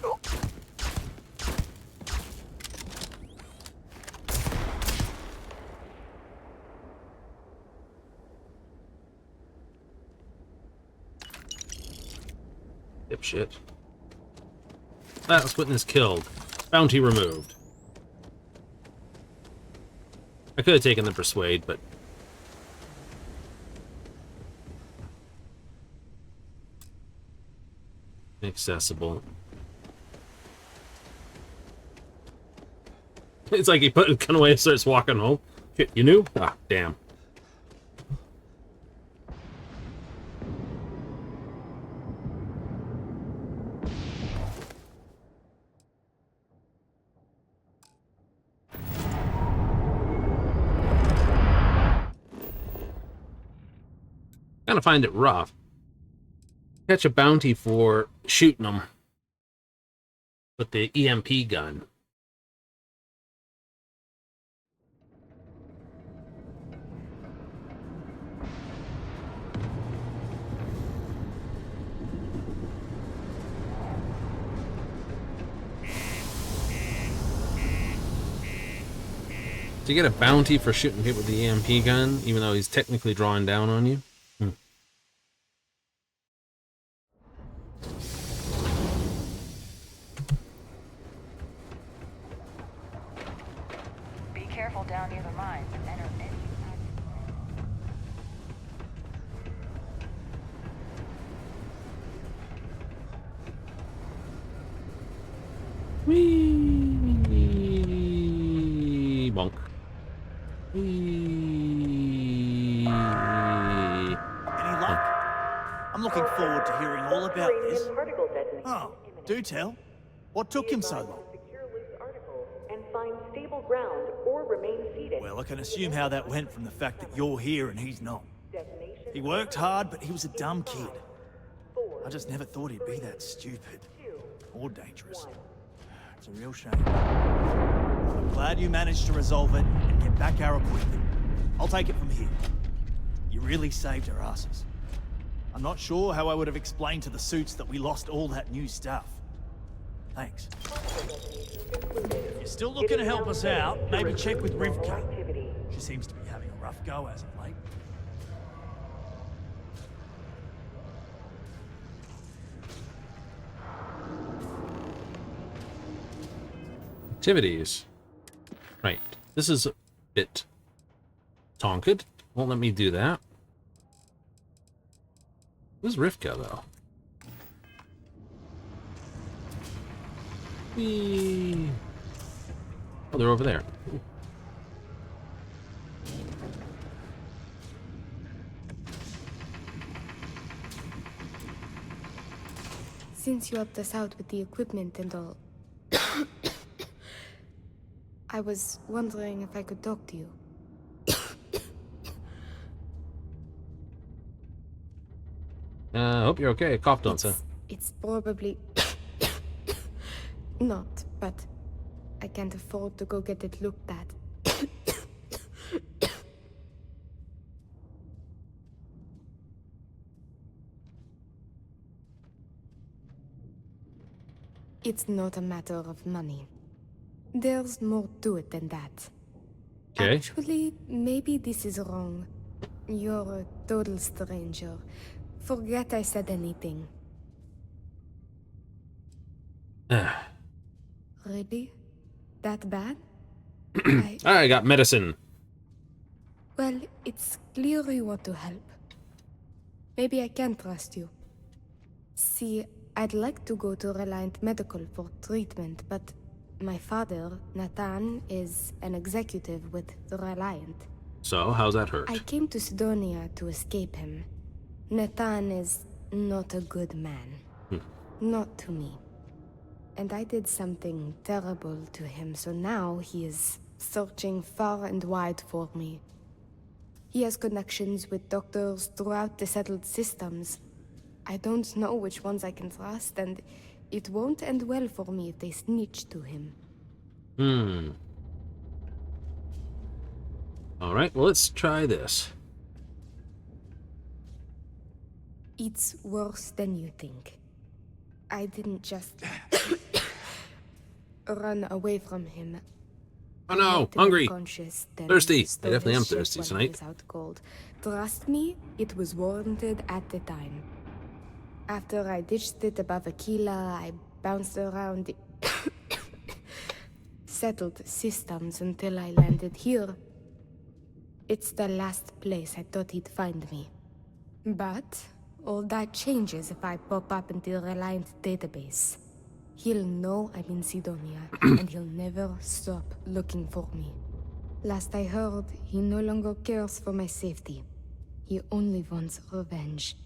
Oh. Dipshit. Last witness killed. Bounty removed. I could have taken the persuade, but inaccessible. It's like he put the gun away and starts walking home. Shit, you knew? Ah, damn. Kind of find it rough. Catch a bounty for shooting them with the EMP gun. Do you get a bounty for shooting people with the EMP gun, even though he's technically drawing down on you? Be careful down near the mines and enter any. Whee! Bonk. Whee! Any luck? I'm looking forward to hearing all about this. Oh, do tell. What took him so long? And find stable ground or remain seated. Well, I can assume how that went from the fact that you're here and he's not. He worked hard, but he was a dumb kid. I just never thought he'd be that stupid. or dangerous. It's a real shame. I'm glad you managed to resolve it and get back our equipment. I'll take it from here. You really saved our asses. I'm not sure how I would have explained to the suits that we lost all that new stuff. Thanks. If you're still looking to help us out, maybe check with Rivka. She seems to be having a rough go as of late. Activities. Right. This is a bit tonkered. Won't let me do that. Where's Rivka, though? Whee. Oh, they're over there. Ooh. Since you helped us out with the equipment and all, I was wondering if I could talk to you. I hope you're okay. Cough don't, sir. It's probably not, but I can't afford to go get it looked at. It's not a matter of money. There's more to it than that. Okay. Actually, maybe this is wrong. You're a total stranger. Forget I said anything. Really? That bad? I got medicine. Well, it's clear you want to help. Maybe I can trust you. See, I'd like to go to Reliant Medical for treatment, but my father, Nathan, is an executive with the Reliant. So, how's that hurt? I came to Sidonia to escape him. Nathan is not a good man. Not to me. And I did something terrible to him, so now he is searching far and wide for me. He has connections with doctors throughout the settled systems. I don't know which ones I can trust, and it won't end well for me if they snitch to him. Alright, well, let's try this. It's worse than you think. I didn't just run away from him. Oh no, hungry, thirsty. I definitely am thirsty when tonight. I was out cold. Trust me, it was warranted at the time. After I ditched it above Aquila, I bounced around the settled systems until I landed here. It's the last place I thought he'd find me. But all that changes if I pop up in the Reliant database. He'll know I'm in Sidonia, and he'll never stop looking for me. Last I heard, he no longer cares for my safety. He only wants revenge.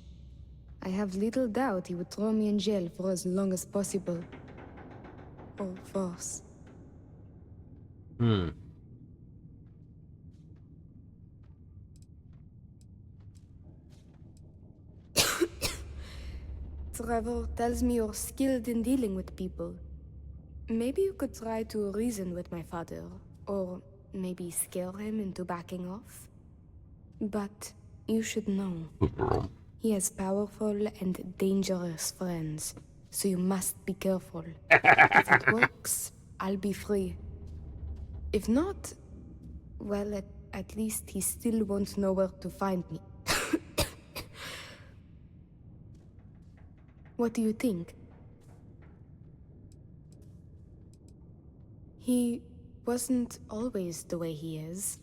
I have little doubt he would throw me in jail for as long as possible. Or worse. Trevor tells me you're skilled in dealing with people. Maybe you could try to reason with my father, or maybe scare him into backing off. But you should know. He has powerful and dangerous friends, so you must be careful. If it works, I'll be free. If not, well, at least he still won't know where to find me. What do you think? He wasn't always the way he is.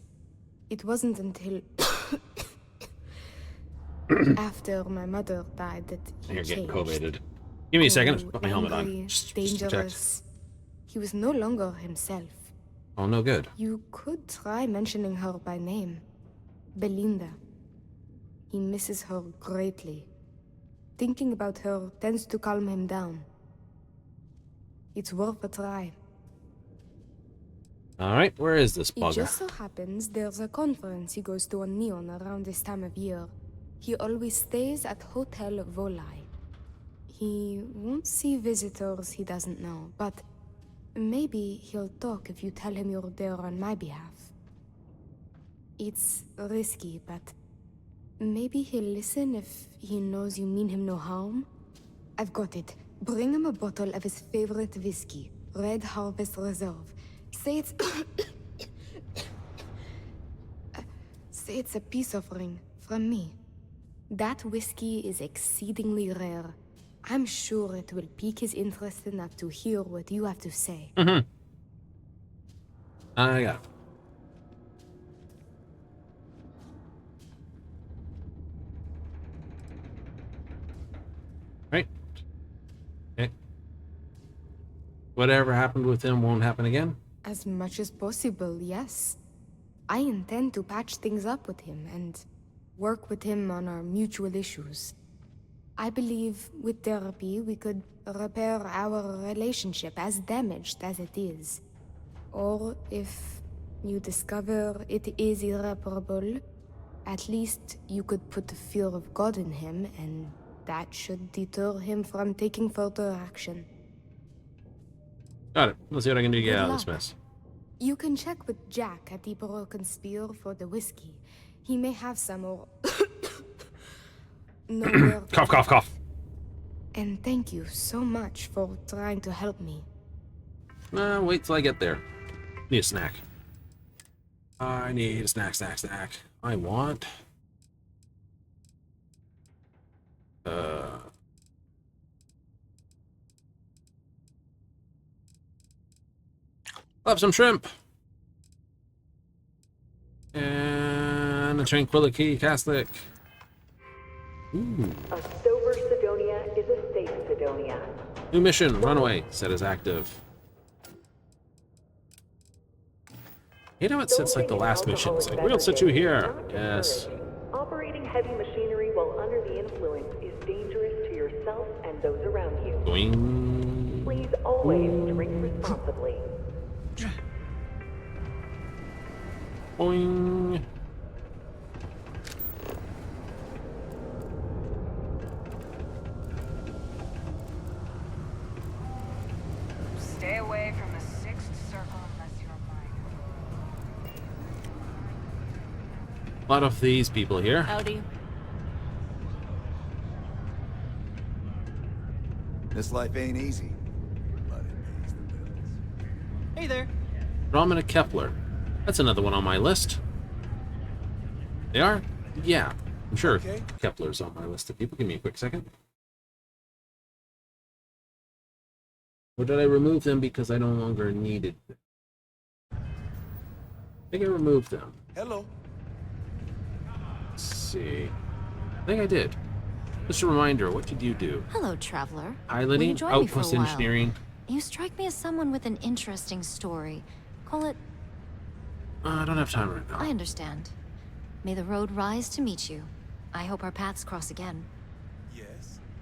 It wasn't until after my mother died that he You're getting changed. COVIDed. Give me a second. Put my helmet Angry, on. Just dangerous. He was no longer himself. Oh, no good. You could try mentioning her by name. Belinda. He misses her greatly. Thinking about her tends to calm him down. It's worth a try. Alright, where is this It bugger? just so happens there's a conference he goes to on Neon around this time of year. He always stays at Hotel Volai. He won't see visitors he doesn't know, but maybe he'll talk if you tell him you're there on my behalf. It's risky, but maybe he'll listen if he knows you mean him no harm. I've got it. Bring him a bottle of his favorite whiskey, Red Harvest Reserve. Say it's... say it's a peace offering from me. That whiskey is exceedingly rare. I'm sure it will pique his interest enough to hear what you have to say. Mm-hmm. I got it. Right. Okay. Whatever happened with him won't happen again? As much as possible, yes. I intend to patch things up with him and work with him on our mutual issues. I believe with therapy we could repair our relationship, as damaged as it is. Or if you discover it is irreparable, at least you could put the fear of God in him, and that should deter him from taking further action. Got it. Let's see what I can do to get Good out of this luck. mess. You can check with Jack at the Broken Spear for the whiskey. He may have some or... nowhere to Cough, cough, cough. And thank you so much for trying to help me. Wait till I get there. Need a snack. I need a snack. I want... I'll have some shrimp. And a Tranquility Catholic. Ooh. A sober Sidonia is a safe Sidonia. New mission, runaway, set as active. You know, it sits like the last mission. It's like, we'll set you here. Yes. Operating heavy machinery while under the influence is dangerous to yourself and those around you. Boing. Please always drink responsibly. Boing. Stay away from the sixth circle unless you're mine. A lot of these people here. Howdy. This life ain't easy. Hey there. Ramen and Kepler. That's another one on my list. They are? Yeah. I'm sure Kepler's on my list of people. Give me a quick second. Or did I remove them because I no longer needed them? I think I removed them. Hello. Let's see. I think I did. Just a reminder, what did you do? Hello, traveler. Piloting, Will you join me for a outpost while? engineering. You strike me as someone with an interesting story. Call it... I don't have time right now. I understand. May the road rise to meet you. I hope our paths cross again.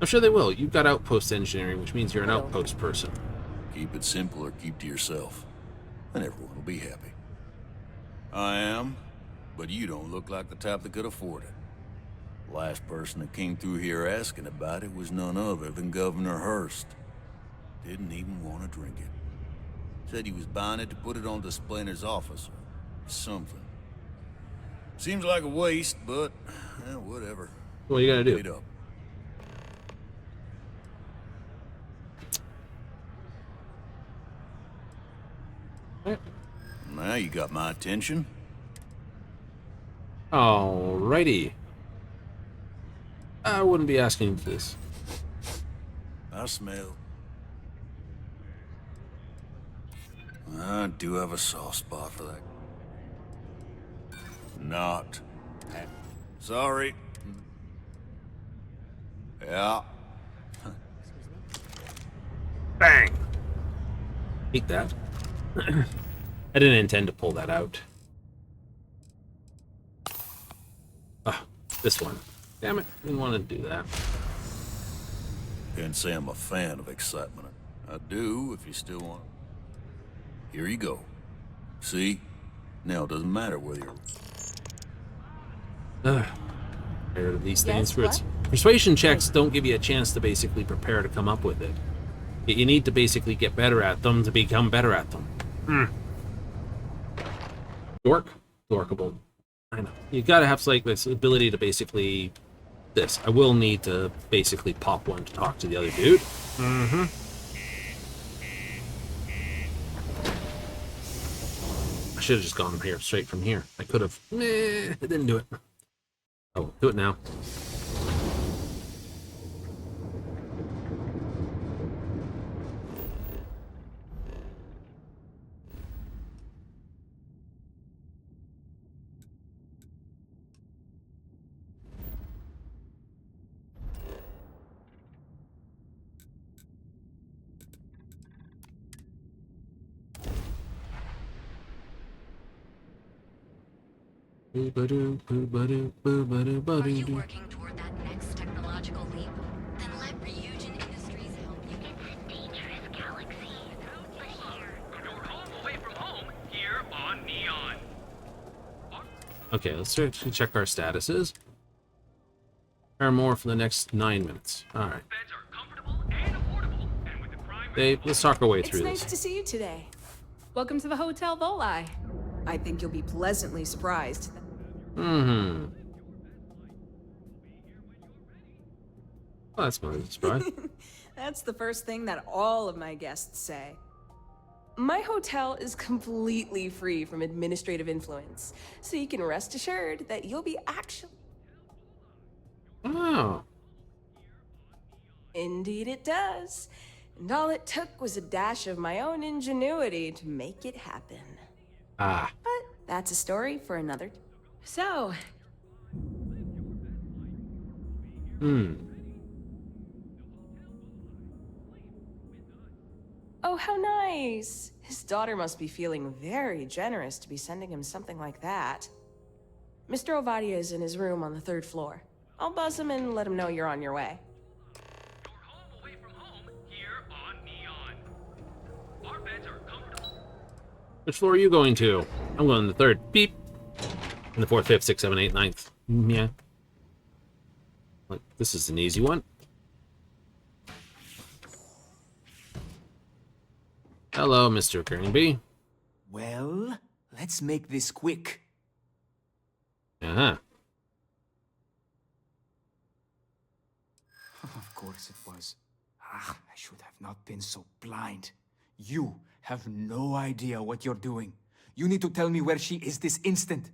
I'm sure they will. You've got outpost engineering, which means you're an outpost person. Keep it simple or keep to yourself, and everyone will be happy. I am, but you don't look like the type that could afford it. Last person that came through here asking about it was none other than Governor Hurst. Didn't even want to drink it. Said he was buying it to put it on display in his office or something. Seems like a waste, but whatever. What you gotta do? Wait up. Now you got my attention. Alrighty. I wouldn't be asking for this. I smell. I do have a soft spot for that. Not. Sorry. Yeah. Bang! Eat that. I didn't intend to pull that out. Ah, this one. Damn it, didn't want to do that. Can't say I'm a fan of excitement. I do, if you still want. Here you go. See? Now it doesn't matter whether you're... Prepare these Yes, things for its what? persuasion checks don't give you a chance to basically prepare to come up with it. You need to basically get better at them to become better at them. Dorkable. I know. You gotta have like this ability to basically this. I will need to basically pop one to talk to the other dude. I should have just gone here straight from here. I could have. I didn't do it. Oh, do it now. Are you working toward that next technological leap? Then let Ryujin Industries help you. It's a dangerous galaxy. But here, your home away from home, here on Neon. Okay, let's check our statuses. Or more for the next 9 minutes. Alright. Dave, let's talk our way through It's nice this. to see you today. Welcome to the Hotel Volai. I think you'll be pleasantly surprised. Oh, that's my surprise. That's the first thing that all of my guests say. My hotel is completely free from administrative influence, so you can rest assured that you'll be actually... Oh. Indeed it does. And all it took was a dash of my own ingenuity to make it happen. Ah. But that's a story for another... So... Oh, how nice! His daughter must be feeling very generous to be sending him something like that. Mr. Ovadia is in his room on the 3rd floor. I'll buzz him and let him know you're on your way. Which floor are you going to? I'm going to the 3rd. Beep. And the 4th, 5th, 6th, 7th, 8th, 9th. Yeah. Like, this is an easy one. Hello, Mr. Gurnby. Well, let's make this quick. Uh-huh. Of course it was. I should have not been so blind. You have no idea what you're doing. You need to tell me where she is this instant.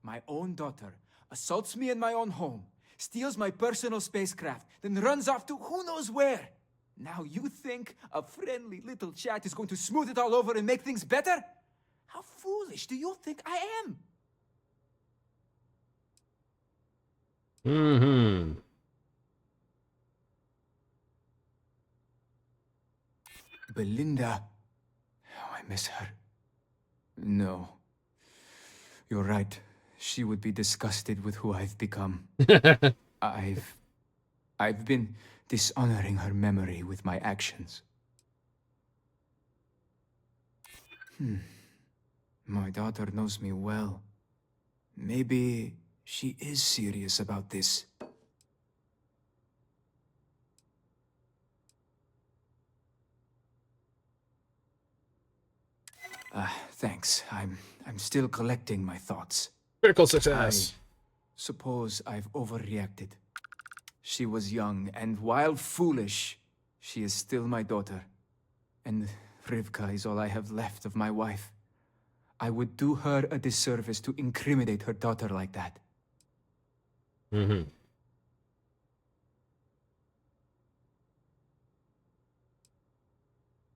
My own daughter assaults me in my own home, steals my personal spacecraft, then runs off to who knows where. Now you think a friendly little chat is going to smooth it all over and make things better? How foolish do you think I am? Belinda. Oh, I miss her. No. You're right. She would be disgusted with who I've become. I've been dishonoring her memory with my actions. My daughter knows me well. Maybe she is serious about this. Thanks. I'm still collecting my thoughts. Critical success. I suppose I've overreacted. She was young, and while foolish, she is still my daughter. And Rivka is all I have left of my wife. I would do her a disservice to incriminate her daughter like that.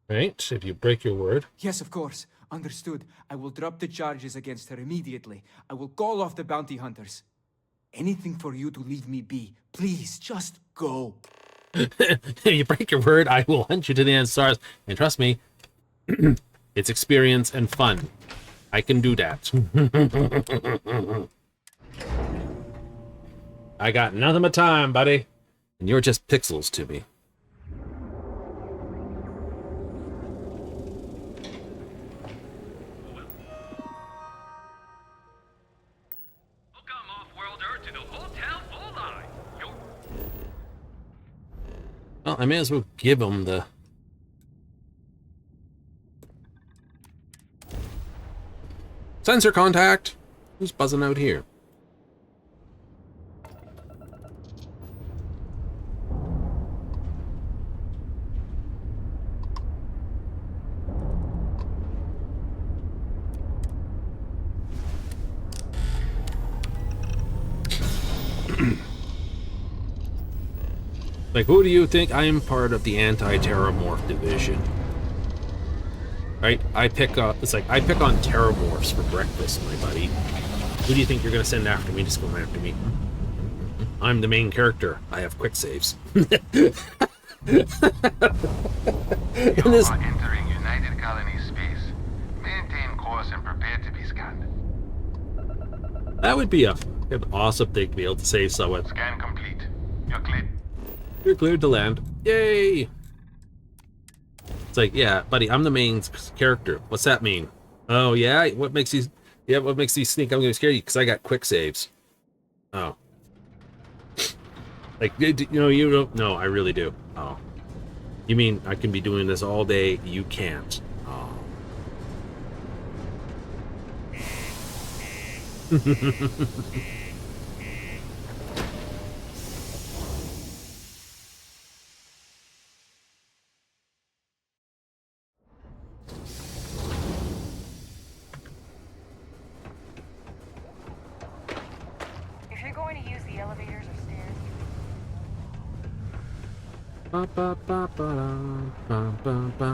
Right, if you break your word. Yes, of course. Understood. I will drop the charges against her immediately. I will call off the bounty hunters. Anything for you to leave me be. Please, just go. If you break your word, I will hunt you to the end stars. And trust me, it's experience and fun. I can do that. I got nothing but time, buddy. And you're just pixels to me. Welcome, off-worlder, to the Hotel Volai. Well, I may as well give him the... Sensor contact! Who's buzzing out here? Like, who do you think? I am part of the anti-terramorph division. Right? It's like, I pick on terramorphs for breakfast, my buddy. Who do you think you're gonna send after me? Just going after me. I'm the main character. I have quick saves. You are entering United Colony space. Maintain course and prepare to be scanned. That would be an awesome thing to be able to save someone. Scan complete. You're clear. You're cleared to land. Yay! It's like, yeah, buddy, I'm the main character. What's that mean? Oh, yeah? What makes you... Yeah, what makes you think I'm going to scare you? Because I got quick saves. Oh. Like, you know, you don't... No, I really do. Oh. You mean I can be doing this all day? You can't. Oh. If you're going to use the elevators or stairs, Ba, ba, ba, ba, da, ba, ba, ba.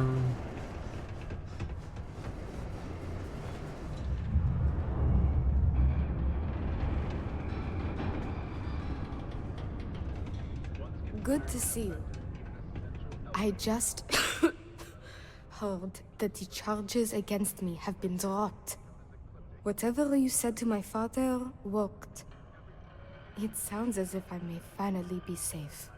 Good to see you. I just heard that the charges against me have been dropped. Whatever you said to my father worked. It sounds as if I may finally be safe.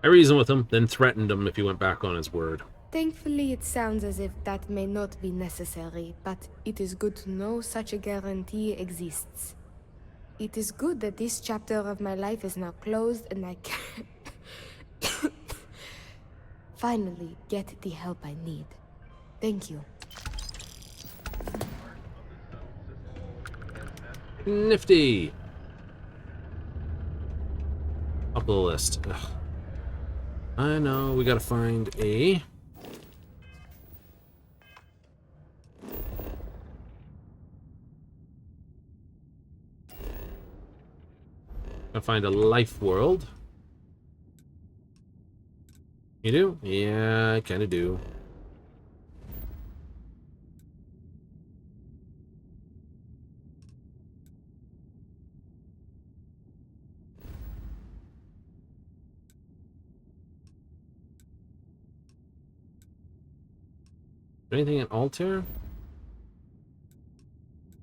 I reasoned with him, then threatened him if he went back on his word. Thankfully, it sounds as if that may not be necessary, but it is good to know such a guarantee exists. It is good that this chapter of my life is now closed and I can finally get the help I need. Thank you. Nifty. Up the list. Ugh. I know, we gotta find a... Gotta find a life world. You do? Yeah, I kinda do. Anything in Altair?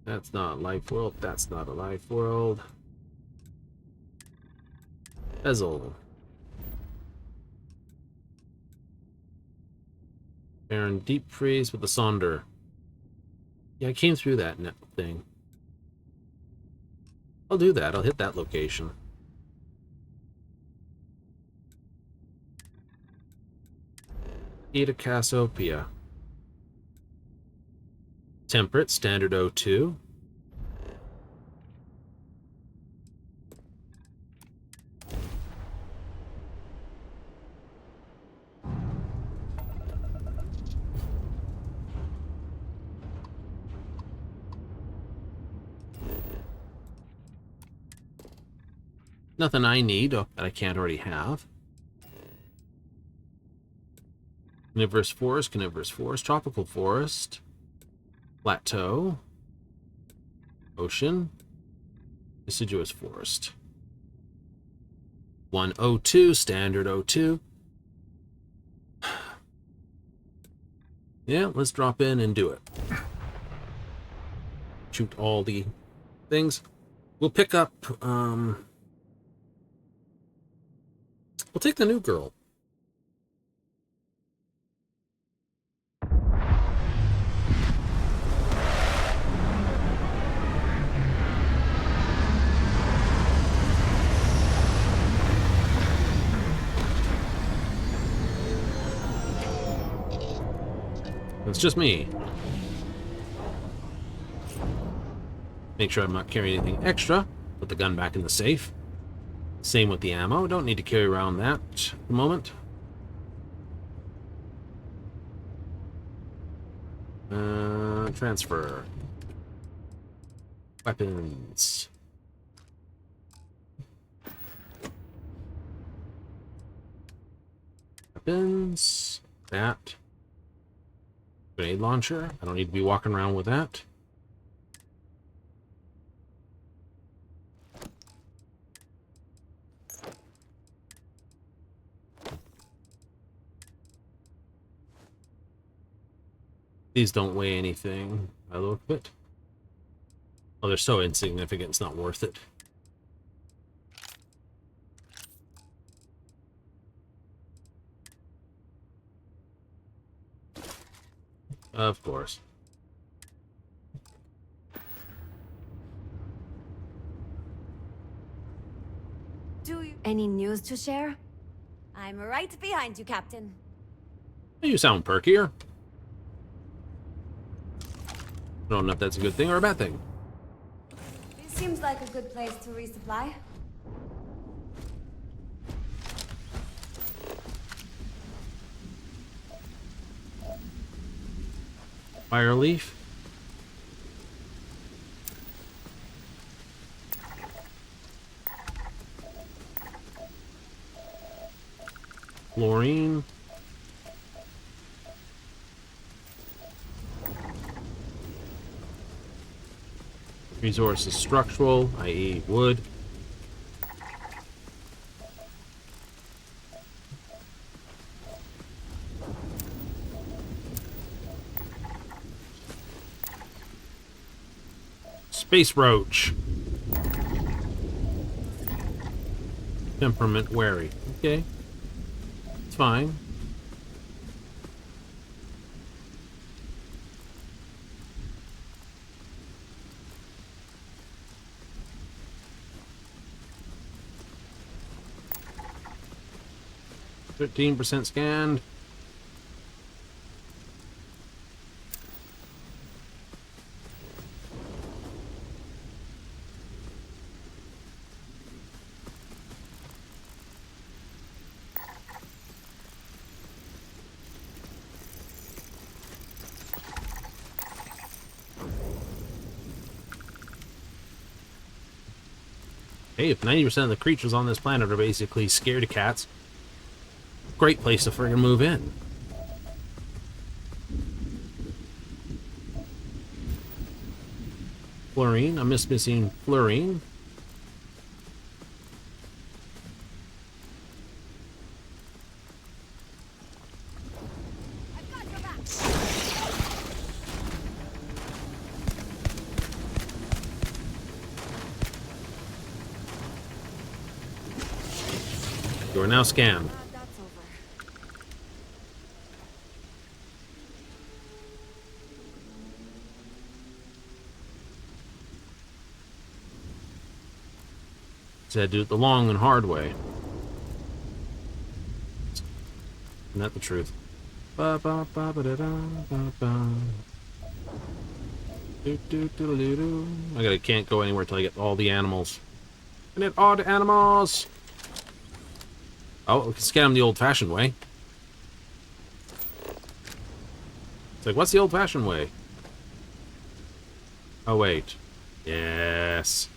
That's not a life world. That's not a life world. Bezel. Baron Deep Freeze with the Sonder. Yeah, I came through that net thing. I'll do that. I'll hit that location. Eta Cassiopeia. Temperate, standard 02. Nothing I need that I can't already have. Coniferous forest, tropical forest. Plateau, ocean, deciduous forest. 102, standard 02. Yeah, let's drop in and do it. Shoot all the things. We'll pick up, we'll take the new girl. It's just me. Make sure I'm not carrying anything extra. Put the gun back in the safe. Same with the ammo. Don't need to carry around that at the moment. Transfer. Weapons. Weapons. That. Grenade launcher. I don't need to be walking around with that. These don't weigh anything by the look of it. Oh, they're so insignificant, it's not worth it. Of course. Do you... Any news to share? I'm right behind you, Captain. You sound perkier. I don't know if that's a good thing or a bad thing. This seems like a good place to resupply. Fire leaf. Fluorine. Resource is structural, i.e. wood. Space roach. Temperament wary. Okay. It's fine. %, scanned. Hey, if 90% of the creatures on this planet are basically scared of cats, great place to friggin' move in. Fluorine. I'm missing fluorine. You are now scanned. Said do it the long and hard way. Isn't that the truth? Ba ba ba ba da da ba ba. Do do do do do. I can't go anywhere till I get all the animals. I need all the animals. Oh, we can scan them the old-fashioned way. It's like, what's the old-fashioned way? Oh wait. Yes.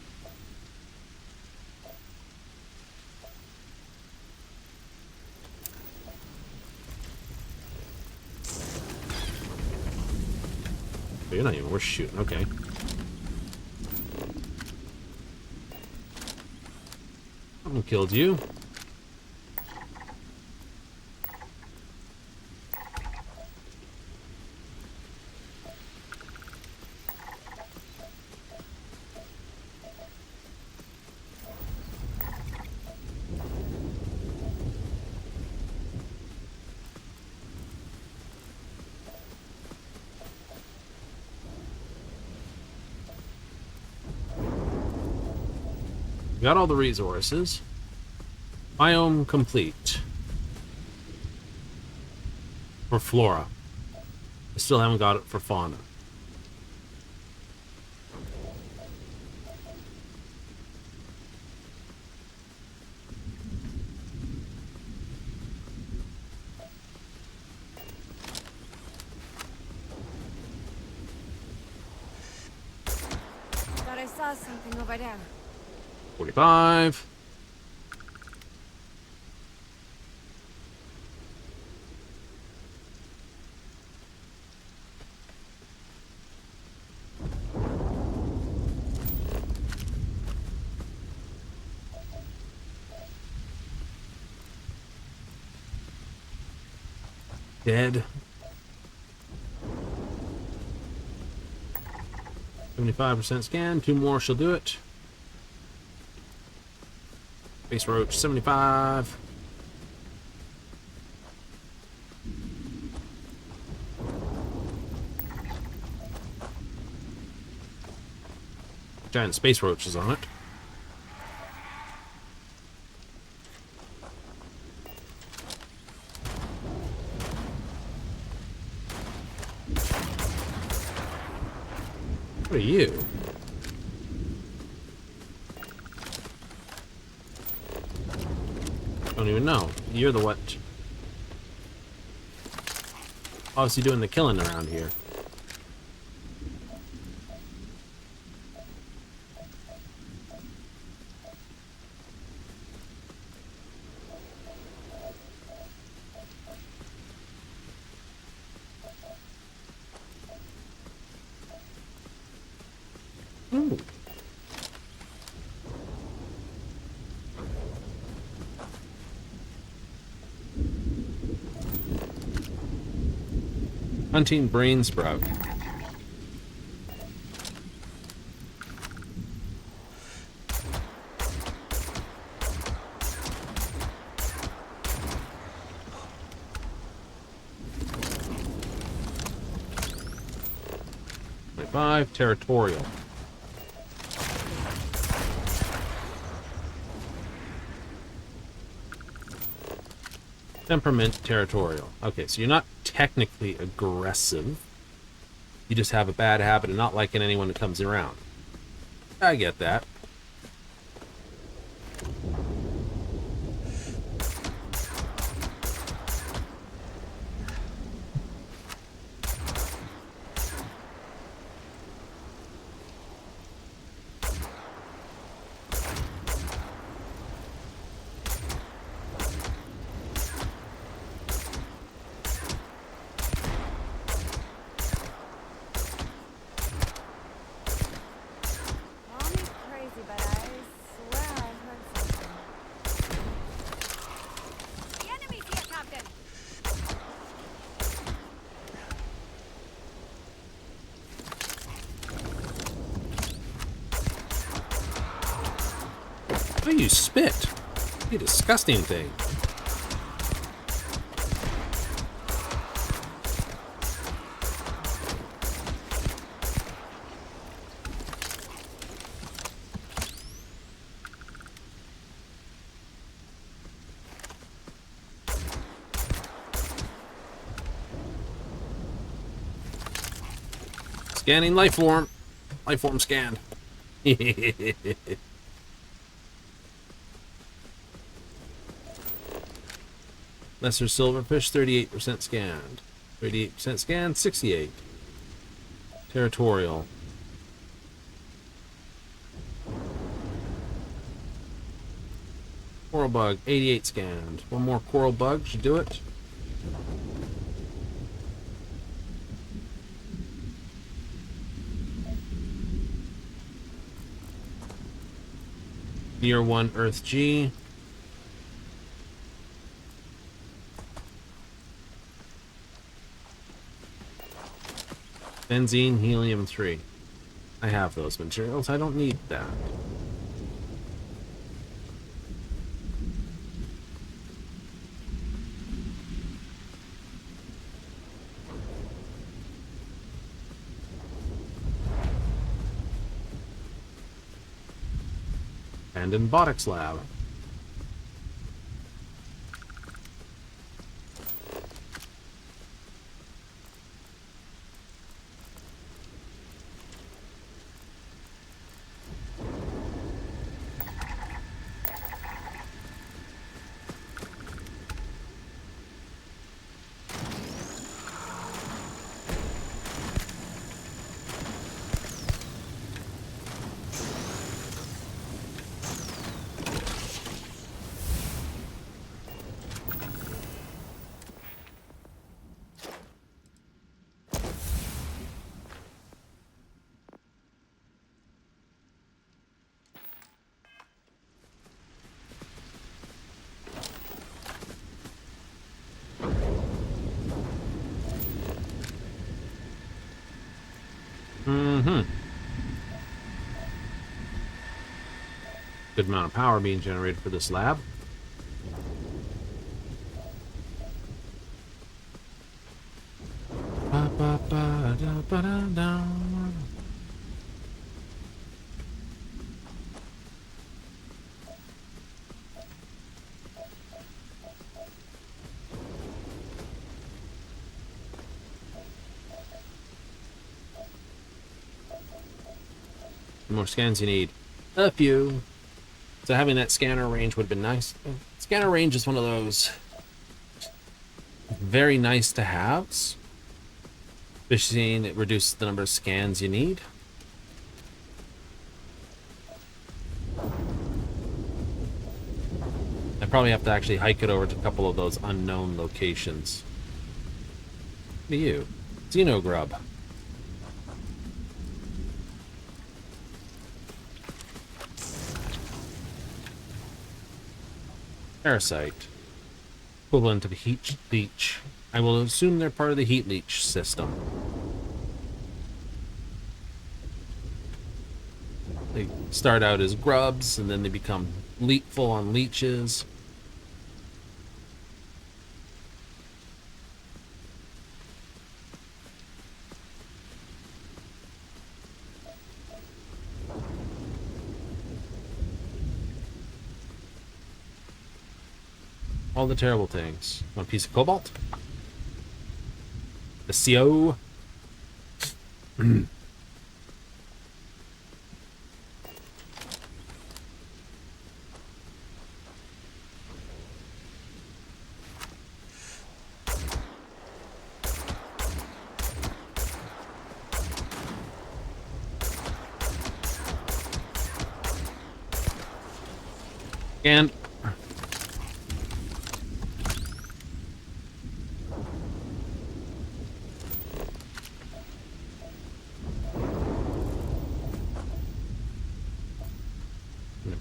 You're not even worth shooting, okay. Someone killed you. Got all the resources. Biome complete. For flora. I still haven't got it for fauna. Thought I saw something over there. 45. Dead. 75% scan. 2 more, she'll do it. Space roach, 75. Giant space roaches on it. What are you? Don't even know. You're the what? Obviously doing the killing around here. Ooh. Hunting brain sprout. Five territorial. Temperament territorial. Okay, so you're not technically aggressive. You just have a bad habit of not liking anyone that comes around. I get that. Oh, you spit. You disgusting thing. Scanning life form. Life form scanned. Lesser silverfish, 38% scanned. 38% scanned, 68. Territorial. Coral bug, 88 scanned. One more coral bug should do it. Year 1 Earth G. Benzene, helium-3. I have those materials. I don't need that. And in Botics Lab. Mm-hmm. Good amount of power being generated for this lab. Ba, ba, ba, da, ba, da, da. More scans you need. A few. So having that scanner range would have been nice. Scanner range is one of those very nice to haves. Especially seeing it reduces the number of scans you need. I probably have to actually hike it over to a couple of those unknown locations. What are you? Xenogrub. Parasite. Equivalent to the heat leech. I will assume they're part of the heat leech system. They start out as grubs, and then they become full-on leeches. All the terrible things. Want a piece of cobalt? The CO. And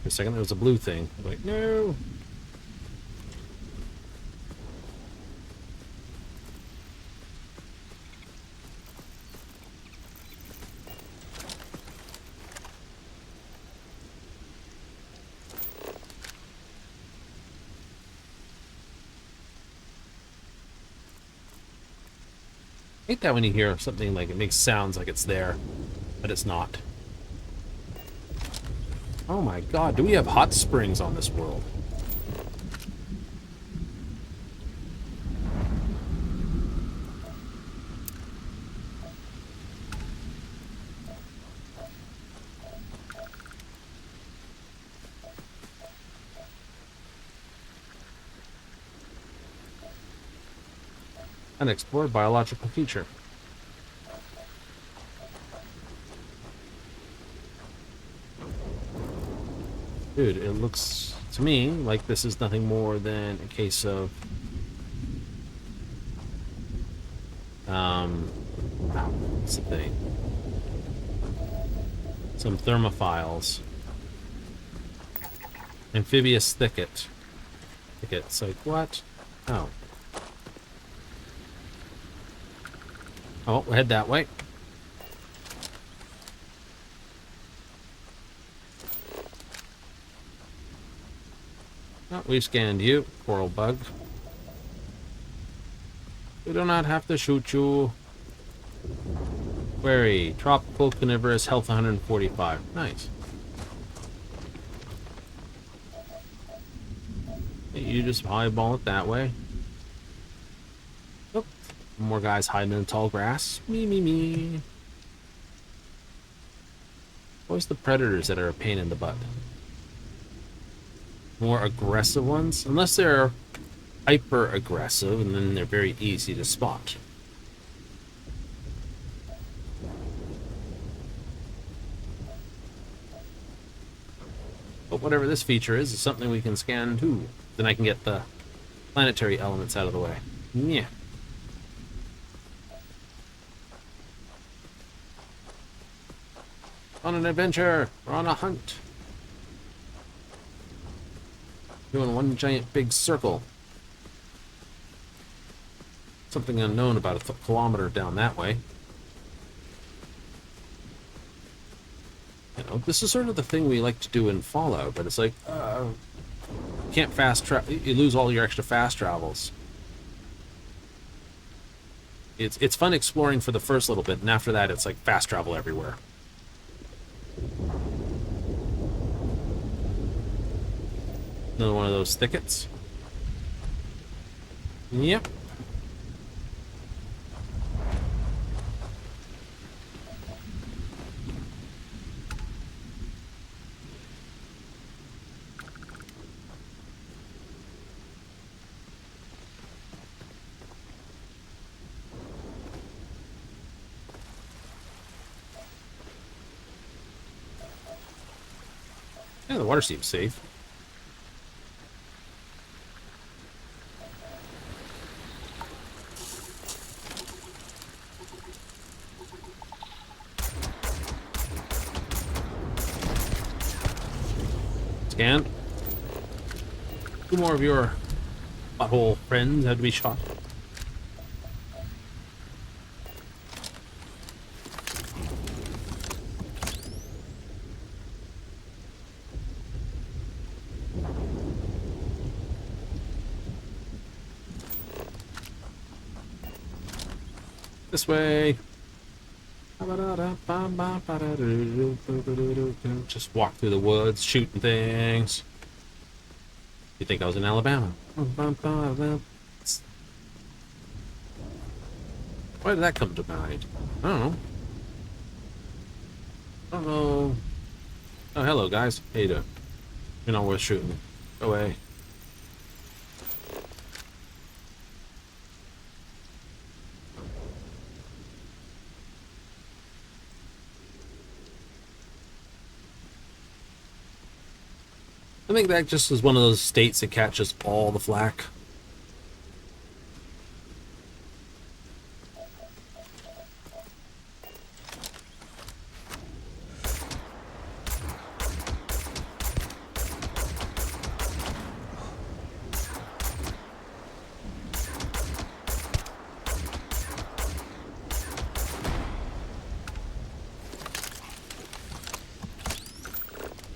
for a second there was a blue thing. I'm like, no. I hate that when you hear something like it makes sounds like it's there, but it's not. Oh my god, do we have hot springs on this world? Unexplored biological feature. Dude, it looks to me like this is nothing more than a case of what's the thing? Some thermophiles. Amphibious thicket. Thickets, like what? Oh. Oh, we'll head that way. Oh, we've scanned you, coral bug. We do not have to shoot you. Query, tropical carnivorous, health 145. Nice. You just eyeball it that way. Oh, more guys hiding in the tall grass. Me. Always the predators that are a pain in the butt. More aggressive ones, unless they're hyper aggressive, and then they're very easy to spot. But whatever this feature is something we can scan too. Then I can get the planetary elements out of the way. Yeah. On an adventure! We're on a hunt! Doing one giant big circle. Something unknown about a kilometer down that way. know, this is sort of the thing we like to do in Fallout, but it's like, can't fast travel. You lose all your extra fast travels. It's fun exploring for the first little bit, and after that, it's like fast travel everywhere. Another one of those thickets. Yep. Yeah, the water seems safe. Scan. Two more of your butthole friends had to be shot. This way. Just walk through the woods, shooting things. You think I was in Alabama? Why did that come to mind? I don't know. I don't know. Oh, hello, guys. How you doing? You're not worth shooting. Go away. I think that just is one of those states that catches all the flack.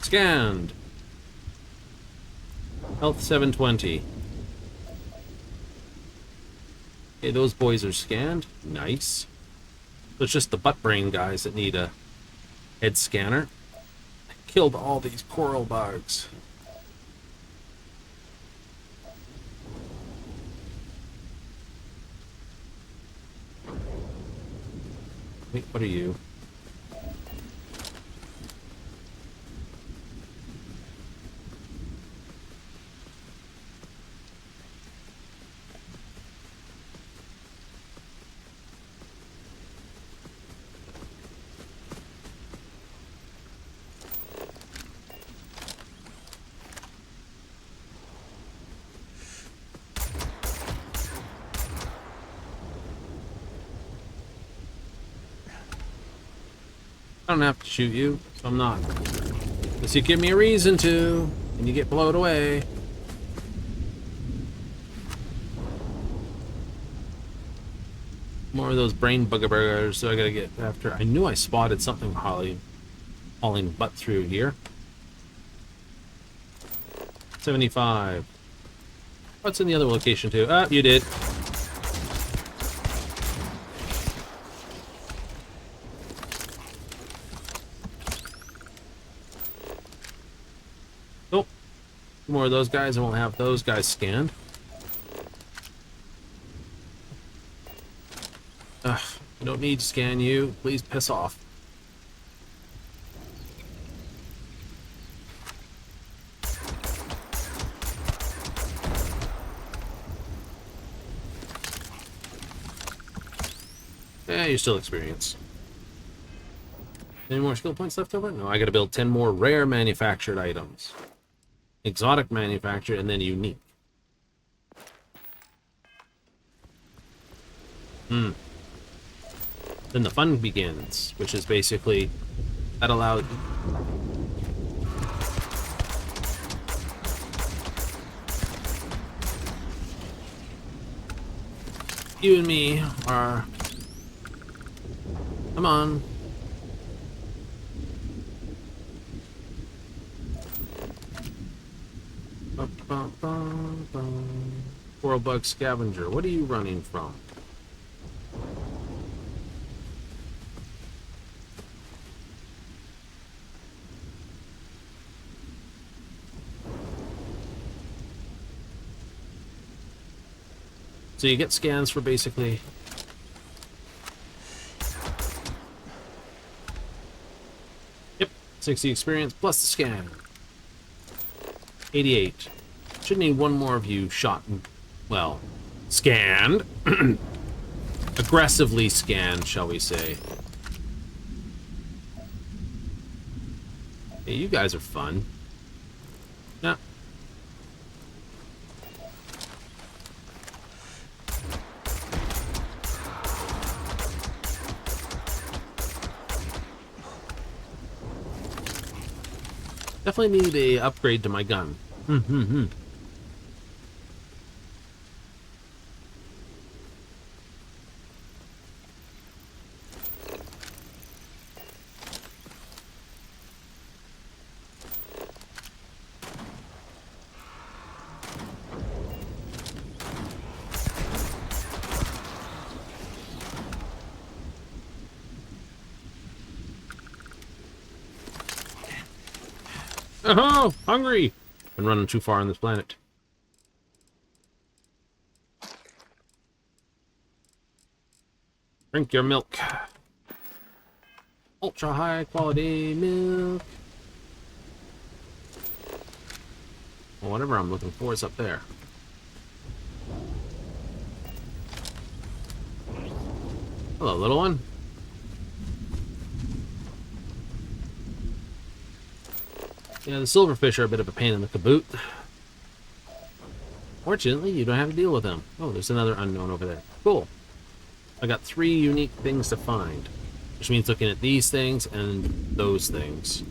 Scanned. Health 720. Okay, those boys are scanned. Nice. So it's just the butt brain guys that need a head scanner. I killed all these coral bugs. Wait, what are you? I don't have to shoot you, so I'm not. Unless you give me a reason to, and you get blown away. More of those brain buggerburgers, so I gotta get after. I knew I spotted something hauling butt through here. 75. What's in the other location too? Ah, you did. More of those guys, and we'll have those guys scanned. Ugh, I don't need to scan you. Please piss off. Yeah, you're still experienced. Any more skill points left over? No, I gotta build 10 more rare manufactured items. Exotic manufactured, and then unique. Then the fun begins, which is basically that allowed you and me are. Come on. Coral bug scavenger. What are you running from? So you get scans for basically... Yep, 60 experience plus the scan. 88. Should need one more of you shot and, well, scanned. Aggressively scanned, shall we say. Hey, you guys are fun. Yeah. Definitely need a upgrade to my gun. Oh, hungry! Been running too far on this planet. Drink your milk. Ultra high quality milk. Well, whatever I'm looking for is up there. Hello, little one. Yeah, the silverfish are a bit of a pain in the caboot. Fortunately, you don't have to deal with them. Oh, there's another unknown over there. Cool. I got 3 unique things to find, which means looking at these things and those things.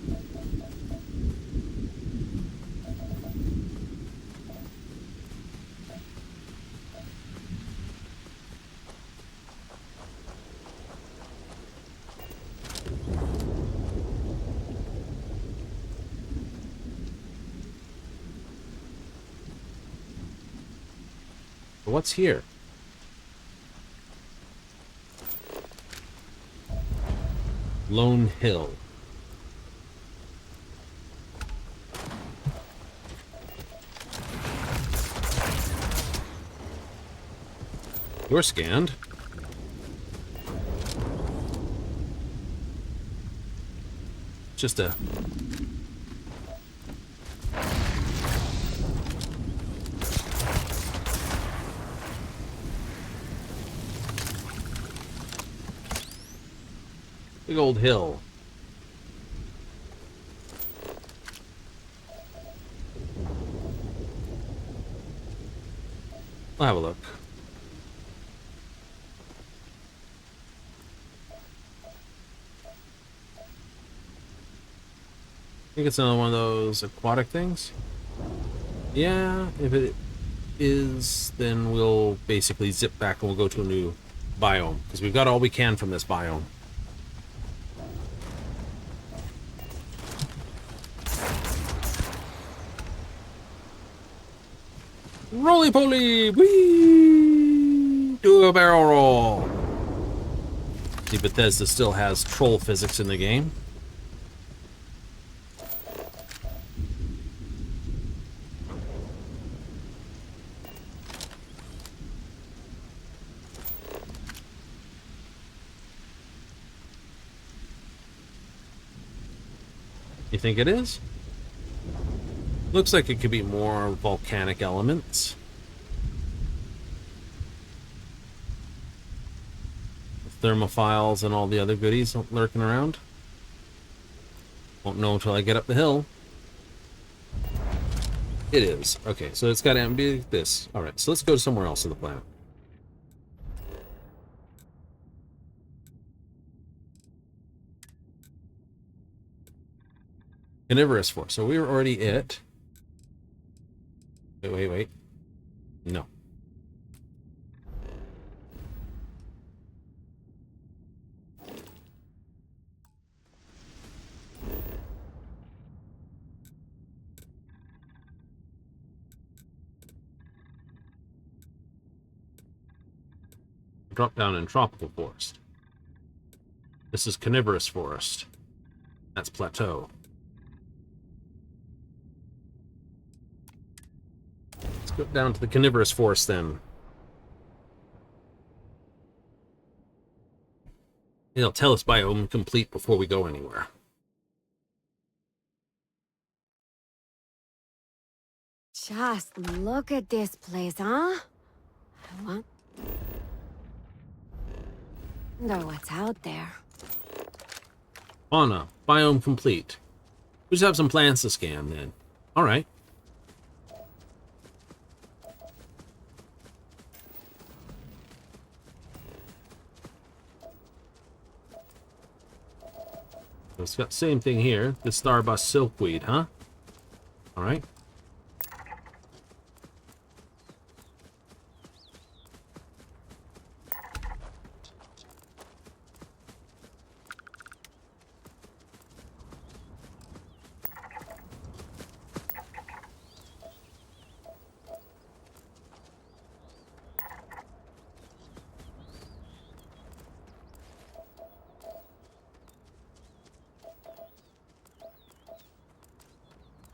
But what's here? Lone Hill. You're scanned. Just a... big old hill. I'll have a look. I think it's another one of those aquatic things. Yeah, if it is, then we'll basically zip back and we'll go to a new biome, because we've got all we can from this biome. Roly-poly! Whee! Do a barrel roll! See, Bethesda still has troll physics in the game. You think it is? Looks like it could be more volcanic elements. The thermophiles and all the other goodies lurking around. Won't know until I get up the hill. It is. Okay, so it's got to be this. Alright, so let's go somewhere else on the planet. Carnivorous force. So we were already at... Wait. No. drop down in tropical forest. This is carnivorous forest. That's plateau. Let's go down to the carnivorous forest then. It'll tell us biome complete before we go anywhere. Just look at this place, huh? I wonder what's out there. Fauna, biome complete. We just have some plants to scan then. Alright. So it's got the same thing here. The Starbust silkweed, huh? Alright.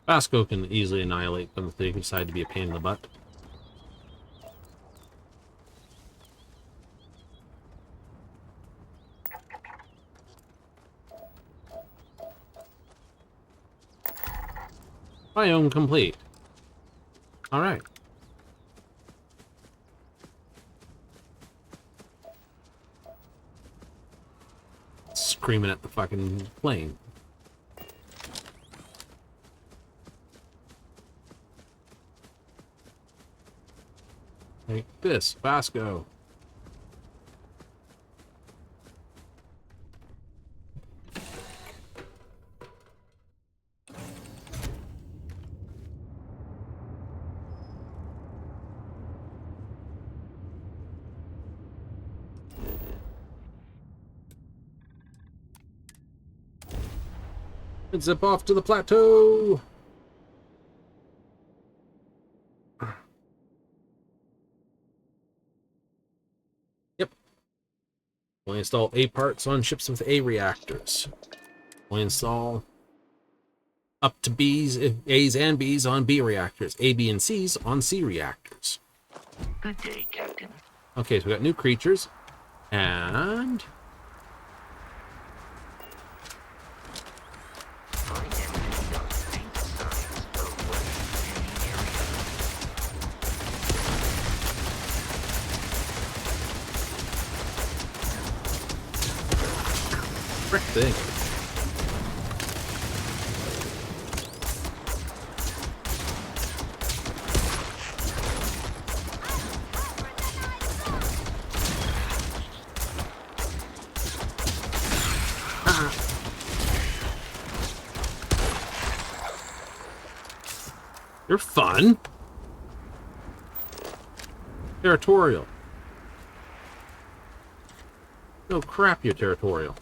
Vasco can easily annihilate them if they decide to be a pain in the butt. Biome complete. Alright. Screaming at the fucking plane. Like this, Vasco. And zip off to the plateau. We'll install A parts on ships with A reactors. We'll install up to B's, A's and B's on B reactors. A, B, and C's on C reactors. Good day, Captain. Okay, so we got new creatures. And... frick thing. You're fun. Territorial. No crap, you're territorial.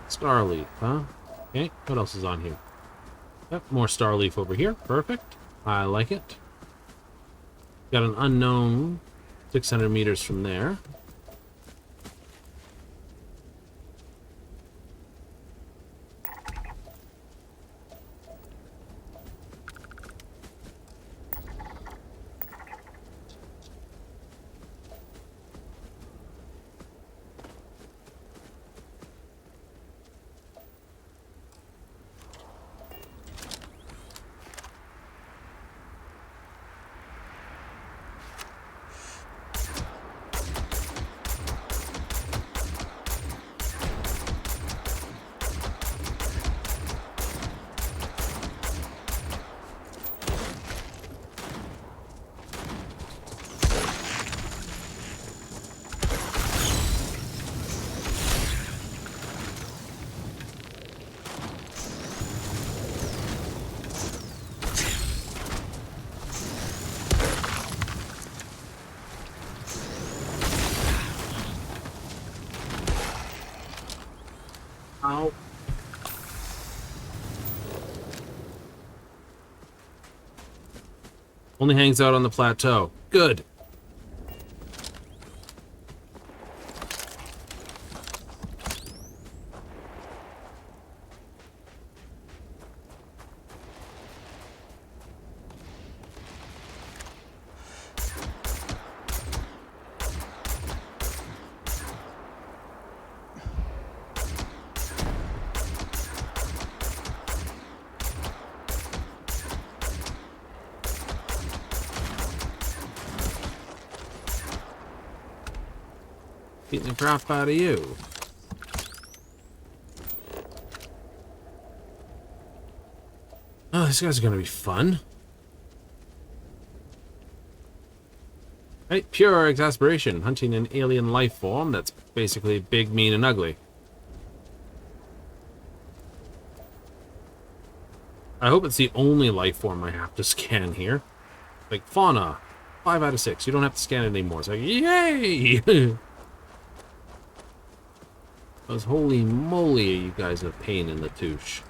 Starleaf, huh? Okay, what else is on here? Yep, more Starleaf over here. Perfect. I like it. Got an unknown 600 meters from there. Ow. Only hangs out on the plateau. Good. Beating the crap out of you. Oh, these guys are gonna be fun. Right, pure exasperation, hunting an alien life form that's basically big, mean, and ugly. I hope it's the only life form I have to scan here. Like fauna, 5 out of 6. You don't have to scan it anymore. It's like, yay! Because holy moly, you guys are a pain in the touche.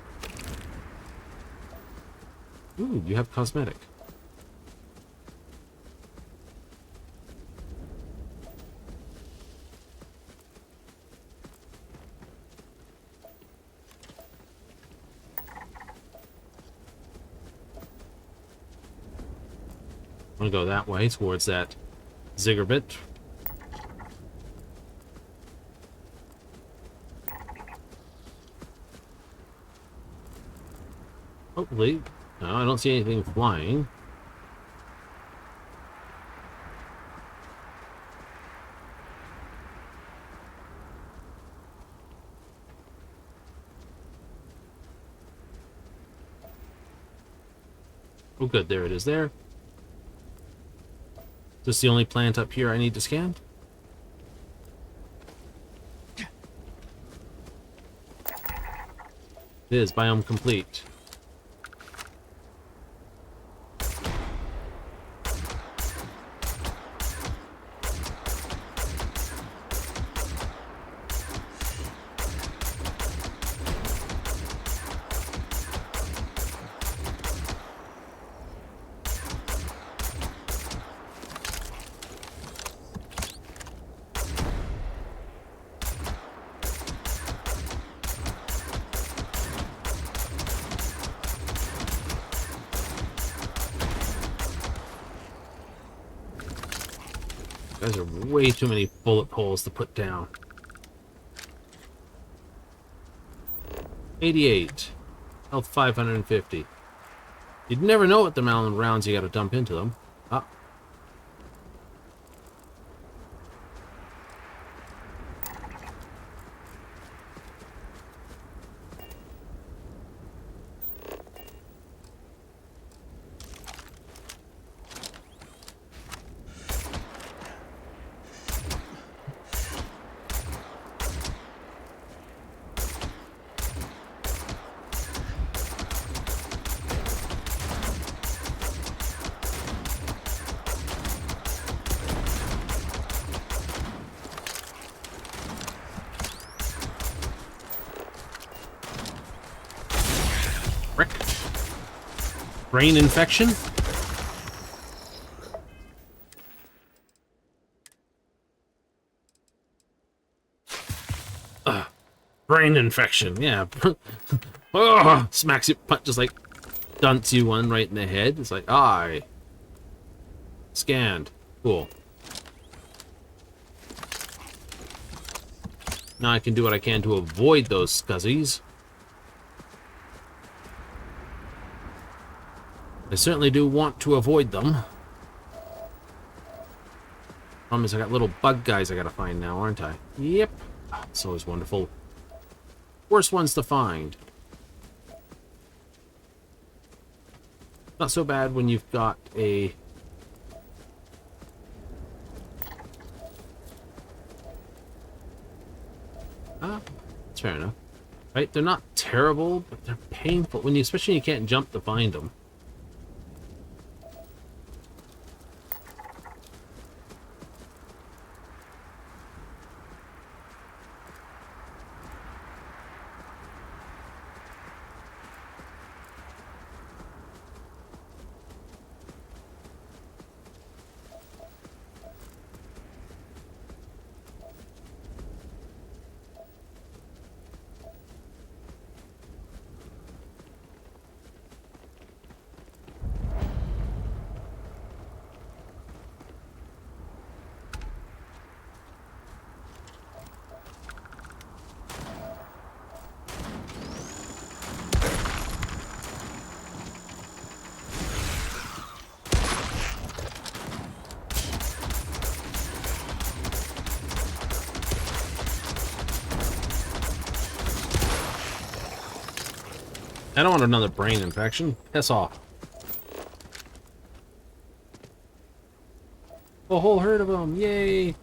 Ooh, you have cosmetic. I'm gonna go that way towards that zigger bit. Hopefully. No, I don't see anything flying. Oh good, there it is there. Is this the only plant up here I need to scan? It is, biome complete. Guys are way too many bullet holes to put down. 88. Health 550. You'd never know what the amount of rounds you gotta dump into them. Ah. Frick. Brain infection? Brain infection, yeah. Oh, smacks you, just like dunts you one right in the head. It's like, aye. Scanned. Cool. Now I can do what I can to avoid those scuzzies. I certainly do want to avoid them. Problem is I got little bug guys I gotta find now, aren't I? Yep. It's always wonderful. Worst ones to find. Not so bad when you've got a... That's fair enough. Right? They're not terrible, but they're painful. When you, especially when you can't jump to find them. I don't want another brain infection. Piss off. A whole herd of them. Yay.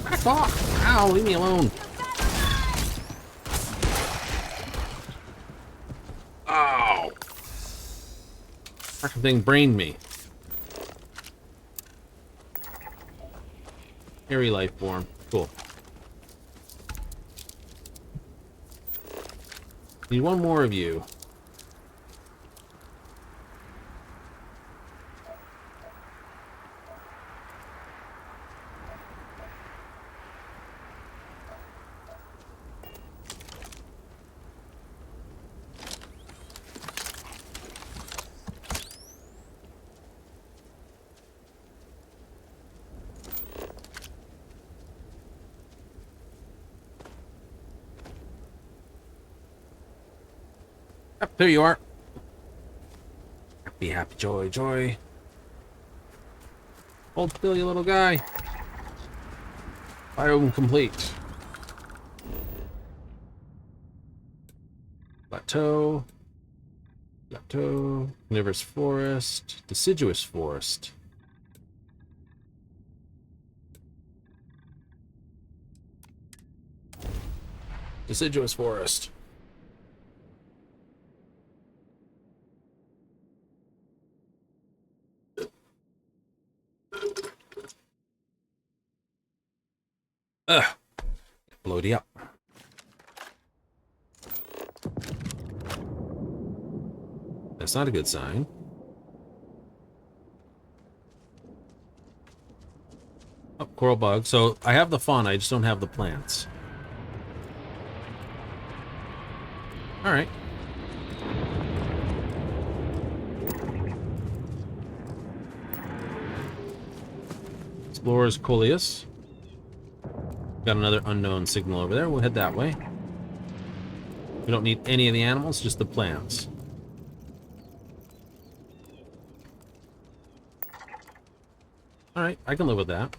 Back off! Ow, leave me alone. Ow! Fucking thing brained me. Hairy life form. Cool. Need one more of you. Yep, there you are. Happy, happy, joy, joy. Hold still, you little guy. Biome complete. Plateau. Plateau. Carnivorous forest. Deciduous forest. Deciduous forest. Ugh. Bloaty up. That's not a good sign. Oh, coral bug. So I have the fauna, I just don't have the plants. Alright. Explorers Coleus. Got another unknown signal over there. We'll head that way. We don't need any of the animals, just the plants. Alright, I can live with that.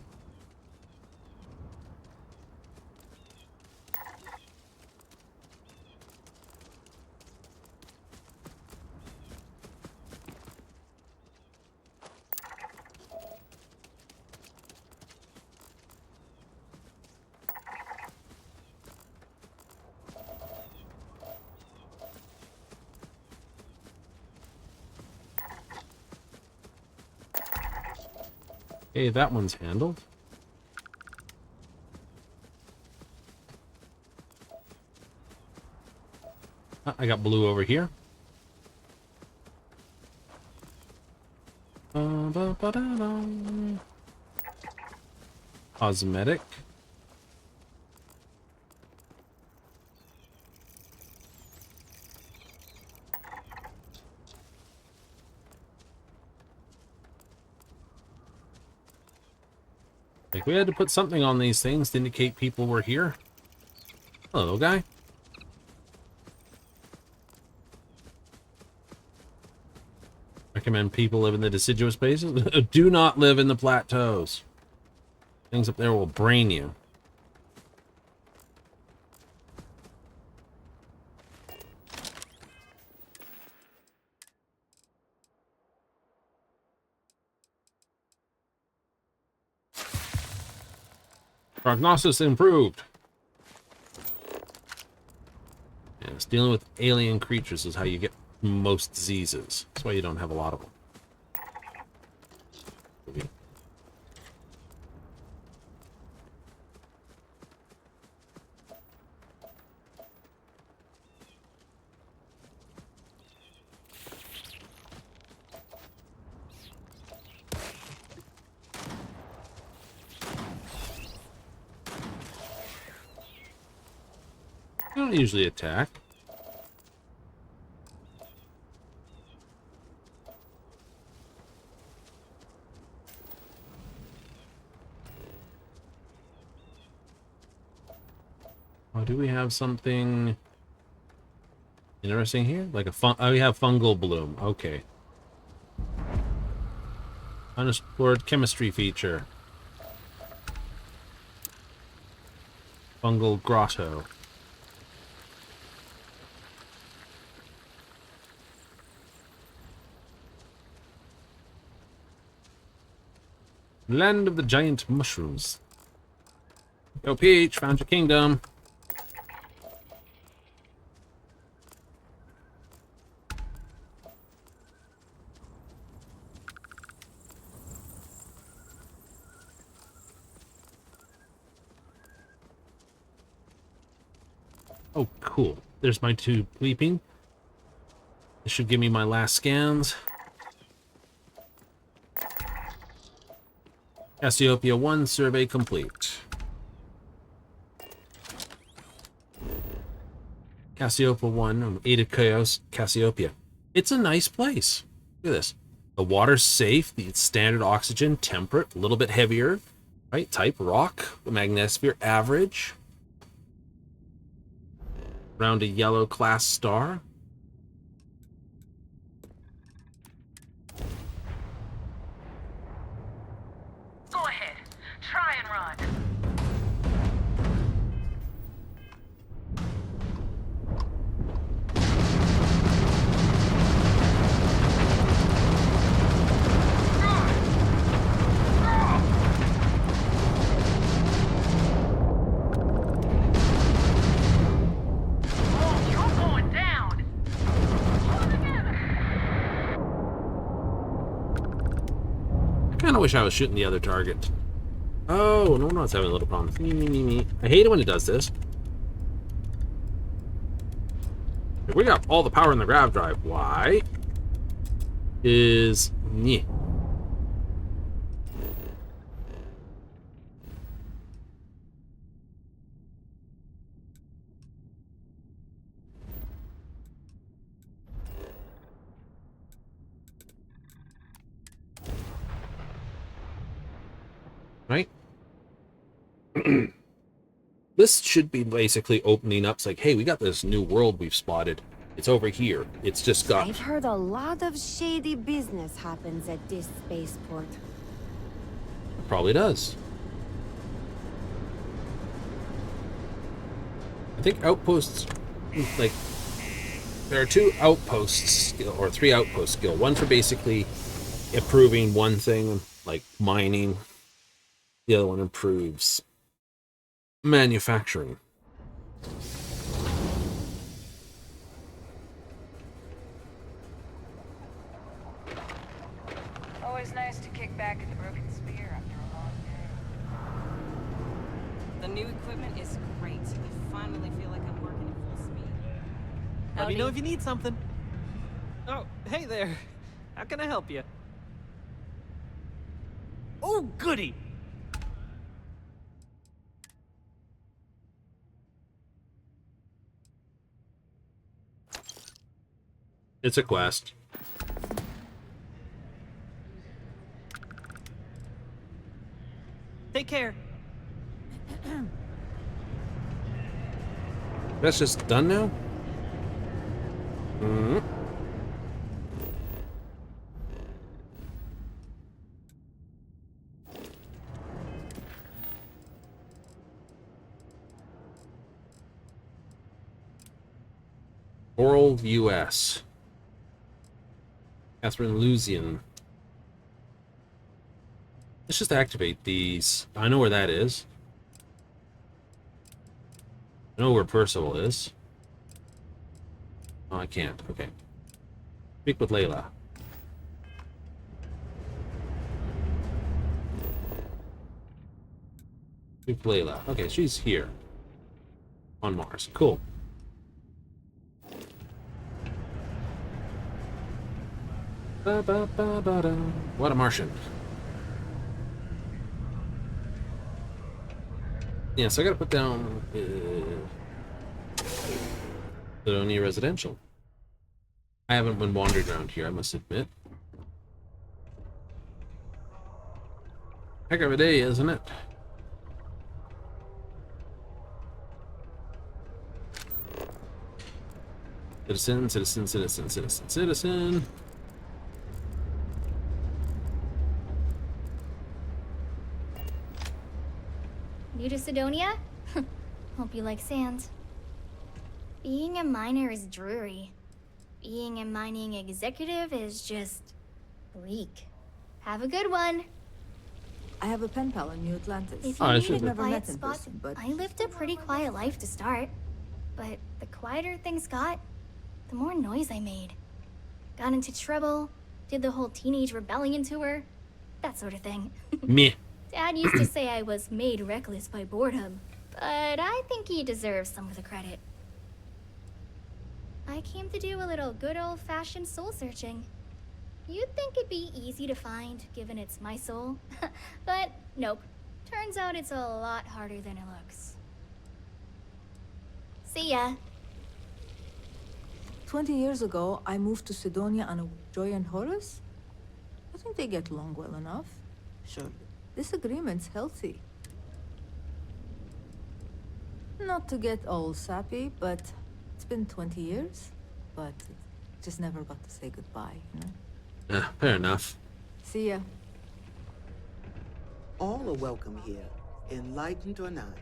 Okay, that one's handled. Ah, I got blue over here. Cosmetic. Like, we had to put something on these things to indicate people were here. Hello, little guy. Recommend people live in the deciduous spaces. Do not live in the plateaus. Things up there will brain you. Prognosis improved. Yes, dealing with alien creatures is how you get most diseases. That's why you don't have a lot of them. Okay. They don't usually attack. Oh, do we have something interesting here? Like a oh, we have fungal bloom. Okay. Unexplored chemistry feature. Fungal grotto. Land of the giant mushrooms. Yo, Peach, found your kingdom. Oh, cool. There's my two bleeping. This should give me my last scans. Cassiopeia 1 survey complete. Cassiopeia 1, Ada Chaos, Cassiopeia. It's a nice place. Look at this. The water's safe, the standard oxygen, temperate, a little bit heavier. Right, type rock, the magnetosphere average. Around a yellow class star. Go ahead. Try and run. I kind of wish I was shooting the other target. Oh, no, it's having a little problem. Me. I hate it when it does this. If we got all the power in the grav drive, why is me? Right? This should be basically opening up. It's like, hey, we got this new world we've spotted. It's over here. It's just got... I've heard a lot of shady business happens at this spaceport. It probably does. I think outposts, like, there are 2 outposts skill, or 3 outpost skill. One for basically improving one thing, like mining. The other one improves manufacturing. Always nice to kick back at the broken spear after a long day. The new equipment is great. I finally feel like I'm working at full speed. Let me know if you need something. Oh, hey there. How can I help you? Oh, goody! It's a quest. Take care. That's just done now? Mm-hmm. Oral US. Catherine Lusian. Let's just activate these. I know where that is. I know where Percival is. Oh, I can't. Okay. Speak with Layla. Speak with Layla. Okay, she's here. On Mars. Cool. What a Martian. Yeah, so I gotta put down only residential. I haven't been wandering around here, I must admit. Heck of a day, isn't it? Citizen, citizen, citizen, citizen, citizen. New to Sidonia? Hope you like sand. Being a miner is dreary. Being a mining executive is just bleak. Have a good one. I have a pen pal in New Atlantis. If Oh, you this need is a it. quiet spot, I lived a pretty quiet life to start. But the quieter things got, the more noise I made. Got into trouble, did the whole teenage rebellion tour, that sort of thing. Meh. Dad used to say I was made reckless by boredom, but I think he deserves some of the credit. I came to do a little good old-fashioned soul searching. You'd think it'd be easy to find, given it's my soul. But nope. Turns out it's a lot harder than it looks. See ya. 20 years ago, I moved to Sidonia on a Joy and Horus. I think they get along well enough. Sure, disagreement's healthy. Not to get all sappy, but it's been 20 years. But just never got to say goodbye, you know? Fair enough. See ya. All are welcome here, enlightened or not.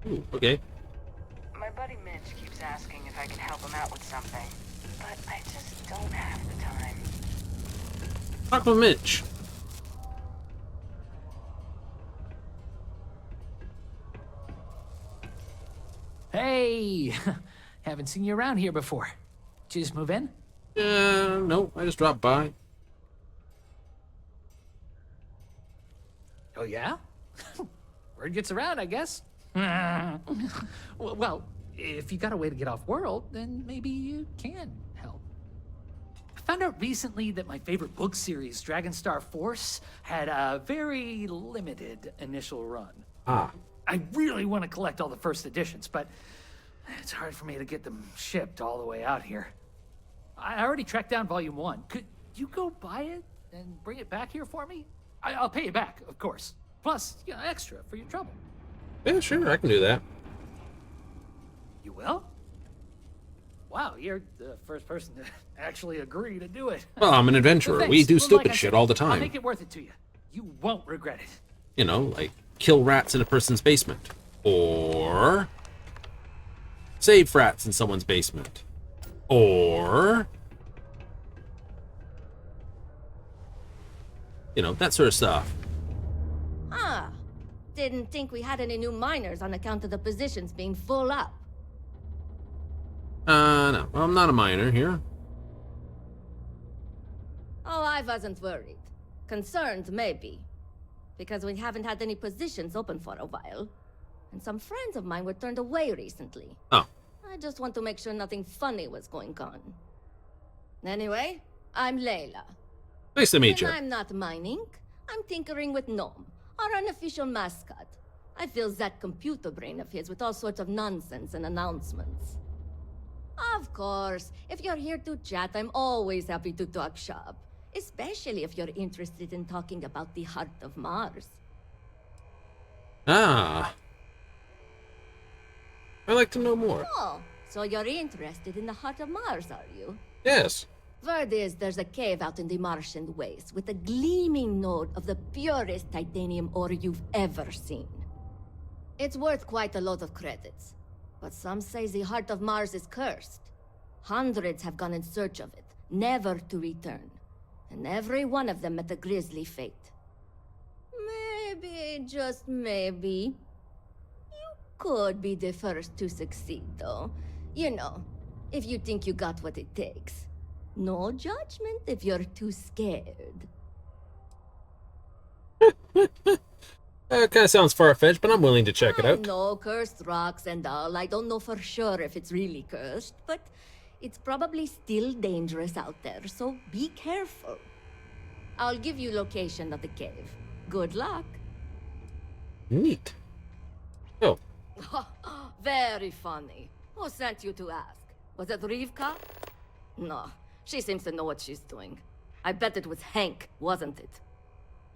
Ooh, okay. My buddy Mitch keeps asking if I can help him out with something, but I just don't have the time. Talk with Mitch. Hey! Haven't seen you around here before. Did you just move in? No, I just dropped by. Oh, yeah? Word gets around, I guess. Well, if you got a way to get off world, then maybe you can help. I found out recently that my favorite book series, Dragonstar Force, had a very limited initial run. Ah. I really want to collect all the first editions, but it's hard for me to get them shipped all the way out here. I already tracked down Volume 1. Could you go buy it and bring it back here for me? I'll pay you back, of course. Plus, you know, extra for your trouble. Yeah, sure, I can do that. You will? Wow, you're the first person to actually agree to do it. Well, I'm an adventurer. But We do thanks. stupid Like I shit said, all the I'll time. make it worth it to you. You won't regret it. You know, like kill rats in a person's basement. Or save rats in someone's basement. Or, you know, that sort of stuff. Ah, didn't think we had any new miners on account of the positions being full up. No, I'm not a miner here. Oh, I wasn't worried. Concerned, maybe. Because we haven't had any positions open for a while. And some friends of mine were turned away recently. Oh. I just want to make sure nothing funny was going on. Anyway, I'm Layla. Nice to meet you. And I'm not mining. I'm tinkering with Gnome, our unofficial mascot. I fill that computer brain of his with all sorts of nonsense and announcements. Of course, if you're here to chat, I'm always happy to talk shop. Especially if you're interested in talking about the heart of Mars. Ah. I'd like to know more. Oh, so you're interested in the heart of Mars, are you? Yes. Word is there's a cave out in the Martian waste with a gleaming node of the purest titanium ore you've ever seen. It's worth quite a lot of credits, but some say the heart of Mars is cursed. Hundreds have gone in search of it, never to return. And every one of them met a grisly fate. Maybe, just maybe, you could be the first to succeed, though. You know, if you think you got what it takes. No judgment if you're too scared. Kind of sounds far-fetched, but I'm willing to check it out. No cursed rocks and all. I don't know for sure if it's really cursed, but it's probably still dangerous out there, so be careful. I'll give you location of the cave. Good luck. Neat. Oh. Very funny. Who sent you to ask? Was it Rivka? No, she seems to know what she's doing. I bet it was Hank, wasn't it?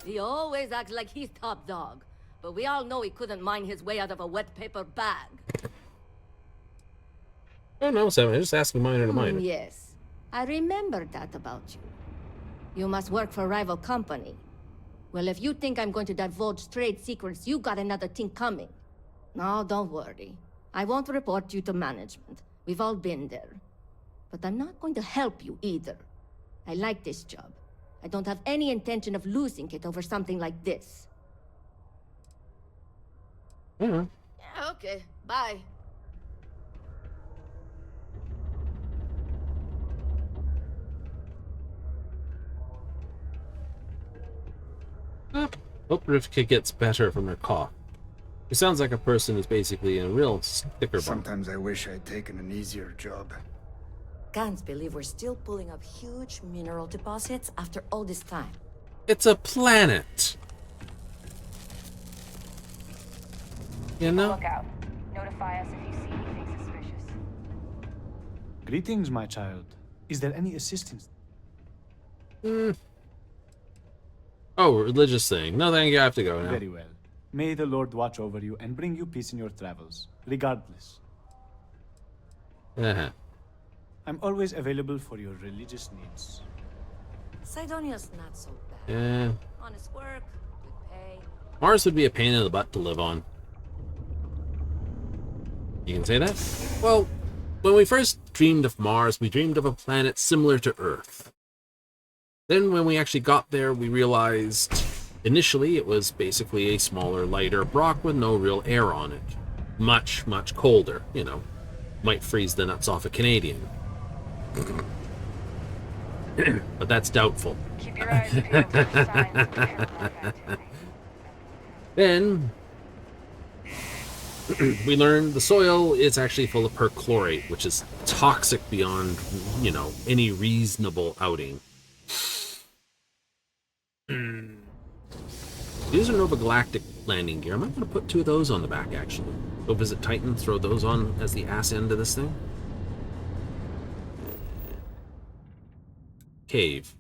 He always acts like he's top dog. but we all know he couldn't mine his way out of a wet paper bag. Oh no, Sam, I'm just asking miner to miner. Yes, I remember that about you. You must work for a rival company. Well, if you think I'm going to divulge trade secrets, you got another thing coming. No, don't worry. I won't report you to management. We've all been there. But I'm not going to help you either. I like this job. I don't have any intention of losing it over something like this. Yeah. Yeah, okay. Bye. Hope Rivka gets better from her cough. It sounds like a person who's basically in a real sticker bump. Sometimes I wish I'd taken an easier job. Can't believe we're still pulling up huge mineral deposits after all this time. It's a planet. You know? Look out. Notify us if you see anything suspicious. Greetings, my child. Is there any assistance? Oh, religious thing. No, thank you. I have to go now. Very well. May the Lord watch over you and bring you peace in your travels, regardless. I'm always available for your religious needs. Sidonia's not so bad. Yeah. Honest work, good pay. Mars would be a pain in the butt to live on. You can say that? Well, when we first dreamed of Mars, we dreamed of a planet similar to Earth. Then when we actually got there, we realized initially it was basically a smaller, lighter rock with no real air on it. Much, much colder, you know. Might freeze the nuts off a Canadian. But that's doubtful. Keep your eyes peeled for signs of paranormal activity. Then we learned the soil is actually full of perchlorate, which is toxic beyond, you know, any reasonable outing. These are Nova Galactic landing gear. I might want to put 2 of those on the back, actually. Go visit Titan, throw those on as the ass end of this thing. Cave.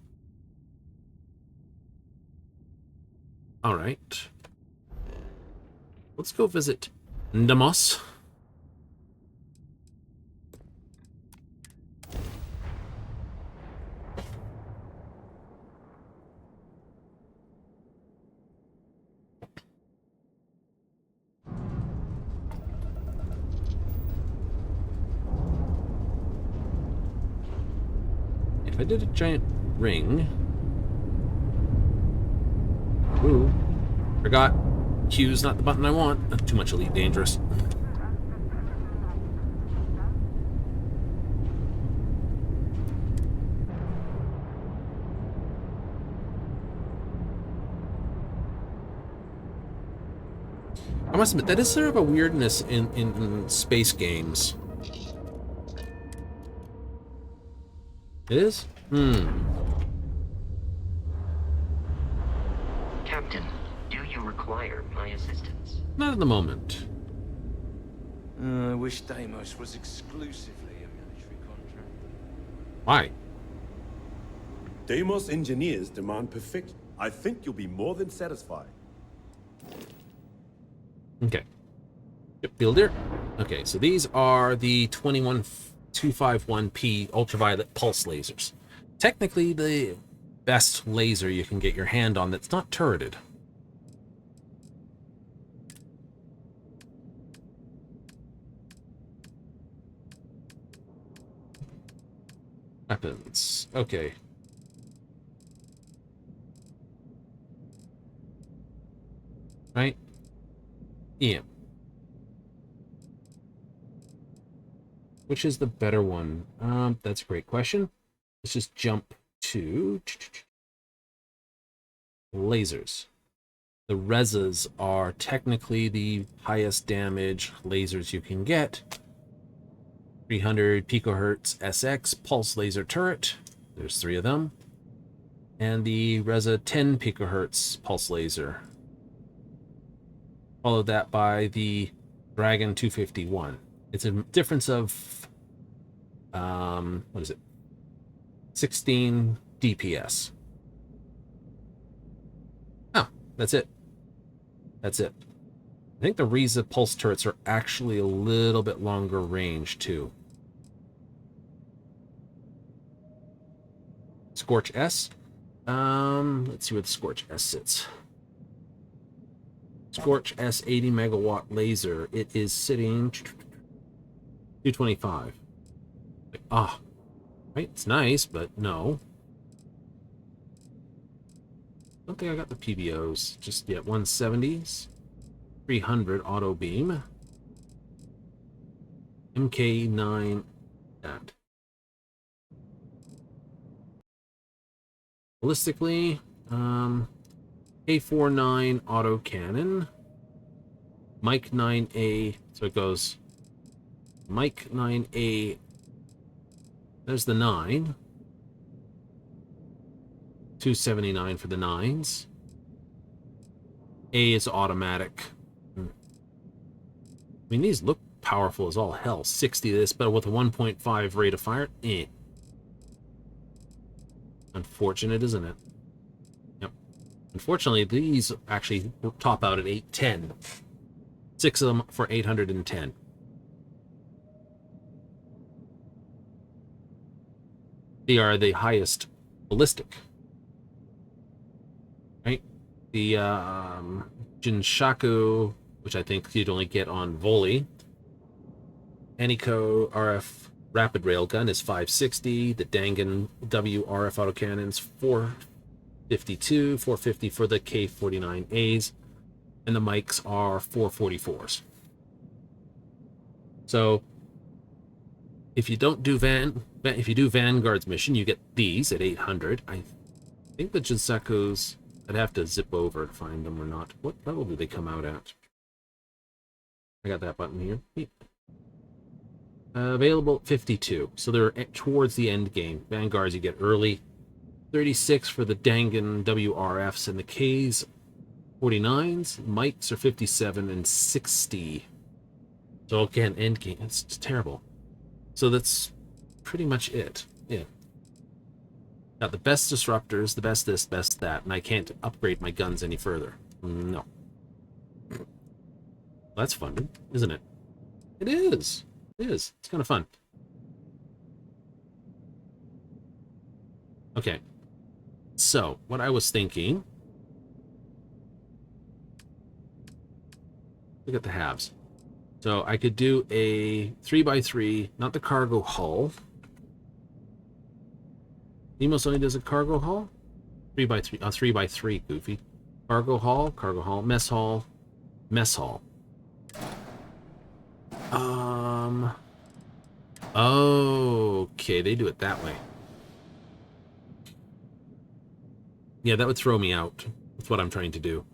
Alright. Let's go visit Ndamos. If I did a giant ring... Ooh. Forgot. Q's not the button I want. Too much Elite Dangerous. I must admit, that is sort of a weirdness in space games. It is? Captain, do you require my assistance? Not at the moment. I wish Deimos was exclusively a military contractor. Why? Deimos engineers demand perfection. I think you'll be more than satisfied. Okay. Yep, Builder. Okay, so these are the 251P ultraviolet pulse lasers. Technically the best laser you can get your hand on that's not turreted. Weapons. Okay. Right? Yeah. Which is the better one? That's a great question. Let's just jump to lasers. The Rezas are technically the highest damage lasers you can get. 300 picohertz SX pulse laser turret. There's 3 of them. And the Reza 10 picohertz pulse laser. Followed that by the Dragon 251. It's a difference of, what is it? 16 DPS. Oh, that's it. That's it. I think the Riza pulse turrets are actually a little bit longer range, too. Scorch S. Let's see where the Scorch S sits. Scorch S 80 megawatt laser. It is sitting 225. Ah, right. It's nice, but no. I don't think I got the PBOs just yet. 170s, 300 auto beam, MK9. That. Ballistically, K49 auto cannon, Mike 9A, so it goes Mike 9A, there's the 9, 279 for the 9s, A is automatic. I mean, these look powerful as all hell, 60 this, but with a 1.5 rate of fire, Unfortunate, isn't it? Yep. Unfortunately, these actually top out at 810. 6 of them for 810. They are the highest ballistic. Right? The Jinshaku, which I think you'd only get on Volley. Aniko RF Rapid Railgun is 560. The Dangan W RF autocannon's 452, 450 for the K49As, and the mics are 444s. So if you don't do if you do Vanguard's mission, you get these at 800. I think the Jinsakus, I'd have to zip over to find them or not. What level do they come out at? I got that button here. Yeah. Available 52, so they're towards the end game. Vanguards you get early. 36 for the Dangan WRFs, and the Ks 49s. Mics are 57 and 60. So again, end game. It's terrible. So that's pretty much it. Yeah. Got the best disruptors, the best this, best that, and I can't upgrade my guns any further. No. That's fun, isn't it? It is. It is. It's kind of fun. Okay. So, what I was thinking... Look at the halves. So, I could do a 3x3, not the cargo hull. Demos only does a cargo hull? 3x3, 3x3, Goofy. Cargo hull, mess hall, mess hall. Okay, they do it that way. Yeah, that would throw me out with what I'm trying to do.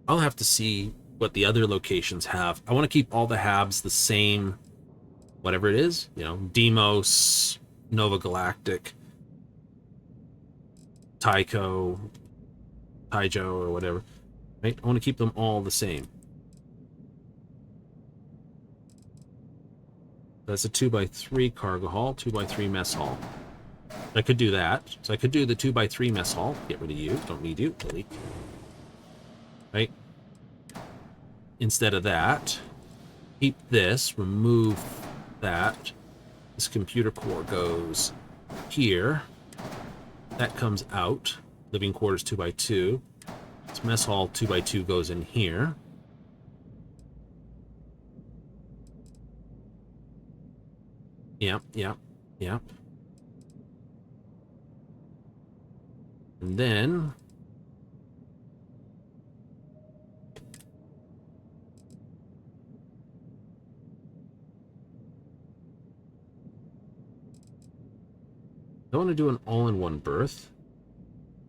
I'll have to see what the other locations have. I want to keep all the habs the same, whatever it is, you know, Demos, Nova Galactic, Tycho, Taijo, or whatever. Right? I want to keep them all the same. That's a 2x3 cargo hall, 2x3 mess hall. I could do that. So I could do the 2x3 mess hall. Get rid of you. Don't need you. Delete. Right? Instead of that, keep this. Remove that. This computer core goes here. That comes out. Living quarters 2x2. This mess hall 2x2 goes in here. Yep. And then... I want to do an all-in-one berth.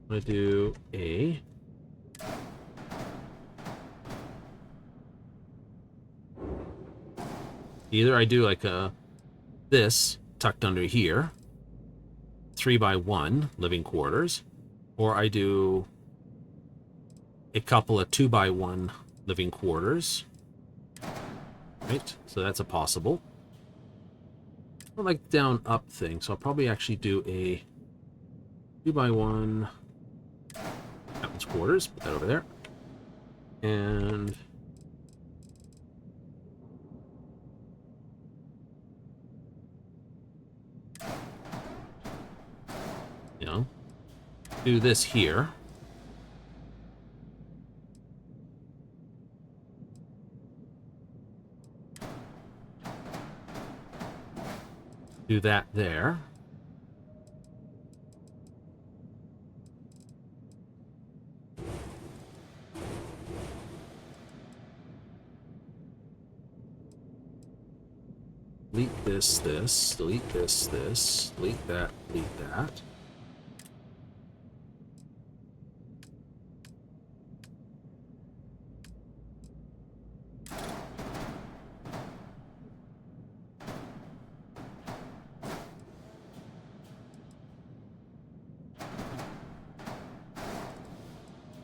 I'm going to do a... Either I do like a... this tucked under here, 3x1 living quarters, or I do a couple of 2x1 living quarters. Right, so that's a possible. I like down up thing, so I'll probably actually do a 2x1 captain's quarters. Put that over there. And you know, do this here. Do that there. Delete this, delete this, delete that, delete that.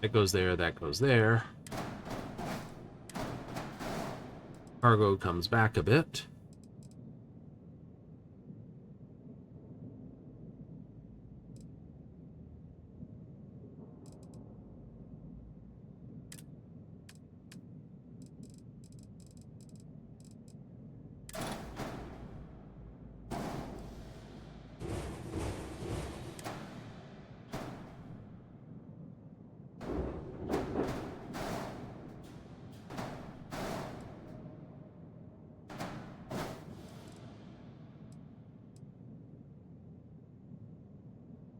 That goes there, that goes there. Cargo comes back a bit.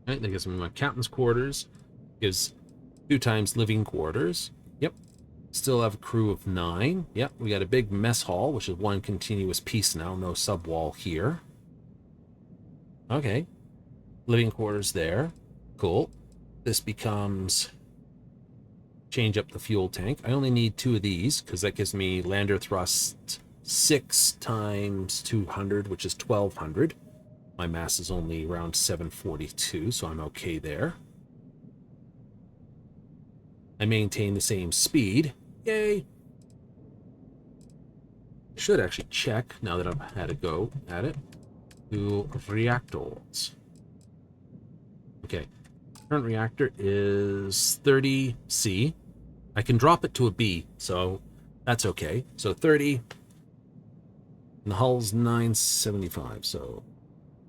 Right, that gives me my captain's quarters. Gives 2 times living quarters. Yep. Still have a crew of 9. Yep, we got a big mess hall, which is one continuous piece now. No subwall here. Okay. Living quarters there. Cool. This becomes... change up the fuel tank. I only need 2 of these, because that gives me lander thrust 6 times 200, which is 1200. My mass is only around 742, so I'm okay there. I maintain the same speed. Yay! Should actually check, now that I've had a go at it, to reactors. Okay, current reactor is 30C. I can drop it to a B, so that's okay. So 30, and the hull's 975, so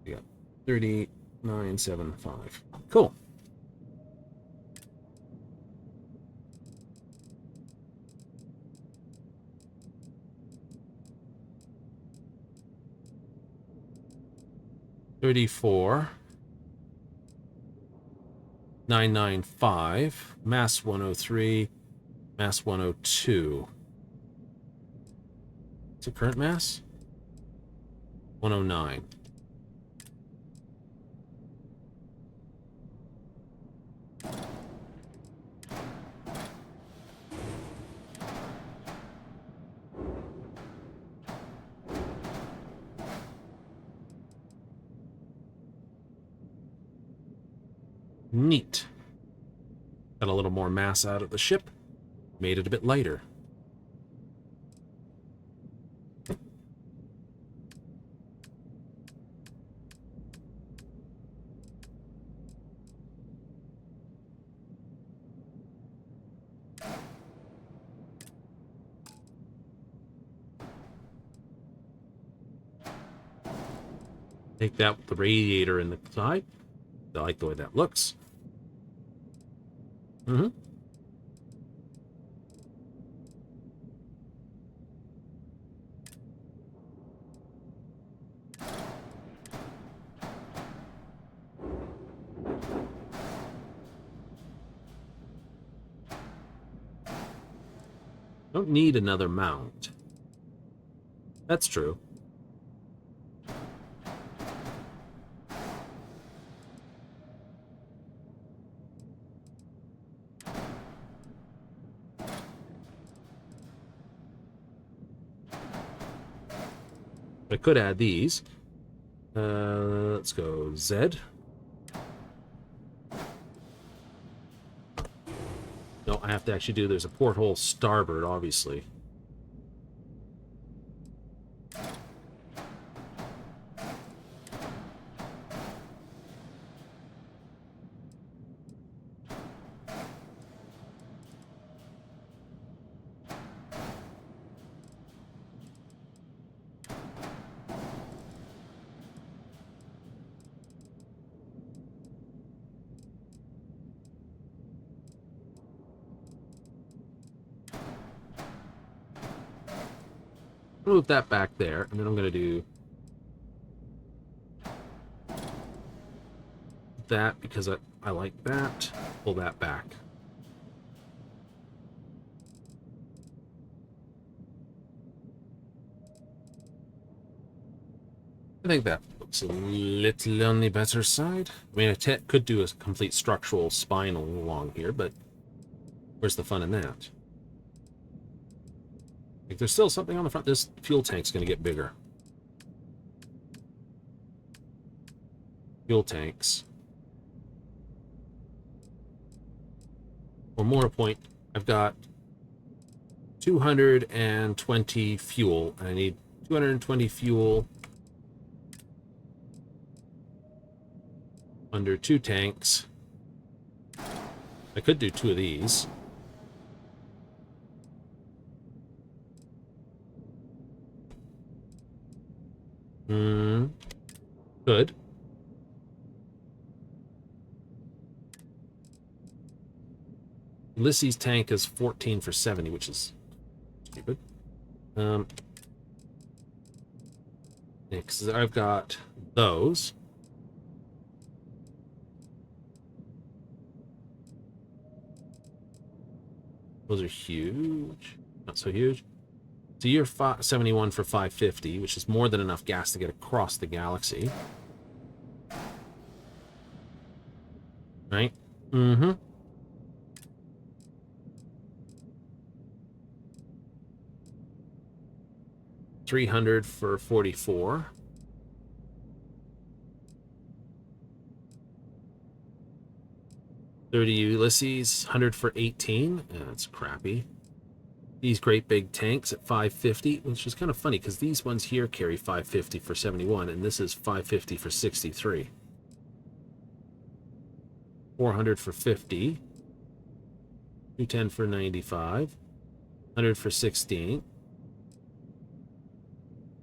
we got 3975. Cool. $34 995, mass 103, mass 102. What's the current mass? 109. Neat. Got a little more mass out of the ship. Made it a bit lighter. Take that with the radiator in the side. I like the way that looks. Mm-hmm. Don't need another mount. That's true. I could add these. Let's go Z. No, I have to actually do, there's a porthole starboard, obviously. Move that back there, and then I'm going to do that because I like that. Pull that back. I think that looks a little on the better side. I mean, I could do a complete structural spine along here, but where's the fun in that? Like, there's still something on the front. This fuel tank's going to get bigger. Fuel tanks. Or more to point, I've got 220 fuel, and I need 220 fuel under 2 tanks. I could do 2 of these. Good. Ulysses' tank is 14 for 70, which is stupid. Because I've got those. Those are huge. Not so huge. So you're 71 for 550, which is more than enough gas to get across the galaxy. Right? Mm-hmm. $300 for 44. $30 Ulysses, 100 for 18. Yeah, that's crappy. These great big tanks at 550, which is kind of funny because these ones here carry 550 for 71, and this is 550 for 63. 400 for 50. 210 for 95. 100 for 16.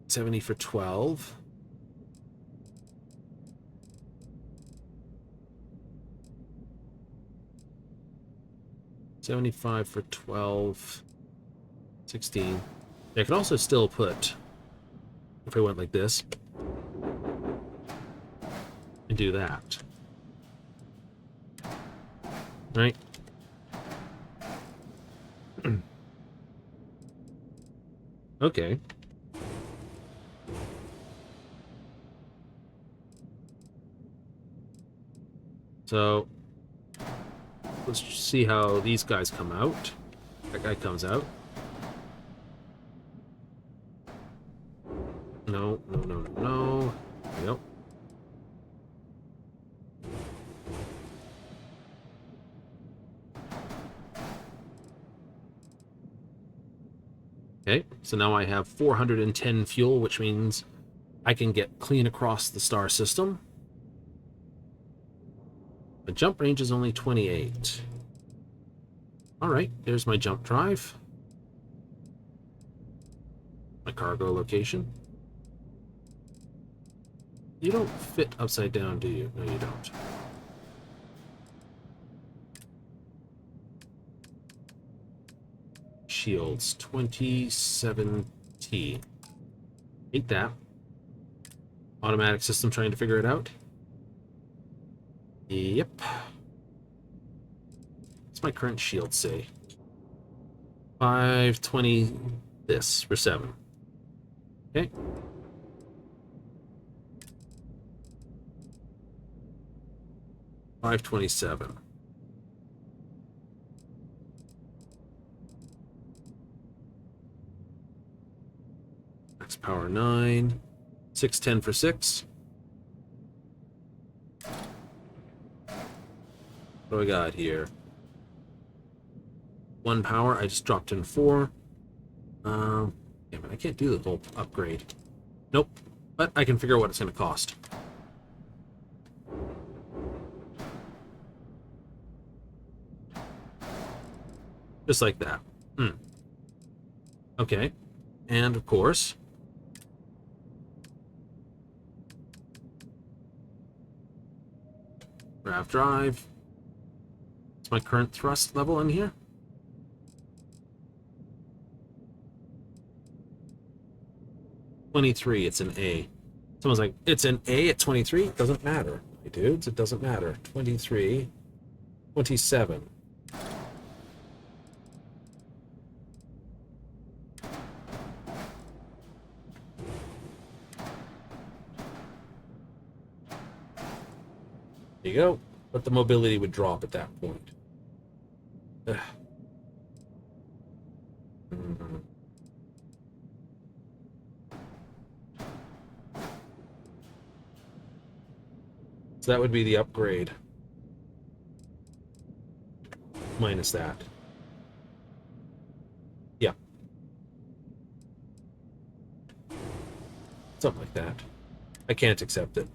70 for 12. $75 for 12. 16. I could also still put, if I went like this, and do that. Right? Okay. So, let's see how these guys come out. That guy comes out. No, no, no, no, no. Yep. Okay, so now I have 410 fuel, which means I can get clean across the star system. The jump range is only 28. Alright, there's my jump drive. My cargo location. You don't fit upside down, do you? No, you don't. Shields, 27T. Hate that. Automatic system trying to figure it out. Yep. What's my current shield say? 520 this for 7. Okay. $527. Max power 9. 610 for 6. What do I got here? 1 power. I just dropped in 4. Damn it, I can't do the whole upgrade. Nope. But I can figure out what it's going to cost. Just like that. Okay. And of course, grav drive. What's my current thrust level in here? 23, it's an A. Someone's like, it's an A at 23? It doesn't matter. Hey, dudes, it doesn't matter. 23, 27. There you go. But the mobility would drop at that point. Ugh. So that would be the upgrade. Minus that. Yeah. Something like that. I can't accept it.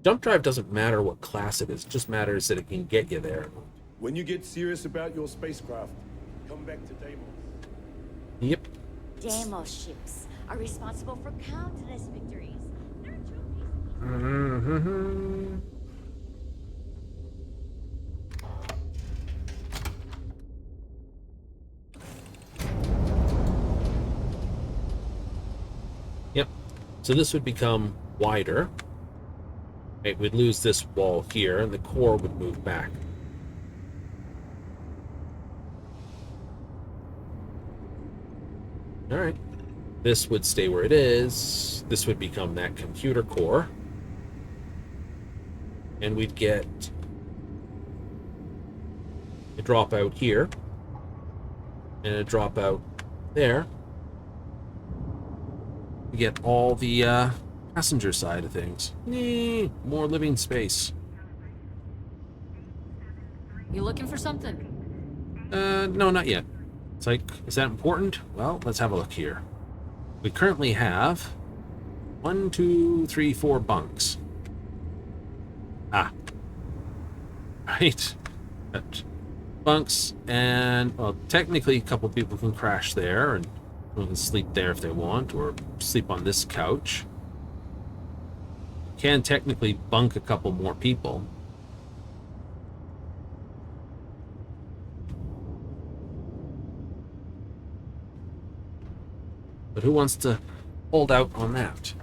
Jump drive doesn't matter what class it is. It just matters that it can get you there. When you get serious about your spacecraft, come back to Deimos. Yep. Deimos ships are responsible for countless victories. Yep. So this would become wider. Right, we'd lose this wall here, and the core would move back. All right. This would stay where it is. This would become that computer core. And we'd get a dropout here. And a dropout there. We get all the passenger side of things. More living space. You looking for something? No, not yet. It's like, is that important? Well, let's have a look here. We currently have 1, 2, 3, 4 bunks. Ah. Right. Bunks, and, well, technically a couple people can crash there, and can sleep there if they want, or sleep on this couch. Can technically bunk a couple more people. But who wants to hold out on that?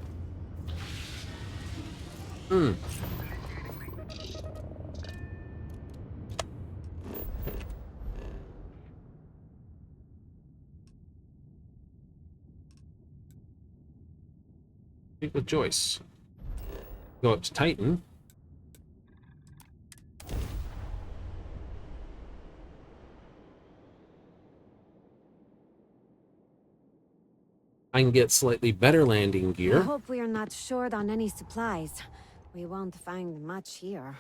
Speak with Joyce. Go up to Titan. I can get slightly better landing I gear. hope we are not short on any supplies. We won't find much here.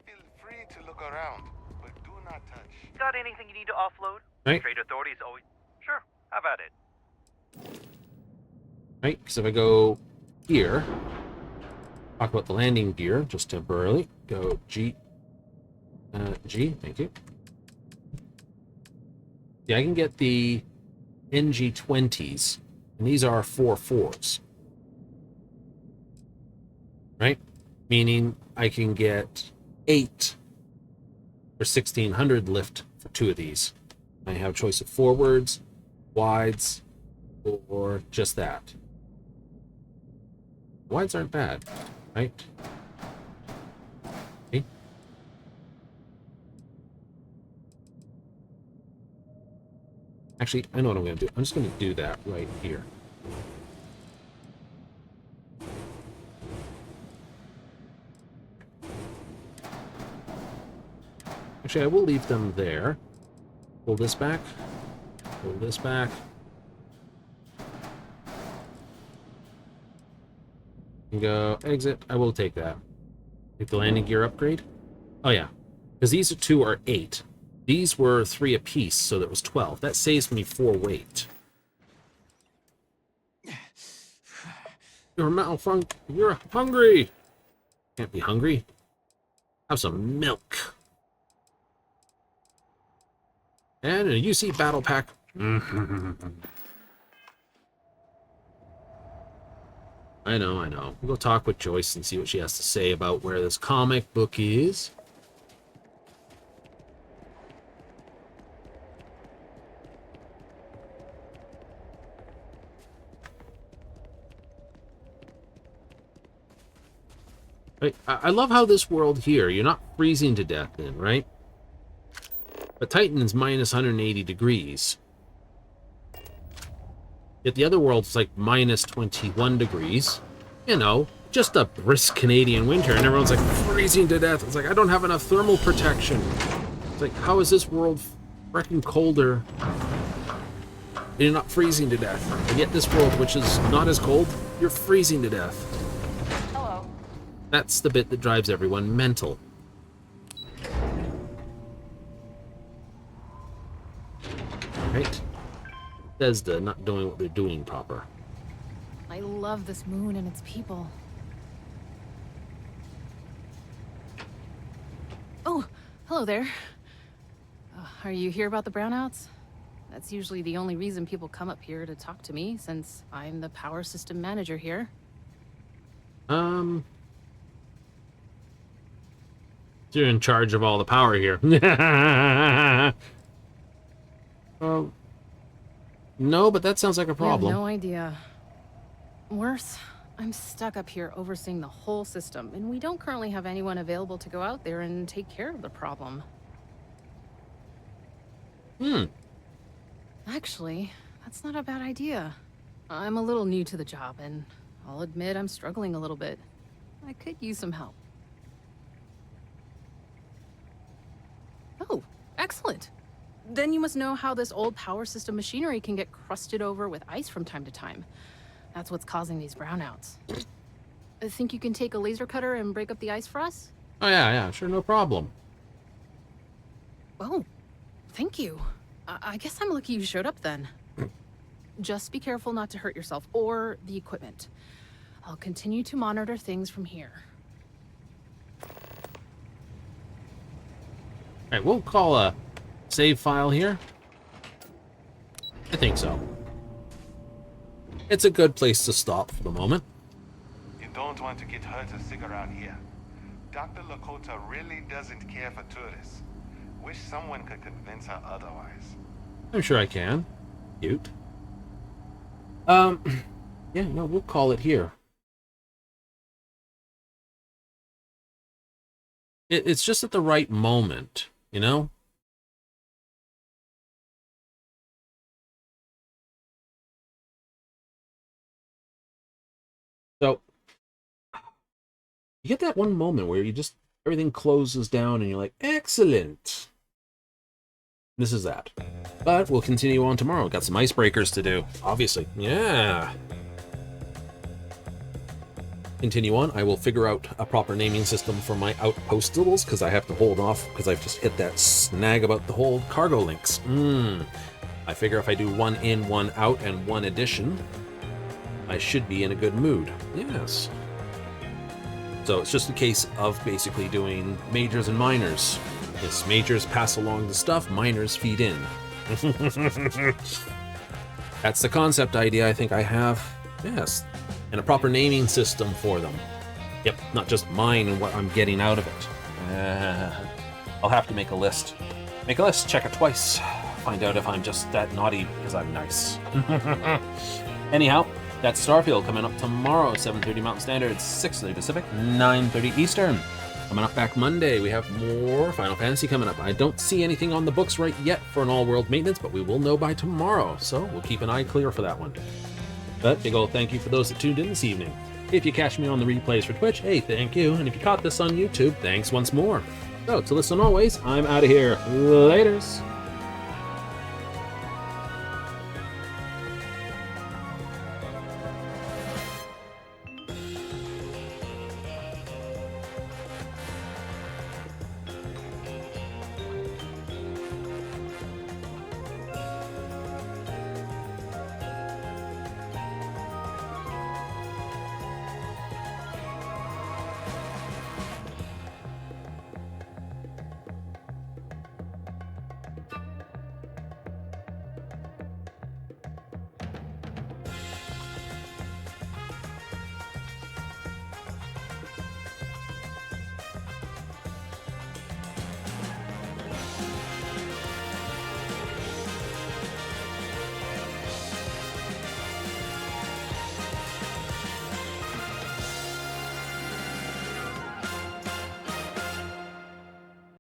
Feel free to look around, but do not touch. Got anything you need to offload? Right. Trade authorities always... Sure, how about it? Right, because if I go here, talk about the landing gear just temporarily. Go G, thank you. Yeah, I can get the NG20s, and these are 4.4s. Right? Meaning I can get 8 for 1600 lift for 2 of these. I have choice of forwards, wides, or just that. Wides aren't bad, right? Okay. Actually, I know what I'm going to do. I'm just going to do that right here. Actually, I will leave them there. Pull this back. Pull this back. And go exit. I will take that. Take the landing gear upgrade. Oh yeah, because these two are 8. These were 3 apiece, so that was 12. That saves me 4 weight. You're hungry. Can't be hungry. Have some milk. And a UC battle pack. I know. We'll go talk with Joyce and see what she has to say about where this comic book is. Right? I love how this world here, you're not freezing to death in, right? But Titan is minus 180 degrees. Yet the other world's like minus 21 degrees. You know, just a brisk Canadian winter, and everyone's like freezing to death. It's like, I don't have enough thermal protection. It's like, how is this world freaking colder? And you're not freezing to death. And yet this world, which is not as cold, you're freezing to death. Hello. That's the bit that drives everyone mental. Right? Bethesda not doing what they're doing proper. I love this moon and its people. Oh, hello there. Are you here about the brownouts? That's usually the only reason people come up here to talk to me, since I'm the power system manager here. You're in charge of all the power here. No, but that sounds like a problem. No idea. Worse, I'm stuck up here overseeing the whole system, and we don't currently have anyone available to go out there and take care of the problem. Actually, that's not a bad idea. I'm a little new to the job, and I'll admit I'm struggling a little bit. I could use some help. Oh, excellent. Then you must know how this old power system machinery can get crusted over with ice from time to time. That's what's causing these brownouts. Think you can take a laser cutter and break up the ice for us? Oh yeah, sure, no problem. Oh, thank you. I guess I'm lucky you showed up then. Just be careful not to hurt yourself or the equipment. I'll continue to monitor things from here. Alright, we'll call a save file here. I think so. It's a good place to stop for the moment. You don't want to get hurt or sick around here. Dr. Lakota really doesn't care for tourists. Wish someone could convince her otherwise. I'm sure I can. Cute. Yeah, no, we'll call it here. It's just at the right moment, you know? So, you get that one moment where you just, everything closes down and you're like, excellent. This is that. But we'll continue on tomorrow. Got some icebreakers to do, obviously. Yeah. Continue on. I will figure out a proper naming system for my outpostables, because I have to hold off, because I've just hit that snag about the whole cargo links. I figure if I do one in, one out, and one addition, I should be in a good mood. Yes. So it's just a case of basically doing majors and minors. Yes, majors pass along the stuff, minors feed in. That's the concept idea I think I have. Yes. And a proper naming system for them. Yep, not just mine and what I'm getting out of it. I'll have to make a list. Make a list, check it twice. Find out if I'm just that naughty because I'm nice. Anyhow, that's Starfield coming up tomorrow, 7:30 Mountain Standard, 6:30 Pacific, 9:30 Eastern. Coming up back Monday, we have more Final Fantasy coming up. I don't see anything on the books right yet for an all-world maintenance, but we will know by tomorrow, so we'll keep an eye clear for that one. But big ol' thank you for those that tuned in this evening. If you catch me on the replays for Twitch, hey, thank you. And if you caught this on YouTube, thanks once more. So, to listen always, I'm out of here. Laters.